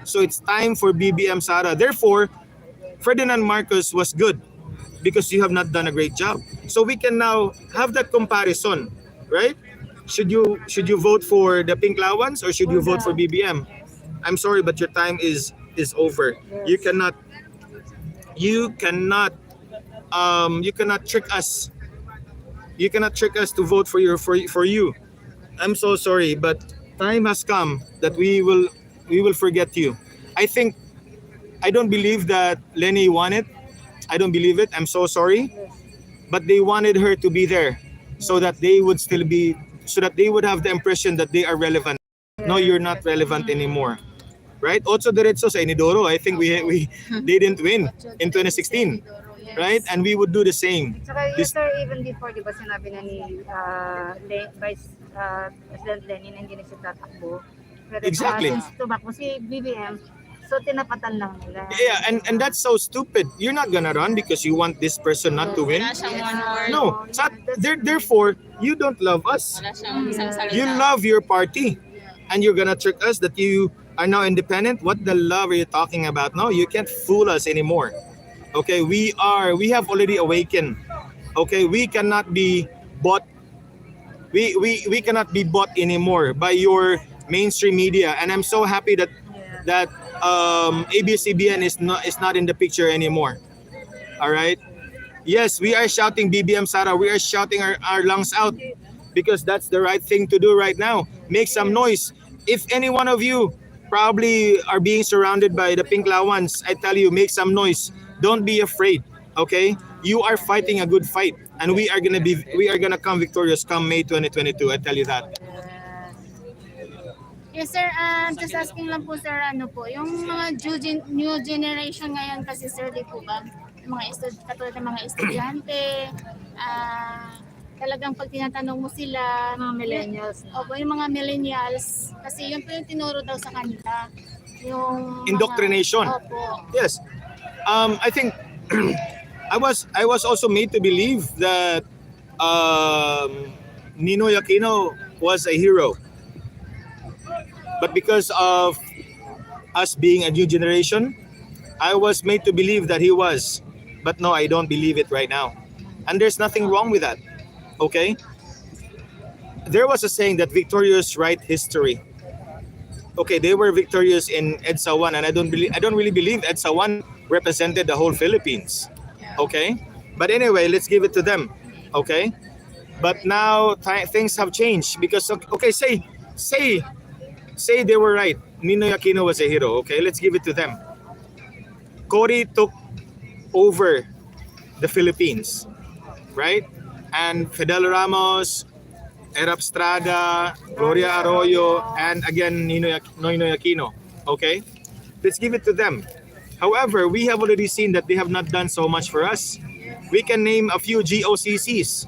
So it's time for BBM Sara. Therefore, Ferdinand Marcos was good because you have not done a great job. So we can now have that comparison, right? Should you vote for the Pink Lawans or should you vote for BBM? I'm sorry, but your time is over. You cannot trick us. You cannot trick us to vote for you. I'm so sorry, but time has come that we will forget you. I don't believe that Lenny won it. I don't believe it. I'm so sorry. But they wanted her to be there so that they would have the impression that they are relevant. No, you're not relevant anymore. Right? Also diretso sa Inidoro. I think they didn't win in 2016. Right? And we would do the same. Saka yes, sir, even before, di ba sinabi na ni Vice President Lenin na hindi na siya tatakbo. Pero Exactly. since tumakbo si BBM, so tinapatan lang nila. Yeah, and that's so stupid. You're not gonna run because you want this person not to win. No, therefore, you don't love us. You love your party. And you're gonna trick us that you are now independent? What the love are you talking about? No, you can't fool us anymore. Okay, we have already awakened. Okay, we cannot be bought. We cannot be bought anymore by your mainstream media. And I'm so happy that ABS-CBN is not in the picture anymore. All right. Yes, we are shouting BBM Sara. We are shouting our lungs out because that's the right thing to do right now. Make some noise. If any one of you probably are being surrounded by the Pink Lawans, I tell you, make some noise. Don't be afraid. Okay, you are fighting a good fight, and we are gonna come victorious come May 2022. I tell you that. Yes, sir. Just asking lang po, sir, yung mga new generation ngayon kasi, sir, di po ba? Katulad ng mga estudyante, talagang pag tinatanong mo sila, Mga millennials. Opo, yung mga millennials, kasi yun po yung tinuro daw sa kanila. Yung Indoctrination. Opo. Yes. I think I was also made to believe that Ninoy Aquino was a hero. But because of us being a new generation, I was made to believe that he was. But no, I don't believe it right now. And there's nothing wrong with that. Okay? There was a saying that victorious write history. Okay, they were victorious in EDSA 1, and I don't really believe EDSA 1 represented the whole Philippines. Okay? But anyway, let's give it to them. Okay? But now things have changed because okay, say they were right. Ninoy Aquino was a hero. Okay, let's give it to them. Cory took over the Philippines, right? And Fidel Ramos, Erap Estrada, Gloria Arroyo, and again Ninoy Aquino. Okay, let's give it to them. However, we have already seen that they have not done so much for us. We can name a few GOCCs.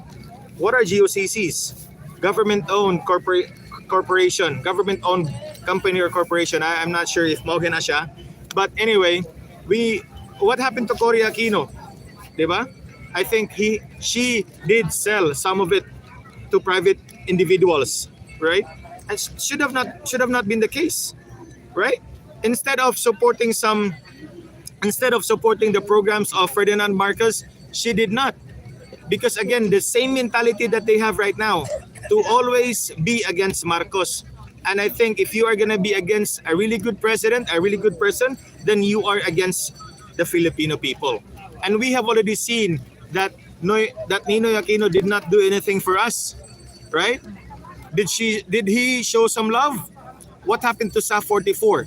What are GOCCs? Government-owned corporation, government-owned company or corporation. I'm not sure if Mogen siya. But anyway, what happened to Cory Aquino? Diba? I think she did sell some of it to private individuals, right? And should have not been the case, right? Instead of supporting the programs of Ferdinand Marcos, she did not. Because again, the same mentality that they have right now to always be against Marcos. And I think if you are going to be against a really good president, a really good person, then you are against the Filipino people. And we have already seen that Ninoy Aquino did not do anything for us, right? Did he show some love? What happened to SAF 44?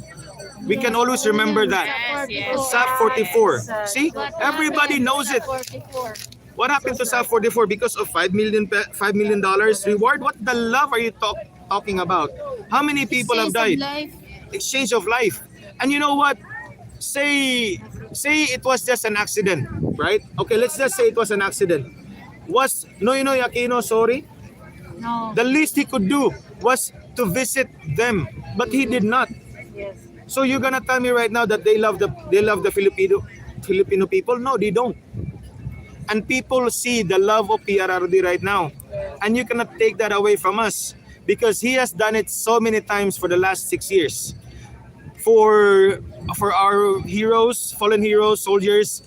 We can always remember that. SAF 44. See, everybody knows it. What happened to SAF 44 because of $5 million reward? What the love are you talking about? How many people have died? Exchange of life. And you know what? Say it was just an accident, right? Okay, let's just say it was an accident. Was Ninoy Aquino sorry? No. The least he could do was to visit them, but he did not. Yes. So you're gonna tell me right now that they love the Filipino people? No, they don't. And people see the love of PRRD right now, and you cannot take that away from us because he has done it so many times for the last 6 years. For our heroes, fallen heroes, soldiers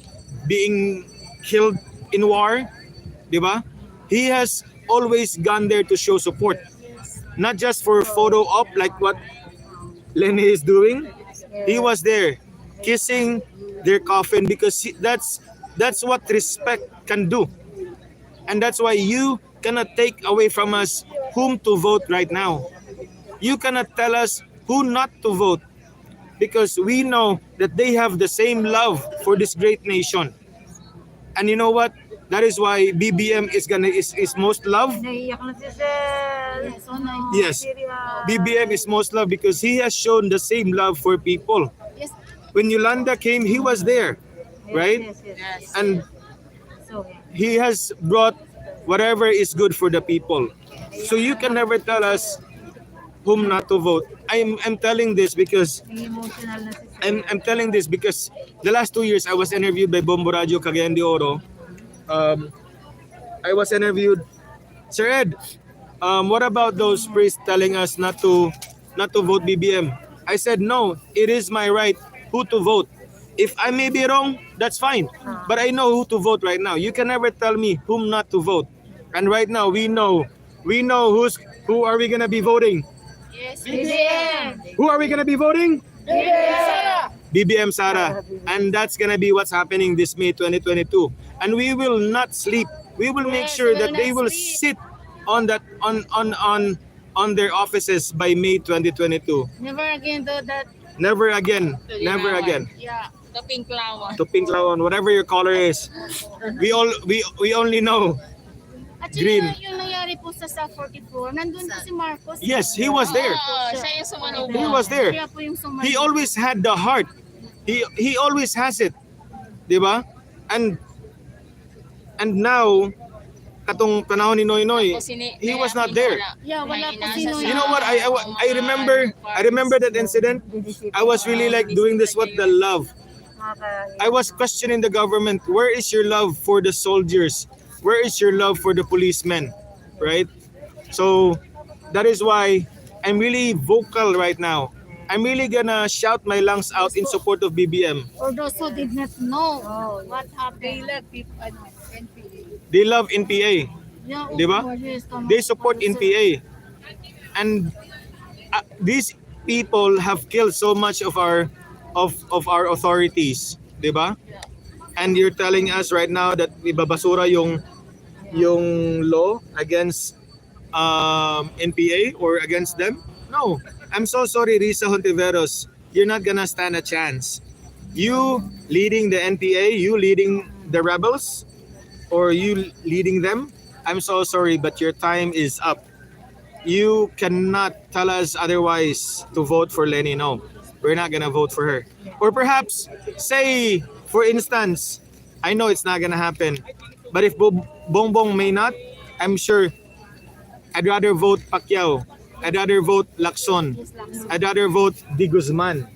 being killed in war, diba? He has always gone there to show support, not just for photo op like what Lenny is doing. He was there kissing their coffin because that's what respect can do. And that's why you cannot take away from us whom to vote right now. You cannot tell us who not to vote because we know that they have the same love for this great nation. And you know what? That is why BBM is most loved. Yes, BBM is most loved because he has shown the same love for people. When Yolanda came, he was there, right? And he has brought whatever is good for the people. So you can never tell us whom not to vote. I'm telling this because I'm telling this because the last 2 years I was interviewed by Bombo Radio Cagayan de Oro. I was interviewed, Sir Ed, what about those priests telling us not to vote BBM? I said no, it is my right who to vote. If I may be wrong, that's fine. But I know who to vote right now. You can never tell me whom not to vote. And right now we know who are we gonna be voting? Yes, BBM. Who are we gonna be voting? BBM. BBM Sara. And that's gonna be what's happening this May 2022. And we will not sleep. We will make sure that they will sit on their offices by May 2022. Never again do that. Never again. Never again. Yeah. The pink lawan. To pink lawan, whatever your color is. We only know At green. yung nangyari po sa SAF 44, nandun po si Marcos. Yes, he was there. Siya yung sumanubo. He was there. Siya po yung sumanubo. He always had the heart. He always has it. Diba? And now, katong panahon ni Noynoy, he was not there. Yeah, wala po si Noy. You know what? I remember that incident. I was really like doing this what the love. I was questioning the government. Where is your love for the soldiers? Where is your love for the policemen? Right? So that is why I'm really vocal right now. I'm really gonna shout my lungs out in support of BBM. For those who did not know what happened. They love NPA. Di ba? They support NPA. And these people have killed so much of our authorities, 'di ba? And you're telling us right now that ibabasura yung law against NPA or against them? No. I'm so sorry, Risa Hontiveros. You're not gonna stand a chance. You leading the NPA, you leading the rebels, or you leading them, I'm so sorry, but your time is up. You cannot tell us otherwise to vote for Lenny. No, we're not gonna vote for her. Or perhaps say, for instance, I know it's not gonna happen, but if Bongbong may not, I'm sure I'd rather vote Pacquiao, I'd rather vote Lacson, I'd rather vote Di Guzman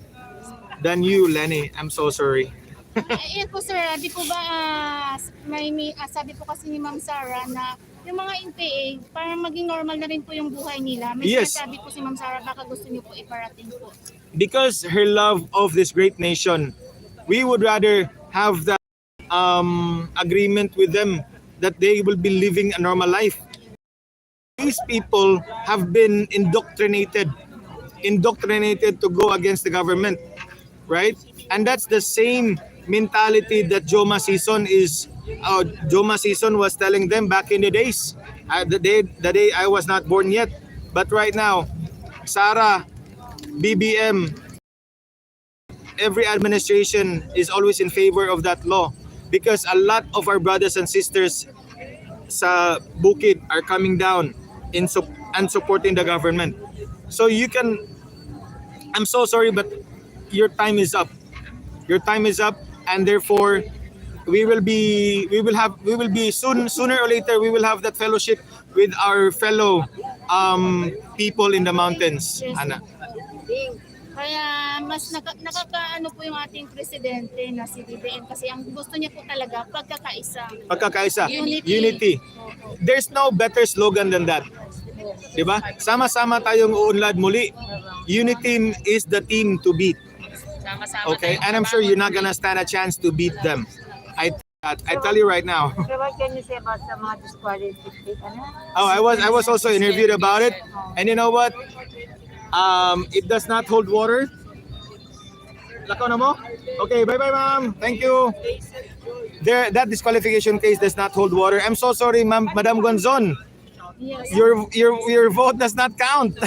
than you, Lenny. I'm so sorry. Eh po sir, di po ba sabi po kasi ni Ma'am Sara na yung mga NPA para maging normal na rin po yung buhay nila. May Yes. sinasabi po si Ma'am Sara baka gusto niyo po iparating po. Because her love of this great nation, we would rather have that agreement with them that they will be living a normal life. These people have been indoctrinated to go against the government, right? And that's the same mentality that Joma Season was telling them back in the days, the day I was not born yet. But right now, Sara, BBM, every administration is always in favor of that law because a lot of our brothers and sisters sa bukid are coming down and supporting the government. So you can, I'm so sorry, but your time is up. Your time is up, and therefore we will be sooner or later we will have that fellowship with our fellow people in the mountains. Ana. Kaya mas nakakaano po yung ating presidente na si BBM kasi ang gusto niya po talaga pagkakaisa. Unity. There's no better slogan than that. 'Di ba? Sama-sama tayong uunlad muli. Unity is the team to beat. Okay, and I'm sure you're not gonna stand a chance to beat them. I tell you right now. So what can you say about the mga disqualification? Oh, I was also interviewed about it, and you know what? It does not hold water. Lakaw na mo? Okay, bye-bye, ma'am. Thank you. That disqualification case does not hold water. I'm so sorry, Madam Gonzon. Yes. Your vote does not count.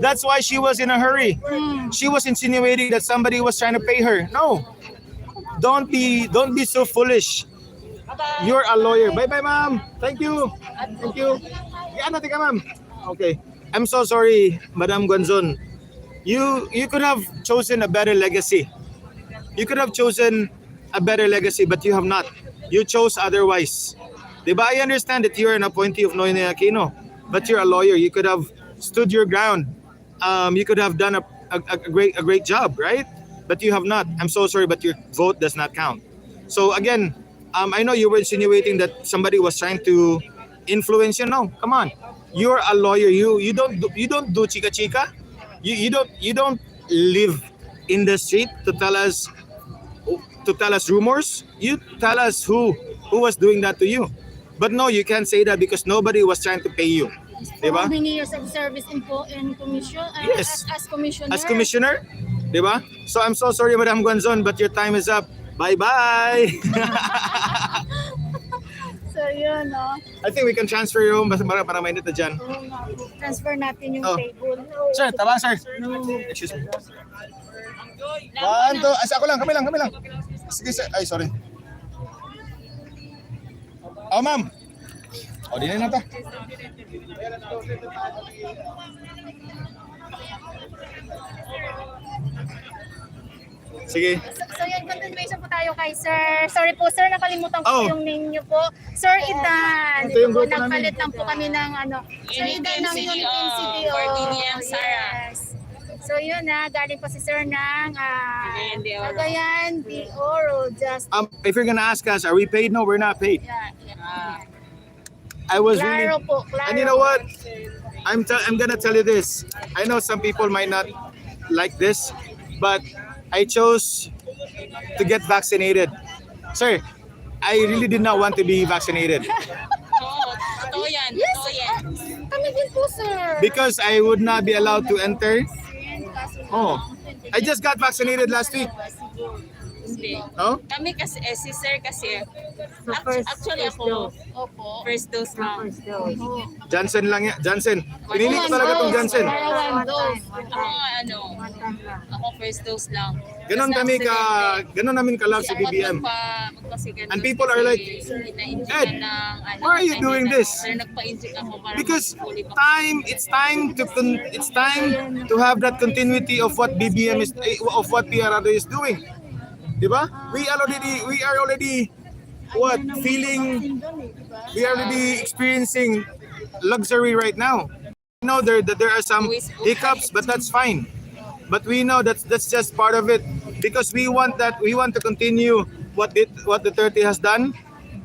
That's why she was in a hurry. She was insinuating that somebody was trying to pay her. No. Don't be so foolish. You're a lawyer. Bye-bye, ma'am. Thank you. Thank you. Yan natin ka, ma'am. Okay. I'm so sorry, Madam Gonzon. You could have chosen a better legacy. You could have chosen a better legacy, but you have not. You chose otherwise. Diba? I understand that you're an appointee of Noynoy Aquino, but you're a lawyer. You could have stood your ground. You could have done a great job, right? But you have not. I'm so sorry, but your vote does not count. So again, I know you were insinuating that somebody was trying to influence you. No, come on. You're a lawyer. You don't do chika. You don't live in the street to tell us rumors. You tell us who was doing that to you. But no, you can't say that because nobody was trying to pay you. Diba? How many years of service in commission? Yes. As commissioner. As commissioner, diba? So I'm so sorry, Madam Gonzon, but your time is up. Bye-bye. So yun, no? I think we can transfer you home para mainit na dyan. Transfer natin yung Oh. table. Sir, taba, sir. Excuse me. 1, 2, ako lang, kami lang. Sige, sir. Ay, sorry. Oh, ma'am. O, di na ta. Sige. So yun, continuation po tayo kay Sir. Sorry po Sir, nakalimutan ko Oh. yung name niyo po. Sir Eddan. Ito yung grupo Nagpalit namin. lang po kami ng Sir Eddan ng Philippine CDO. Yes. So yun galing po si Sir ng Cagayan de Oro. Just If you're gonna ask us, are we paid? No, we're not paid. yeah. I was really, Klaro po, klaro. and you know what? I'm gonna tell you this. I know some people might not like this, but I chose to get vaccinated. Sir, I really did not want to be vaccinated Totoo yan. Yes, Totoo yan. kami din po, sir. because I would not be allowed to enter. Oh, I just got vaccinated last week. Hindi. No? Kami kasi, si sir kasi, first actually ako, first dose lang. Janssen lang yan. Janssen. Pinili ko talaga tong Janssen. Ako, ako first dose lang. Ganon kami ganon namin ka-love sa BBM. And people are like, Ed, why are you doing this? Sir, nagpa-inject ako para Because it's time to have that continuity of what BBM is, of what PRRD is doing. Diba? We are already experiencing luxury right now. I know there are some hiccups, but that's fine. But we know that's just part of it because we want to continue what the 30 has done.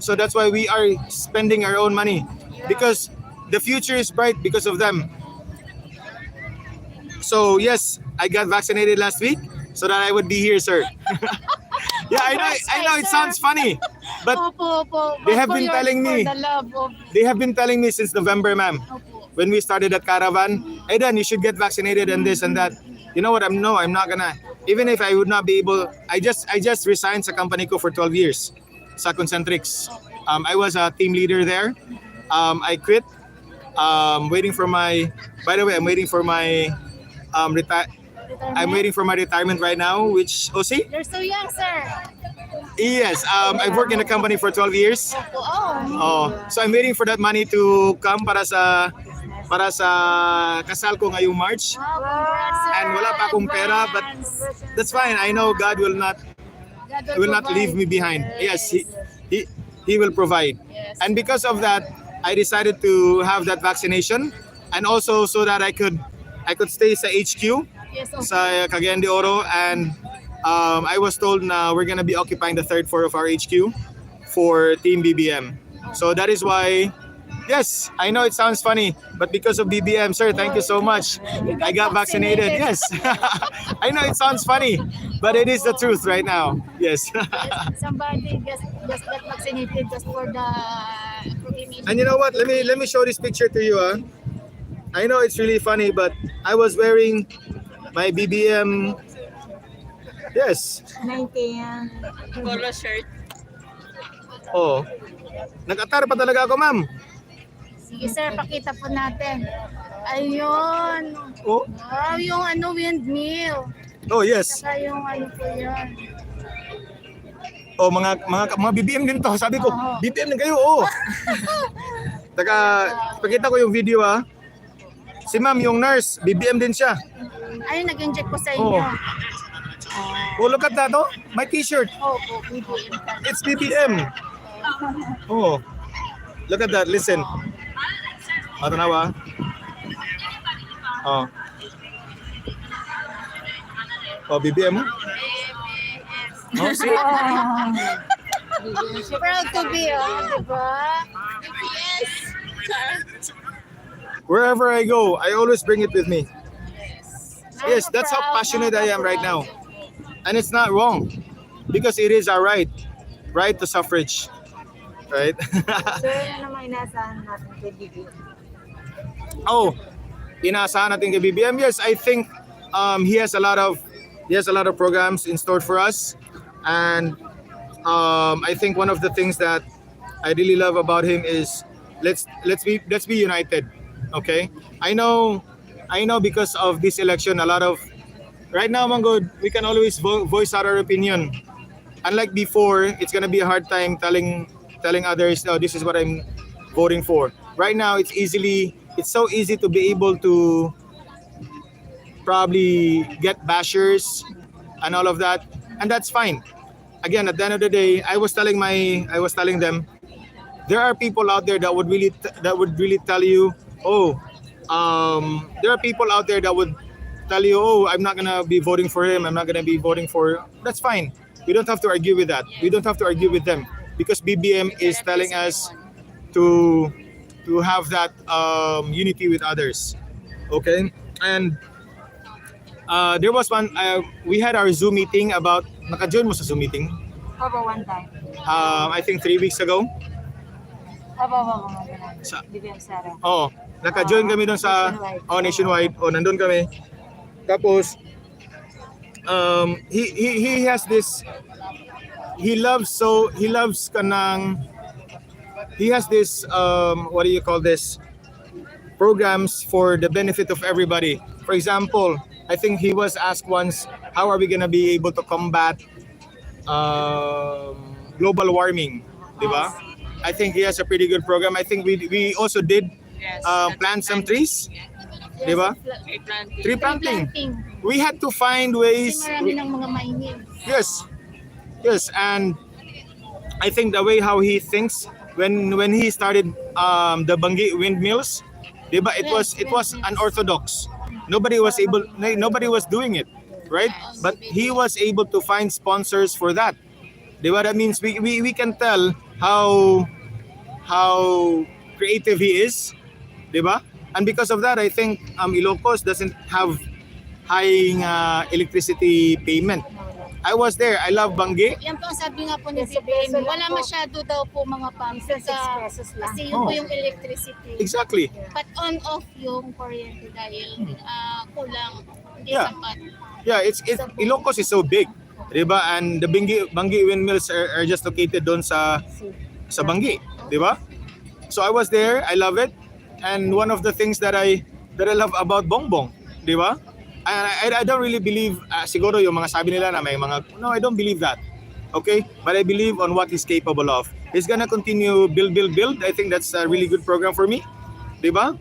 So that's why we are spending our own money because the future is bright because of them. So yes, I got vaccinated last week so that I would be here, sir. Yeah, I know it sounds funny, but they have been telling me. They have been telling me since November, ma'am. When we started that caravan, Eddan, you should get vaccinated and this and that. You know what? I'm not gonna. Even if I would not be able, I just resigned sa company ko for 12 years, sa Concentrix. I was a team leader there. I quit. Waiting for my. By the way, I'm waiting for my I'm waiting for my retirement right now, which see? You're so young, sir. Yes, I've worked in the company for 12 years. So I'm waiting for that money to come para sa kasal ko ngayong March. And wala pa akong pera, but that's fine. I know God will not leave me behind. Yes, he will provide. And because of that, I decided to have that vaccination and also so that I could stay sa HQ sa Cagayan de Oro, and I was told na we're gonna be occupying the third floor of our HQ for Team BBM. So that is why, yes, I know it sounds funny, but because of BBM, sir, thank you so much. I got vaccinated. Yes, I know it sounds funny, but it is the truth right now. Yes. Somebody just got vaccinated just for the proclamation. And you know what? Let me show this picture to you. I know it's really funny, but I was wearing my BBM. Yes. 19 polo shirt. Oh. Nag-atar pa talaga ako, ma'am. Sige, sir, pakita po natin. Ayun. Oh. Wow, yung windmill. Oh, yes. Saka yung po yan. Oh, mga BBM din to. Sabi ko, BBM din kayo. Oh. Pakita ko yung video Si ma'am, yung nurse, BBM din siya. Ayun, nag-inject po sa inyo. Oh, look at that, oh. My t-shirt. Opo, BBM. It's BBM. Oh. Look at that, listen. Tanawa. Oh. Oh, BBM. Oh, see? Proud to be, diba? Yes. Wherever I go, I always bring it with me. Yes, that's how passionate I am right now. And it's not wrong because it is our right to suffrage. Right? Sir, ano naman inaasahan natin kay BBM? Oh, inaasahan natin kay BBM. Yes, I think he has a lot of programs in store for us, and I think one of the things that I really love about him is let's be united. Okay, I know because of this election, a lot of right now, Manggod, we can always voice our opinion. Unlike before, it's gonna be a hard time telling others, oh, this is what I'm voting for. Right now, it's so easy to be able to probably get bashers and all of that, and that's fine. Again, at the end of the day, I was telling them, there are people out there that would really tell you, there are people out there that would tell you, I'm not gonna be voting for him. I'm not gonna be voting for. That's fine. We don't have to argue with that. We don't have to argue with them because BBM is telling us to to have that unity with others. Okay, and there was one. We had our Zoom meeting about. Naka-join mo sa Zoom meeting? Opo, one time. I think 3 weeks ago. Opo. Sa, BBM Sara. oh, naka-join kami doon sa nationwide. Nandun kami. Tapos he has this, he has this what do you call this, programs for the benefit of everybody. For example, I think he was asked once, how are we going to be able to combat global warming, diba? I think he has a pretty good program. I think we also did plant some trees, diba? Tree planting. We had to find ways. Marami ng mga mainit. Yes, and I think the way how he thinks when he started the Bangi windmills, diba? It was unorthodox. Nobody was doing it, right? But he was able to find sponsors for that. Diba? That means we can tell how creative he is, diba? And because of that, I think Ilocos doesn't have high electricity payment. I was there. I love Bangi. Yan po ang sabi nga po ni BBM, wala masyado daw po mga pumps kasi yun po yung electricity. Exactly. But on-off yung kuryente dahil kulang, hindi Yeah. sapat. Yeah, Ilocos is so big, diba? And the Bangi windmills are just located doon sa Bangi, diba? So I was there. I love it. And one of the things that I love about Bongbong, diba? I don't really believe, siguro yung mga sabi nila na may mga, no, I don't believe that. Okay? But I believe on what he's capable of. He's gonna continue build. I think that's a really good program for me. Diba?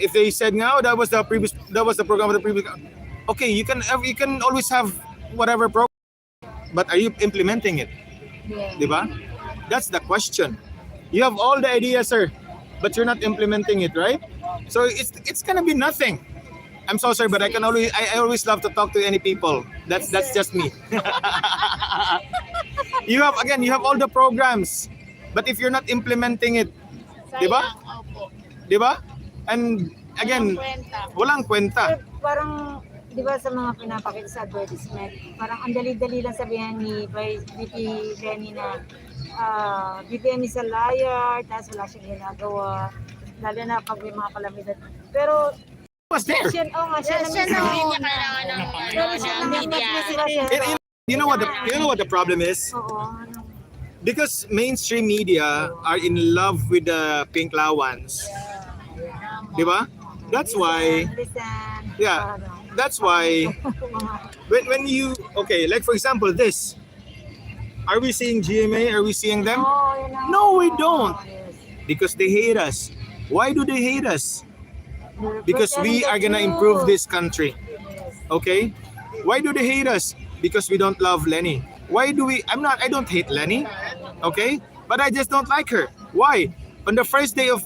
If they said, no, that was the program of the previous, okay, you can always have whatever program, but are you implementing it? Yeah. Diba? That's the question. You have all the ideas, sir, but you're not implementing it, right? So it's gonna be nothing. I'm so sorry, but I always love to talk to any people. That's just me. You have all the programs, but if you're not implementing it, diba? Diba? And again, walang kwenta. Parang, di ba sa mga pinapakita sa advertisement, parang ang dali-dali lang sabihan ni VP Lenny na BBM is a liar, tapos wala siyang ginagawa, lalo na pag may mga kalamidad. Pero was there. Siya You know what the problem is? Because mainstream media are in love with the pink lawans. Diba? That's why. Yeah. That's why when you, okay, like for example this. Are we seeing GMA? Are we seeing them? No, we don't. Because they hate us. Why do they hate us? Because we are gonna improve this country. Okay? Why do they hate us? Because we don't love Lenny. Why do we? I don't hate Lenny. Okay? But I just don't like her. Why? On the first day of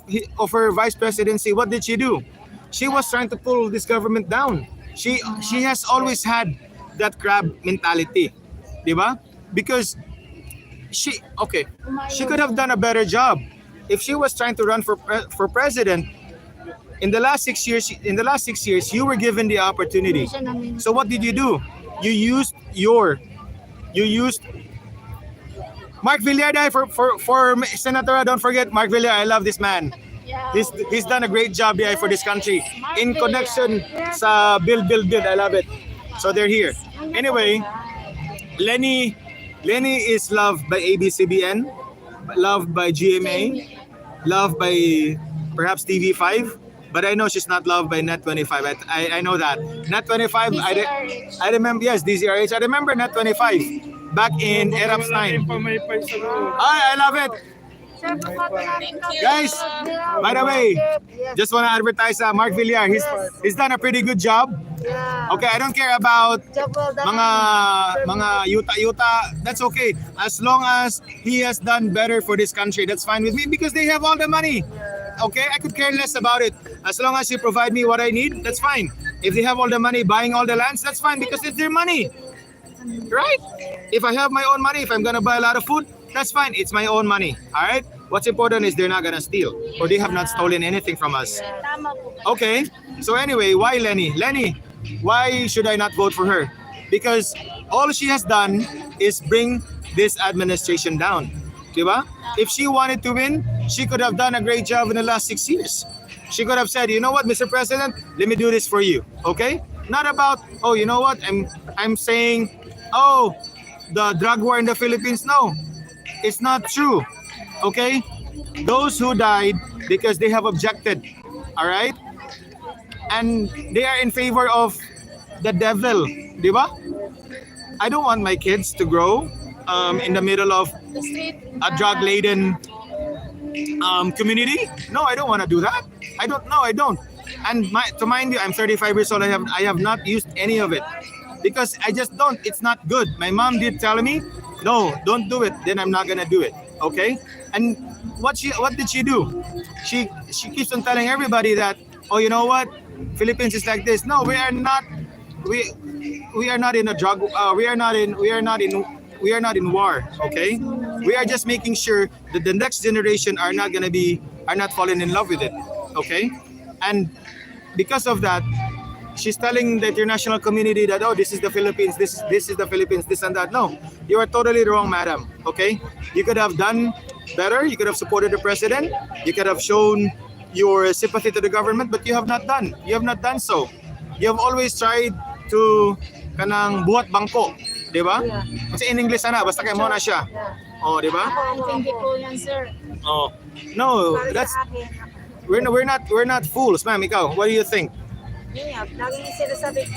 her vice presidency, what did she do? She was trying to pull this government down. She has always had that crab mentality. Diba? Because she could have done a better job. If she was trying to run for president, in the last 6 years, you were given the opportunity. So what did you do? You used Mark Villar for Senator. Don't forget Mark Villar. I love this man. He's done a great job for this country in connection sa build. I love it. So they're here. Anyway, Lenny is loved by ABCBN, loved by GMA, loved by perhaps TV5. But I know she's not loved by Net25. I know that. Net25, I remember, yes, DZRH. I remember Net25 back in Erap's time. I love it. Guys, by the way, just want to advertise Mark Villar. He's done a pretty good job. Okay, I don't care about mga yuta. That's okay. As long as he has done better for this country, that's fine with me because they have all the money. Okay, I could care less about it. As long as you provide me what I need, that's fine. If they have all the money buying all the lands, that's fine because it's their money. Right? If I have my own money, if I'm gonna buy a lot of food, that's fine. It's my own money. All right? What's important is they're not gonna steal, or they have not stolen anything from us. Tama po. Okay. So anyway, why Lenny? Lenny, why should I not vote for her? Because all she has done is bring this administration down. Diba? If she wanted to win, she could have done a great job in the last 6 years. She could have said, you know what, Mr. President, let me do this for you. Okay? Not about, oh, you know what, I'm saying, oh, the drug war in the Philippines. No, it's not true. Okay? Those who died because they have objected. All right? And they are in favor of the devil. Diba? I don't want my kids to grow in the middle of a drug-laden community. No, I don't want to do that. I don't. And to mind you, I'm 35 years old. I have not used any of it because I just don't. It's not good. My mom did tell me, no, don't do it. Then I'm not gonna do it. Okay? And what did she do? She keeps on telling everybody that, oh, you know what, Philippines is like this. No, we are not. We are not in a drug. We are not in war. Okay? We are just making sure that the next generation are not falling in love with it. Okay? And because of that, she's telling the international community that, oh, this is the Philippines, this is the Philippines, this and that. No, you are totally wrong, madam. Okay? You could have done better. You could have supported the president. You could have shown your sympathy to the government, but you have not done. You have not done so. You have always tried to kanang buhat bangko, di ba? Kasi in English na, basta kay mo na siya. Oh, di ba? Hindi po yan, sir. Oh. No, that's we're not fools, ma'am. Ikaw, what do you think? Yun nga, lagi niya sinasabi,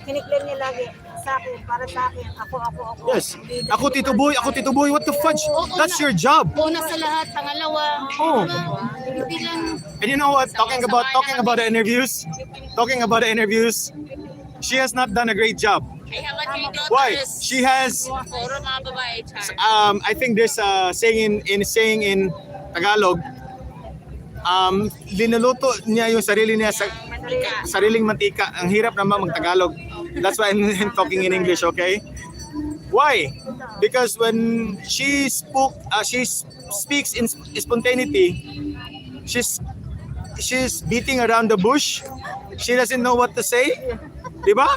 kiniklaim niya lagi sa akin, para sa akin, ako. Yes. Ako Tito Boy, what the fudge? That's your job. Una sa lahat, pangalawa. Oh. Hindi lang. And you know what? Talking about the interviews, she has not done a great job. Why? She has. I think there's a saying in Tagalog. Linuluto niya yung sarili niya sa sariling mantika. Ang hirap naman mag-Tagalog. That's why I'm talking in English, okay? Why? Because when she speaks in spontaneity, she's beating around the bush. She doesn't know what to say. Diba?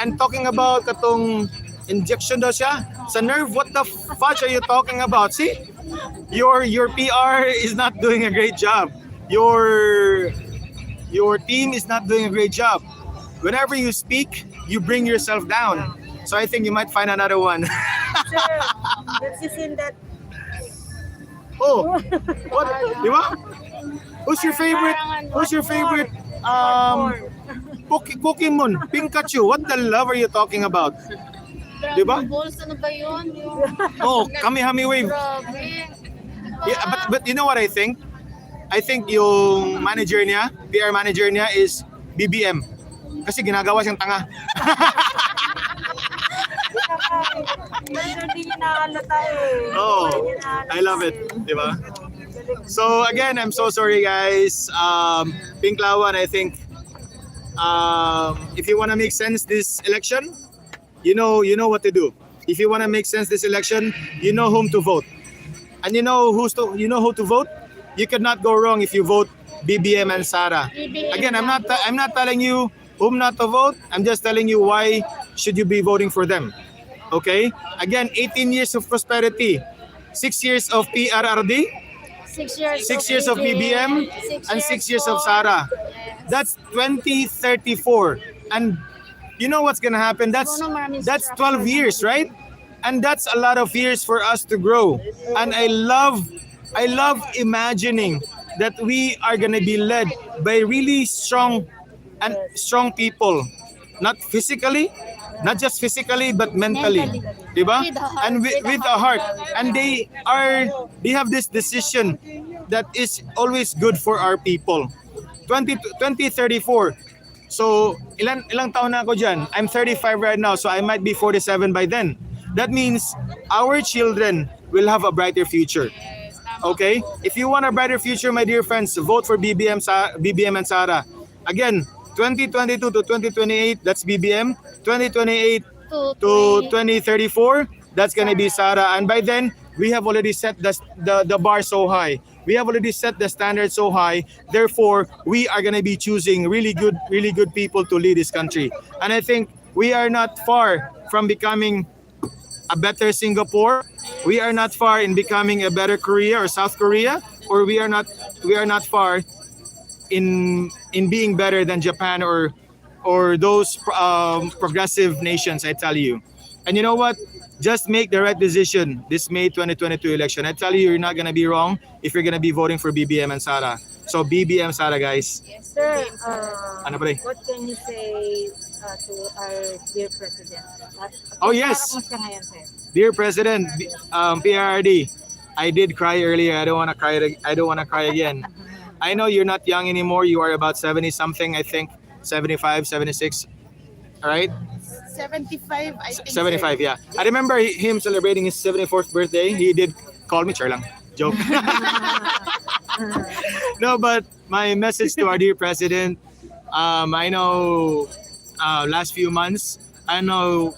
And talking about katong injection daw siya sa nerve. What the fudge are you talking about? See? Your PR is not doing a great job. Your team is not doing a great job. Whenever you speak, you bring yourself down. So I think you might find another one. Sir, let's just in that. Oh, what? Diba? Who's your favorite? Pokemon, Pikachu. What the love are you talking about? Diba? Balls, ano ba yun? Oh, Kamihami wave. Grabe. Yeah, but you know what I think? I think yung manager niya, PR manager niya is BBM. Kasi ginagawa siyang tanga. Oh, I love it. Diba? So again, I'm so sorry guys. Pink Lawan, I think if you want to make sense this election, you know what to do. If you want to make sense this election, you know whom to vote. And you know who to vote? You cannot go wrong if you vote BBM and Sara. Again, I'm not telling you whom not to vote. I'm just telling you why should you be voting for them. Okay? Again, 18 years of prosperity, 6 years of PRRD, 6 years of BBM, and 6 years of Sara. That's 2034. And you know what's gonna happen? That's 12 years, right? And that's a lot of years for us to grow. And I love imagining that we are gonna be led by really strong people, not just physically, but mentally, diba? And with a heart. And they have this decision that is always good for our people. 2034. So ilang taon na ako dyan? I'm 35 right now, so I might be 47 by then. That means our children will have a brighter future. Okay? If you want a brighter future, my dear friends, vote for BBM and Sara. Again, 2022 to 2028, that's BBM. 2028 to 2034, that's gonna be Sara. And by then, We have already set the bar so high. We have already set the standard so high. Therefore, we are going to be choosing really good people to lead this country. And I think we are not far from becoming a better Singapore. We are not far in becoming a better Korea or South Korea, or we are not far in being better than Japan or those progressive nations, I tell you. And you know what? Just make the right decision this May 2022 election. I tell you, you're not gonna be wrong if you're gonna be voting for BBM and Sara. So BBM Sara, guys. Sir, Ano ba rin? what can you say to our dear President? Oh, yes. Para mo siya ngayon, sir? Dear President, PRD, I did cry earlier. I don't want to cry. I don't want to cry again. I know you're not young anymore. You are about 70 something, I think, 75, 76. All right? 75, I think. 75, yeah. I remember him celebrating his 74th birthday. He did call me, char lang. Joke. No, but my message to our dear President, I know last few months, I know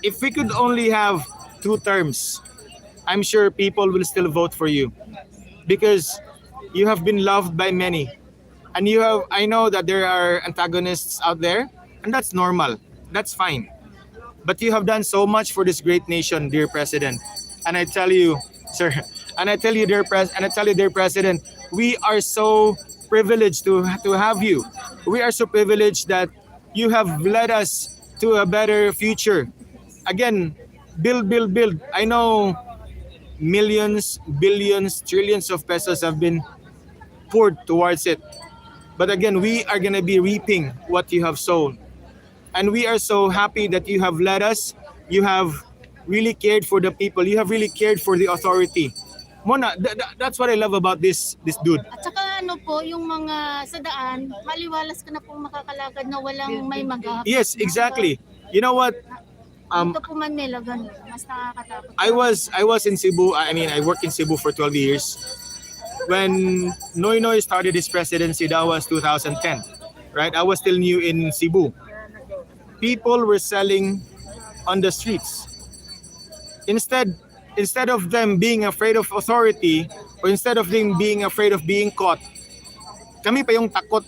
if we could only have 2 terms, I'm sure people will still vote for you because you have been loved by many. And I know that there are antagonists out there, and that's normal. That's fine. But you have done so much for this great nation, dear President. And I tell you, sir, and I tell you, dear President, we are so privileged to have you. We are so privileged that you have led us to a better future. Again, build. I know millions, billions, trillions of pesos have been poured towards it. But again, we are going to be reaping what you have sown. And we are so happy that you have led us. You have really cared for the people. You have really cared for the authority. Mona, that's what I love about this dude. At saka ano po, yung mga sa daan, maliwalas ka na pong makakalakad na walang may magahap. Yes, exactly. You know what? Dito po Manila, ganun. Mas nakakatakot. I was in Cebu. I mean, I worked in Cebu for 12 years. When Noynoy started his presidency, that was 2010, right? I was still new in Cebu. People were selling on the streets. Instead of them being afraid of authority, or instead of them being afraid of being caught, kami pa yung takot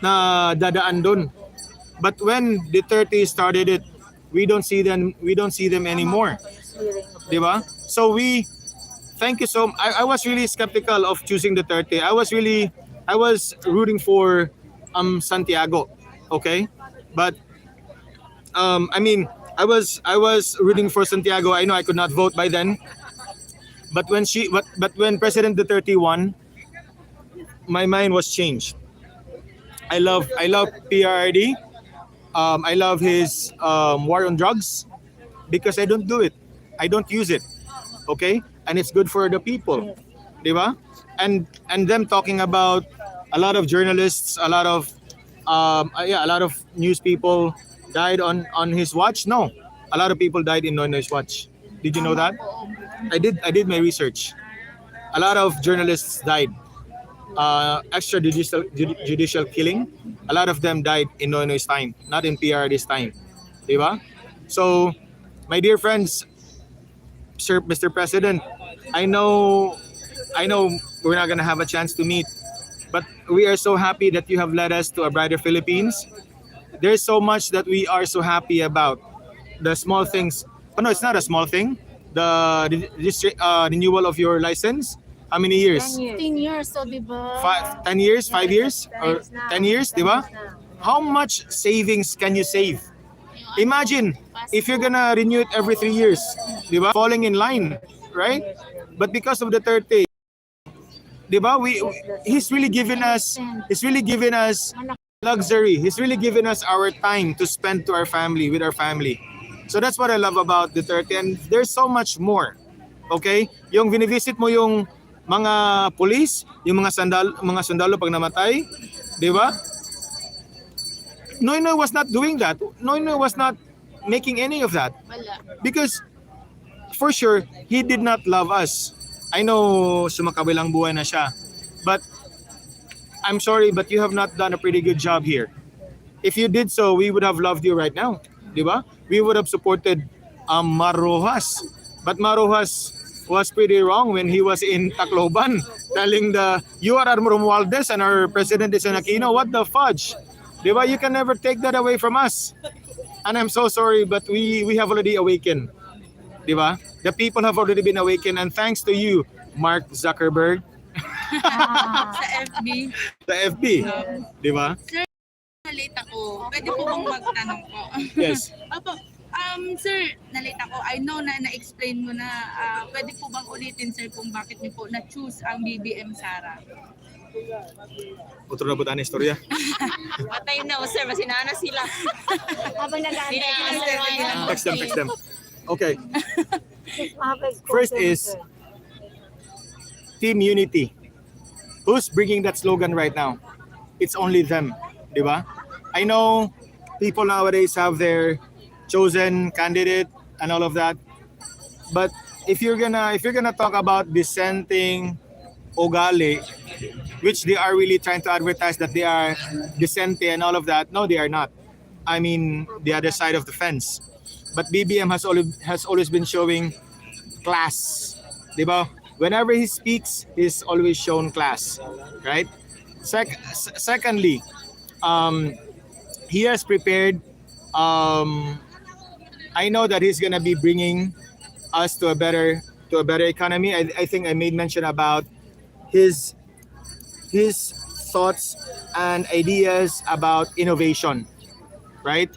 na dadaan dun. But when Duterte started it, we don't see them anymore. Diba? So thank you so much. I was really skeptical of choosing Duterte. I was rooting for Santiago, okay? But I mean, I was rooting for Santiago. I know I could not vote by then. But when President Duterte won, my mind was changed. I love PRD. I love his war on drugs because I don't do it. I don't use it. Okay? And it's good for the people. Diba? And them talking about a lot of journalists, a lot of news people died on his watch. No. A lot of people died in Noynoy's watch. Did you know that? I did my research. A lot of journalists died. Extrajudicial killing. A lot of them died in Noynoy's time, not in PRD's time. Diba? So, my dear friends, Sir, Mr. President, I know we're not gonna have a chance to meet, but we are so happy that you have led us to a brighter Philippines. There's so much that we are so happy about. The small things. Oh no, it's not a small thing. The renewal of your license. How many years? 10 years, so diba? 10 years? 5 years? Or 10 years, diba? How much savings can you save? Imagine if you're gonna renew it every 3 years, diba? Falling in line, right? But because of the 30, diba? He's really given us luxury. He's really given us our time to spend to our family, with our family. So that's what I love about Duterte, and there's so much more. Okay? Yung vinivisit mo yung mga police, yung mga sundalo pag namatay, di ba? Noynoy was not doing that. Noynoy was not making any of that. Because for sure, he did not love us. I know sumakabilang buhay na siya. But I'm sorry, but you have not done a pretty good job here. If you did so, we would have loved you right now. Di ba? We would have supported Mar Rojas. But Mar Rojas was pretty wrong when he was in Tacloban telling you are Romualdez and our president is an Aquino. What the fudge? Diba? You can never take that away from us. And I'm so sorry, but we have already awakened. Diba? The people have already been awakened, and thanks to you, Mark Zuckerberg. Sa FB. The FB. Diba? Sir, nalate ako. Pwede po bang magtanong po? Yes. Opo. Sir, nalate ako. I know na na-explain mo na. Pwede po bang ulitin, sir, kung bakit niyo po na-choose ang BBM Sara? Otro na po tayo na istorya. Patay na, sir. Masinana sila. Habang nag-aantay. Text them. Okay. First is Team Unity. Who's bringing that slogan right now? It's only them, di ba? I know people nowadays have their chosen candidate and all of that, but if you're gonna talk about dissenting ugali, which they are really trying to advertise that they are dissenting and all of that, no, they are not. I mean, the other side of the fence. But BBM has always been showing class, di ba? Whenever he speaks, he's always shown class, right? Secondly, he has prepared. I know that he's gonna be bringing us to a better economy. I think I made mention about his thoughts and ideas about innovation, right?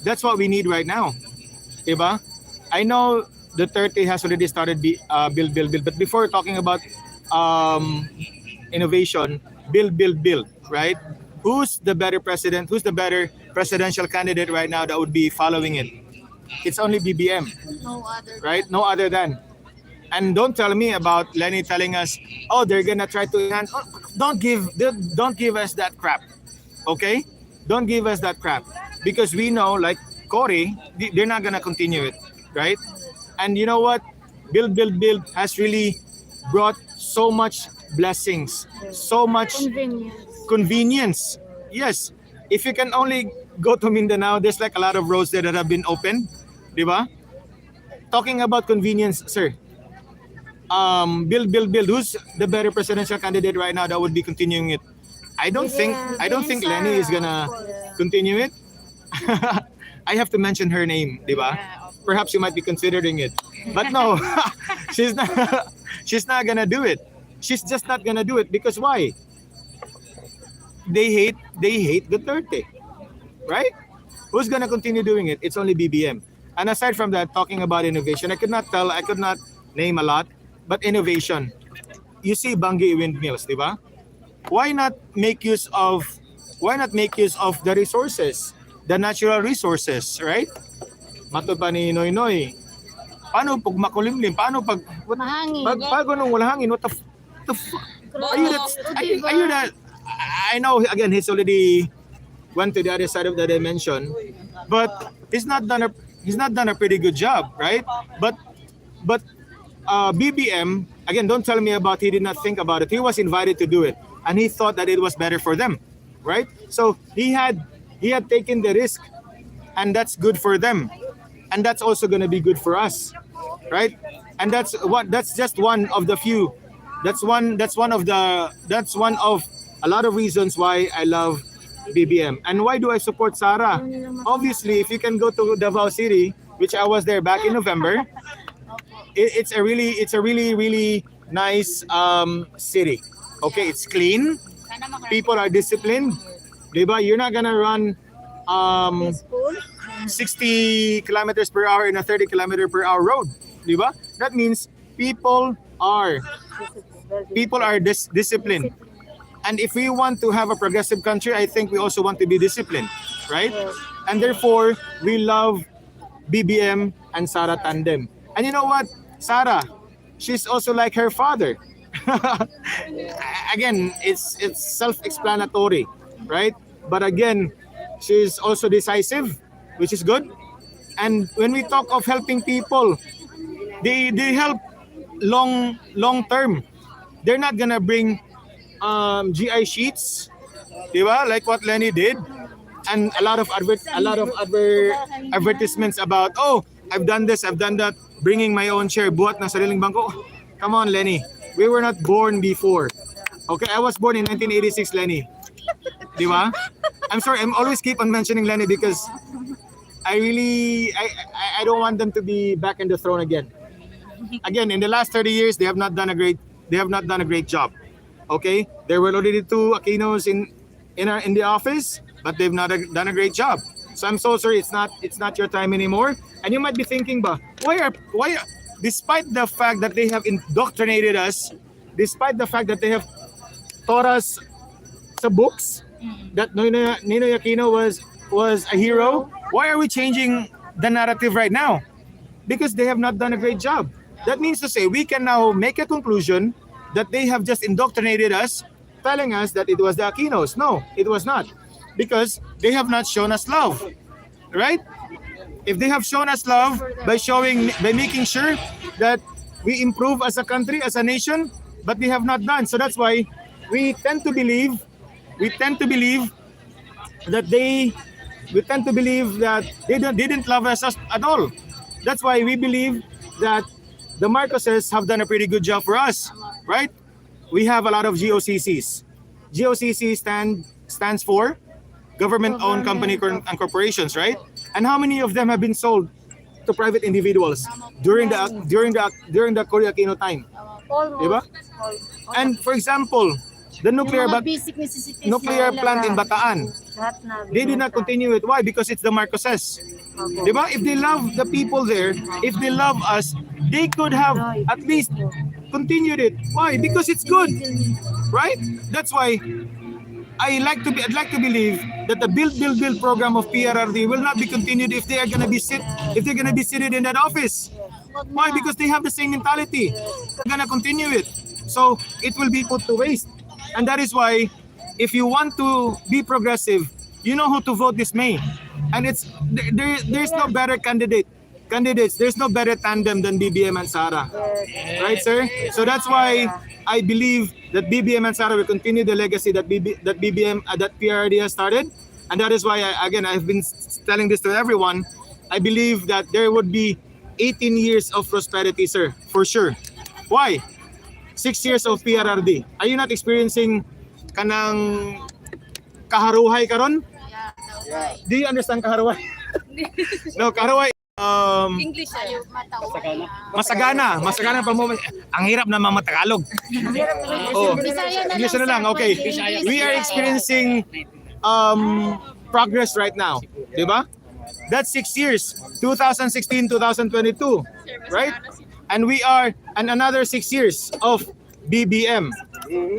That's what we need right now, diba? I know Duterte has already started build, but before talking about innovation, build, right? Who's the better president? Who's the better presidential candidate right now that would be following it? It's only BBM, No other. right? No other than. And don't tell me about Lenny telling us, oh, they're gonna try to enhance. Oh, don't give us that crap, okay? Don't give us that crap, because we know, like Cory, they're not gonna continue it, right? And you know what? Build has really brought so much blessings, so much convenience. Yes, if you can only go to Mindanao, there's like a lot of roads there that have been opened, di ba? Talking about convenience, sir. Build. Who's the better presidential candidate right now that would be continuing it? I don't think Lenny is gonna continue it. I have to mention her name, di ba? Perhaps you might be considering it, but no, she's not gonna do it. She's just not gonna do it, because why? They hate Duterte, right? Who's gonna continue doing it? It's only BBM. And aside from that, talking about innovation, I could not name a lot, but innovation. You see Bangi windmills, di ba? Why not make use of the resources, the natural resources, right? Matod pa ni Noy. Paano pag makulimlim? Paano pag Mahangin. pag nung wala hangin? What the fuck? Are you that? I know, again, he's already went to the other side of the dimension, but he's not done a pretty good job, right? But BBM, again, don't tell me about he did not think about it. He was invited to do it, and he thought that it was better for them, right? So he had taken the risk, and that's good for them, and that's also going to be good for us, right? And that's just one of the few. That's one of a lot of reasons why I love BBM. And why do I support Sara? Obviously, if you can go to Davao City, which I was there back in November, it's a really nice city. Okay, it's clean. People are disciplined. Diba? You're not gonna run 60 kilometers per hour in a 30 kilometer per hour road. Diba? That means people are disciplined. And if we want to have a progressive country, I think we also want to be disciplined, right? And therefore, we love BBM and Sara tandem. And you know what? Sara, she's also like her father. Again, it's self-explanatory, right? But again, she's also decisive, which is good. And when we talk of helping people, they help long term. They're not gonna bring GI sheets, diba? Like what Lenny did, and a lot of advertisements about, oh, I've done this, I've done that bringing my own chair, buhat ng sariling bangko. Come on, Lenny. We were not born before. Okay, I was born in 1986, Lenny. Di ba? I'm sorry, I'm always keep on mentioning Lenny because I don't want them to be back in the throne again. Again, in the last 30 years, they have not done a great job. Okay, there were already 2 Aquinos in the office, but they've not done a great job. So I'm so sorry, it's not your time anymore. And you might be thinking, ba, why despite the fact that they have indoctrinated us, despite the fact that they have taught us sa books that Ninoy Aquino was a hero, why are we changing the narrative right now? Because they have not done a great job. That means to say we can now make a conclusion that they have just indoctrinated us, telling us that it was the Aquinos. No, it was not. Because they have not shown us love. Right? If they have shown us love by making sure that we improve as a country, as a nation, but they have not done. So that's why we tend to believe that they didn't love us at all. That's why we believe that the Marcoses have done a pretty good job for us, right? We have a lot of GOCCs. GOCC stands for government-owned company and corporations, right? And how many of them have been sold to private individuals during the Cory Aquino time? Diba? And for example, the nuclear plant in Bataan, they did not continue it. Why? Because it's the Marcoses. Diba? If they love the people there, if they love us, they could have at least continued it. Why? Because it's good, right? That's why I'd like to believe that the build program of PRRD will not be continued if they're gonna be seated in that office. Why? Because they have the same mentality. They're gonna continue it, so it will be put to waste. And that is why, if you want to be progressive, you know who to vote this May. And there's no better candidates. There's no better tandem than BBM and Sara, right, sir? So that's why I believe that BBM and Sara will continue the legacy that PRRD has started, and that is why I've been telling this to everyone. I believe that there would be 18 years of prosperity, sir, for sure. Why? 6 years of PRRD. Are you not experiencing kanang kaharuhay karon? Yeah. Do you understand kaharuhay? No, kaharuhay. English Masagana pa mo. Ang hirap na mga Tagalog. Oh, English na lang. Okay. We are experiencing progress right now, di ba? That's 6 years. 2016, 2022, right? And we are another 6 years of BBM,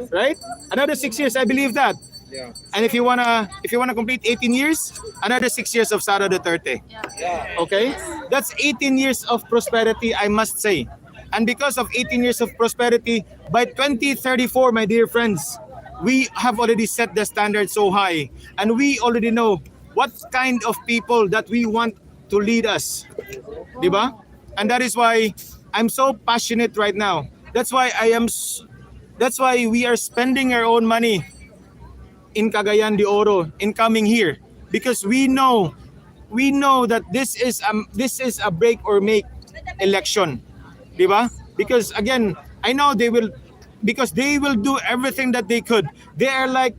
right? Another 6 years, I believe that. Yeah. And if you wanna complete 18 years, another 6 years of Sara Duterte. Yeah. Okay, that's 18 years of prosperity, I must say. And because of 18 years of prosperity, by 2034, my dear friends, we have already set the standard so high, and we already know what kind of people that we want to lead us, diba? And that is why I'm so passionate right now. That's why we are spending our own money in Cagayan de Oro in coming here, because we know that this is a break or make election, diba? Because again, I know they will do everything that they could. They are like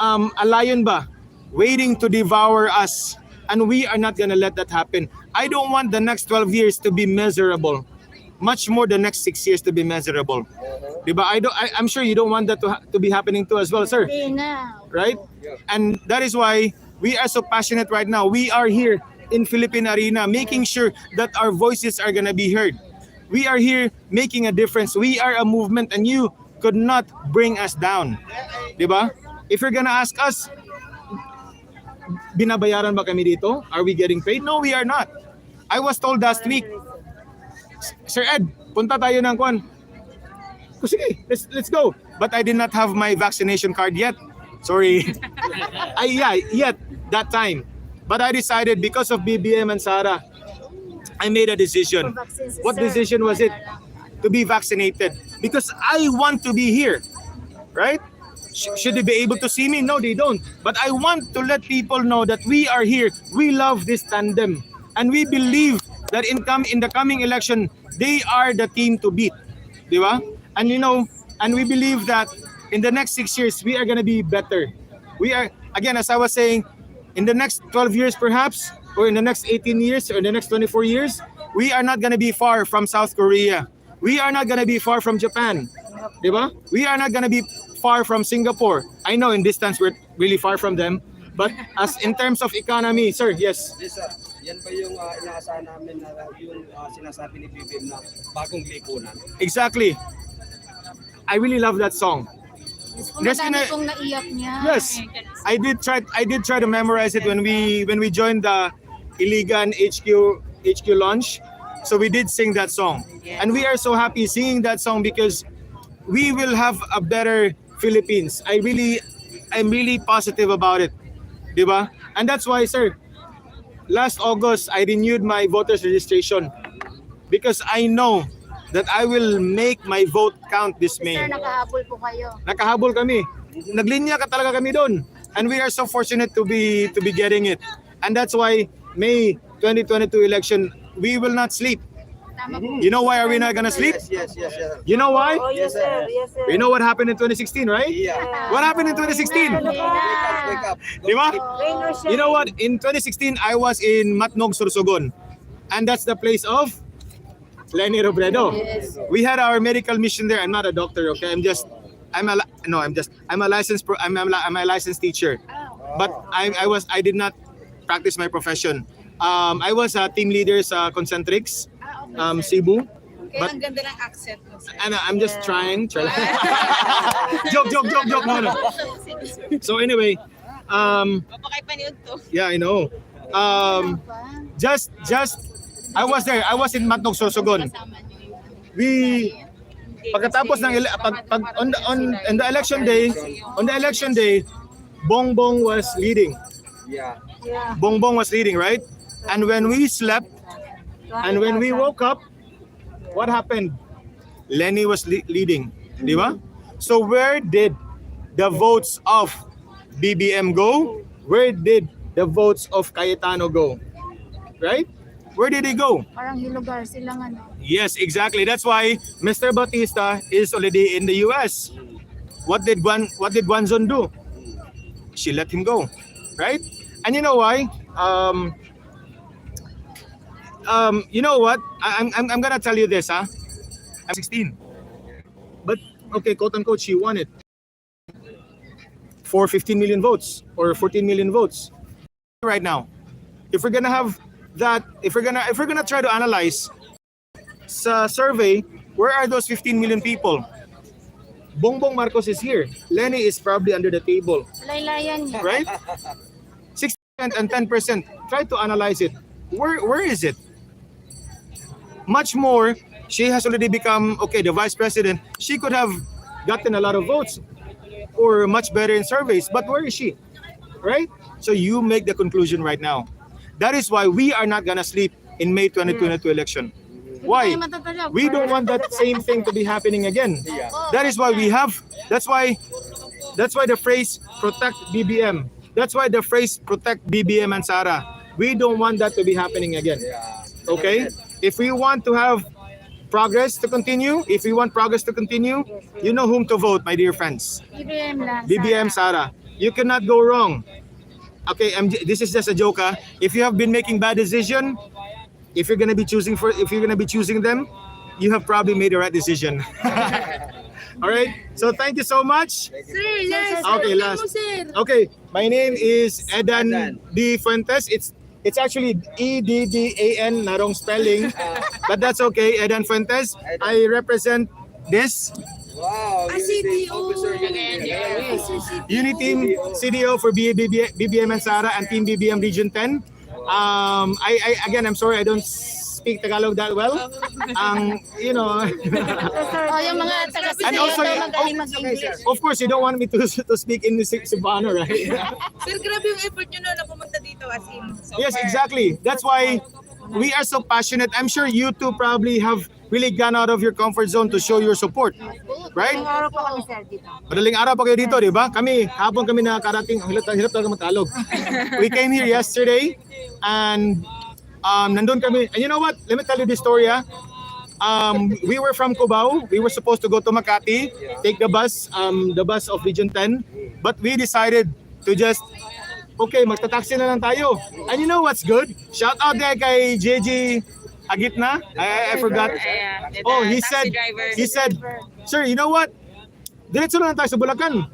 a lion ba, waiting to devour us, and we are not gonna let that happen. I don't want the next 12 years to be miserable, much more the next 6 years to be miserable. Diba? I'm sure you don't want that to be happening to as well, sir. Right? And that is why we are so passionate right now. We are here in Philippine Arena, making sure that our voices are gonna be heard. We are here making a difference. We are a movement, and you could not bring us down. Diba? If you're gonna ask us, binabayaran ba kami dito? Are we getting paid? No, we are not. I was told last week, Sir Ed, punta tayo ng kwan. Sige, let's go. But I did not have my vaccination card yet. Sorry. Yet that time. But I decided, because of BBM and Sara, I made a decision. What decision was it? To be vaccinated. Because I want to be here. Right? Should they be able to see me? No, they don't. But I want to let people know that we are here. We love this tandem. And we believe that in the coming election, they are the team to beat. Di ba? And and we believe that in the next 6 years, we are gonna be better. We are, again, as I was saying, in the next 12 years perhaps, or in the next 18 years, or in the next 24 years, we are not gonna be far from South Korea. We are not gonna be far from Japan. Di ba? We are not gonna be far from Singapore. I know in distance we're really far from them, but as in terms of economy, sir, yes. Yes, sir. Yan ba yung inaasahan namin na yung sinasabi ni BBM na bagong lipunan? Exactly. I really love that song. Madami pong naiyak niya. Yes, I did try to memorize it when we joined the Iligan HQ launch. So we did sing that song, and we are so happy singing that song because we will have a better Philippines. I'm really positive about it, diba? And that's why, sir, last August I renewed my voters registration because I know that I will make my vote count this May. Sir, nakahabol po kayo. Nakahabol kami. Naglinya ka talaga kami doon. And we are so fortunate to be getting it. And that's why May 2022 election, we will not sleep. You know why are we not gonna sleep? Yes. You know why? Oh, yes, sir. Yes, sir. You know what happened in 2016, right? Yeah. What happened in 2016? Wake up. Di ba? You know what? In 2016, I was in Matnog, Sorsogon. And that's the place of Lenny Robredo. Yes. We had our medical mission there. I'm not a doctor, okay? I'm a licensed teacher. But I did not practice my profession. I was a team leader sa Concentrics, Cebu. Kaya But ang ganda ng accent mo, sir. and I'm just trying. Joke. No. So anyway, Mapakay pa niyo to. yeah, I know. Just I was there. I was in Matnog, Sorsogon. We pagkatapos ng on the election day, Bongbong was leading. Yeah. Bongbong was leading, right? And when we slept and when we woke up, what happened? Lenny was leading, di ba? So where did the votes of BBM go? Where did the votes of Cayetano go? Right? Where did they go? Parang hilugar silang ano. Yes, exactly. That's why Mr. Bautista is already in the US. What did Guanzon do? She let him go, right? And you know why? You know what? I'm gonna tell you this, huh? I'm 16, but okay, quote unquote, she won it for 15 million votes or 14 million votes. Right now, if we're gonna have that, if we're gonna try to analyze sa survey, where are those 15 million people? Bongbong Marcos is here. Lenny is probably under the table. Laylayan niya. Right? 60% and 10%. Try to analyze it. Where is it? Much more, she has already become, okay, the vice president. She could have gotten a lot of votes or much better in surveys. But where is she? Right? So you make the conclusion right now. That is why we are not gonna sleep in May 2022 election. Why? We don't want that same thing to be happening again. That is why that's why the phrase protect BBM. That's why the phrase protect BBM and Sara. We don't want that to be happening again. Okay? If we want to have progress to continue, you know whom to vote, my dear friends. BBM lang. BBM Sara. You cannot go wrong. Okay, this is just a joke. If you have been making bad decision, if you're gonna be choosing them, you have probably made the right decision. All right. So thank you so much. Sir, last. Okay, last. Okay, my name is Eddan D. Fuentes. It's actually EDDAN, na wrong spelling, but that's okay. Eddan Fuentes. I represent this. Wow. Unity CDO for BBM and Sara and Team BBM Region 10. I'm sorry, I don't speak Tagalog that well. You know. Yung mga taga And also, of course, you don't want me to speak in Cebuano, right? Sir, grabe yung effort nyo na pumunta dito as in. Yes, exactly. That's why we are so passionate. I'm sure you two probably have really gone out of your comfort zone to show your support. Right? Madaling araw pa kayo dito, di ba? Hapon kami nakarating. Hirap talaga magtagalog. We came here yesterday and Nandun kami. And you know what? Let me tell you this story, ah. We were from Cubao. We were supposed to go to Makati, take the bus of Region 10. But we decided to just, okay, magta-taxi na lang tayo. And you know what's good? Shout out there kay JJ Agitna. I forgot. Oh, he said, sir, you know what? Diretso na lang tayo sa Bulacan.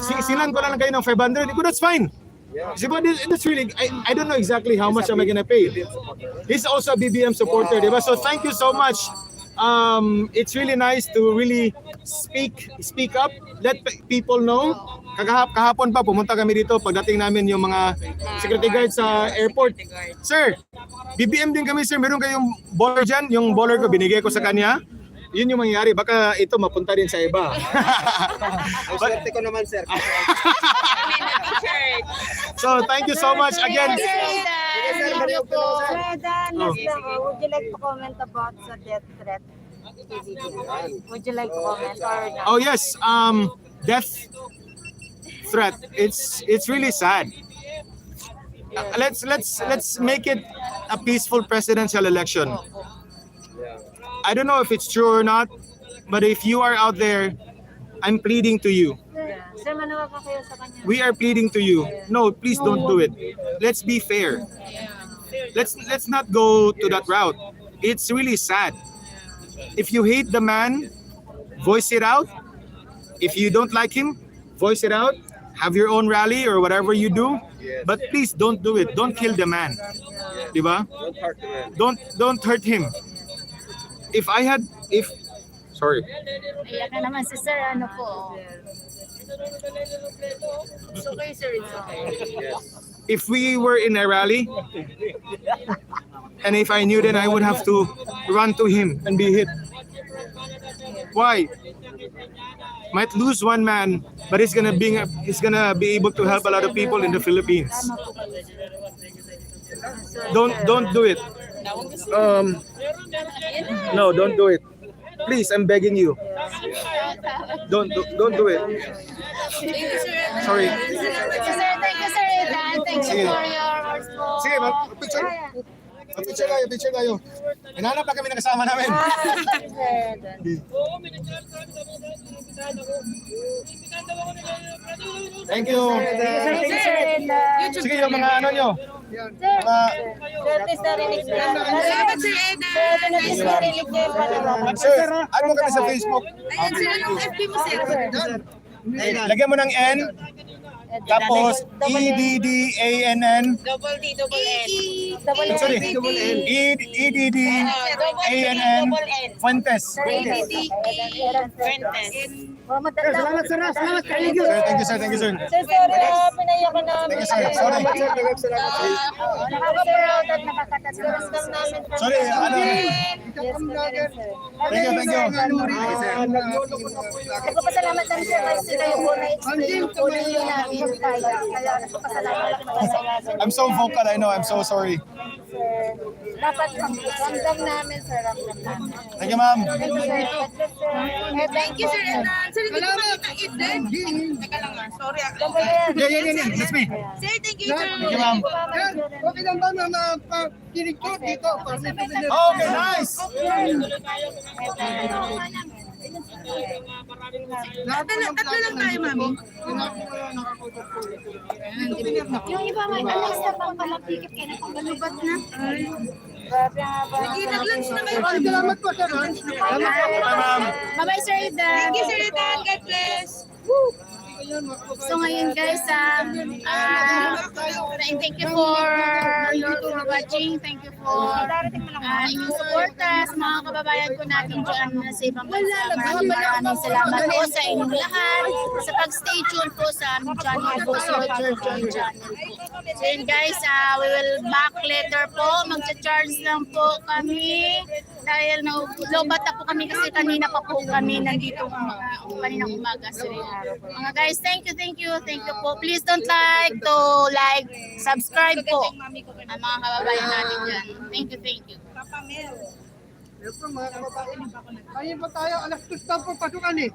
Silan ko na lang kayo ng 500. Ko, that's fine. But that's really, I don't know exactly how much am I gonna pay. He's also a BBM supporter, diba? So thank you so much. It's really nice to really speak up, let people know. Kahapon pa pumunta kami dito pagdating namin yung mga security guard sa airport. Sir, BBM din kami, sir. Meron kayong baller dyan? Yung baller ko binigay ko sa kanya. Yun yung mangyayari. Baka ito mapunta din sa iba. Ang swerte ko naman, sir. So thank you so much again. Eddan, would you like to comment about the death threat? Would you like to comment or not? Oh yes, death threat. It's really sad. Let's make it a peaceful presidential election. I don't know if it's true or not, but if you are out there, I'm pleading to you. Sir, manawagan kayo sa kanya. We are pleading to you. No, please don't do it. Let's be fair. Let's not go to that route. It's really sad. If you hate the man, voice it out. If you don't like him, voice it out. Have your own rally or whatever you do. But please don't do it. Don't kill the man. Diba? Don't hurt the man. Don't hurt him. Sorry. Iyak na naman si sir, ano po. It's okay, sir, it's okay. If we were in a rally, and if I knew, then I would have to run to him and be hit. Why? Might lose one man, but he's gonna be able to help a lot of people in the Philippines. Don't do it. No, don't do it. Please, I'm begging you. Don't do it. Sorry. Thank you, sir, Eddan. Thank you for your words po. Sige, picture tayo. Hinahanap na kami ng kasama namin. Thank you. Sige, yung mga ano nyo. Sir, ano mo kami sa Facebook? Ayan, sila ng FB mo, sir. Lagyan mo ng N, tapos EDDANN. Double D, double N. Sorry, EDDANN Fuentes. Salamat, sir. Salamat. Thank you. Thank you, sir. Thank you, sir. Sir, pinayakan namin. Thank you, sir. Sorry. Sorry, ano? Thank you, thank you. Nagpapasalamat kami, sir, kasi kayo po na-explain po ninyo namin tayo. Kaya nagpapasalamat kami sa inyo. I'm so vocal, I know. I'm so sorry. Dapat ramdam namin, sir. Ramdam namin. Thank you, ma'am. Thank you, sir. Sir, hindi ko makita Eddan. Teka lang, sorry. Yeah. That's me. Sir, thank you, sir. Thank you, ma'am. Okay lang ba na makinig ko dito? Okay, nice. Tatlo lang tayo, mami. Yung iba may alas na pang palapikit kayo na pang galubat na. Nag-lunch na kayo. Salamat po, sir. Bye-bye, Sir Eddan. Thank you, sir Eddan. God bless. So ngayon guys, thank you for watching. Thank you for inyong supporters, mga kababayan ko natin dyan sa ibang bansa. Maraming salamat po sa inyong lahat sa pag-stay tuned po sa aming channel po, sa Roger Joy channel po. So yun guys, we will back later po. Magcha-charge lang po kami dahil lobat na po kami kasi kanina pa po kami nandito kaninang umaga. So mga guys, thank you po. Please don't subscribe po ang mga kababayan natin dyan. Thank you. Ayun pa tayo, alas 2 pa po pasukan eh.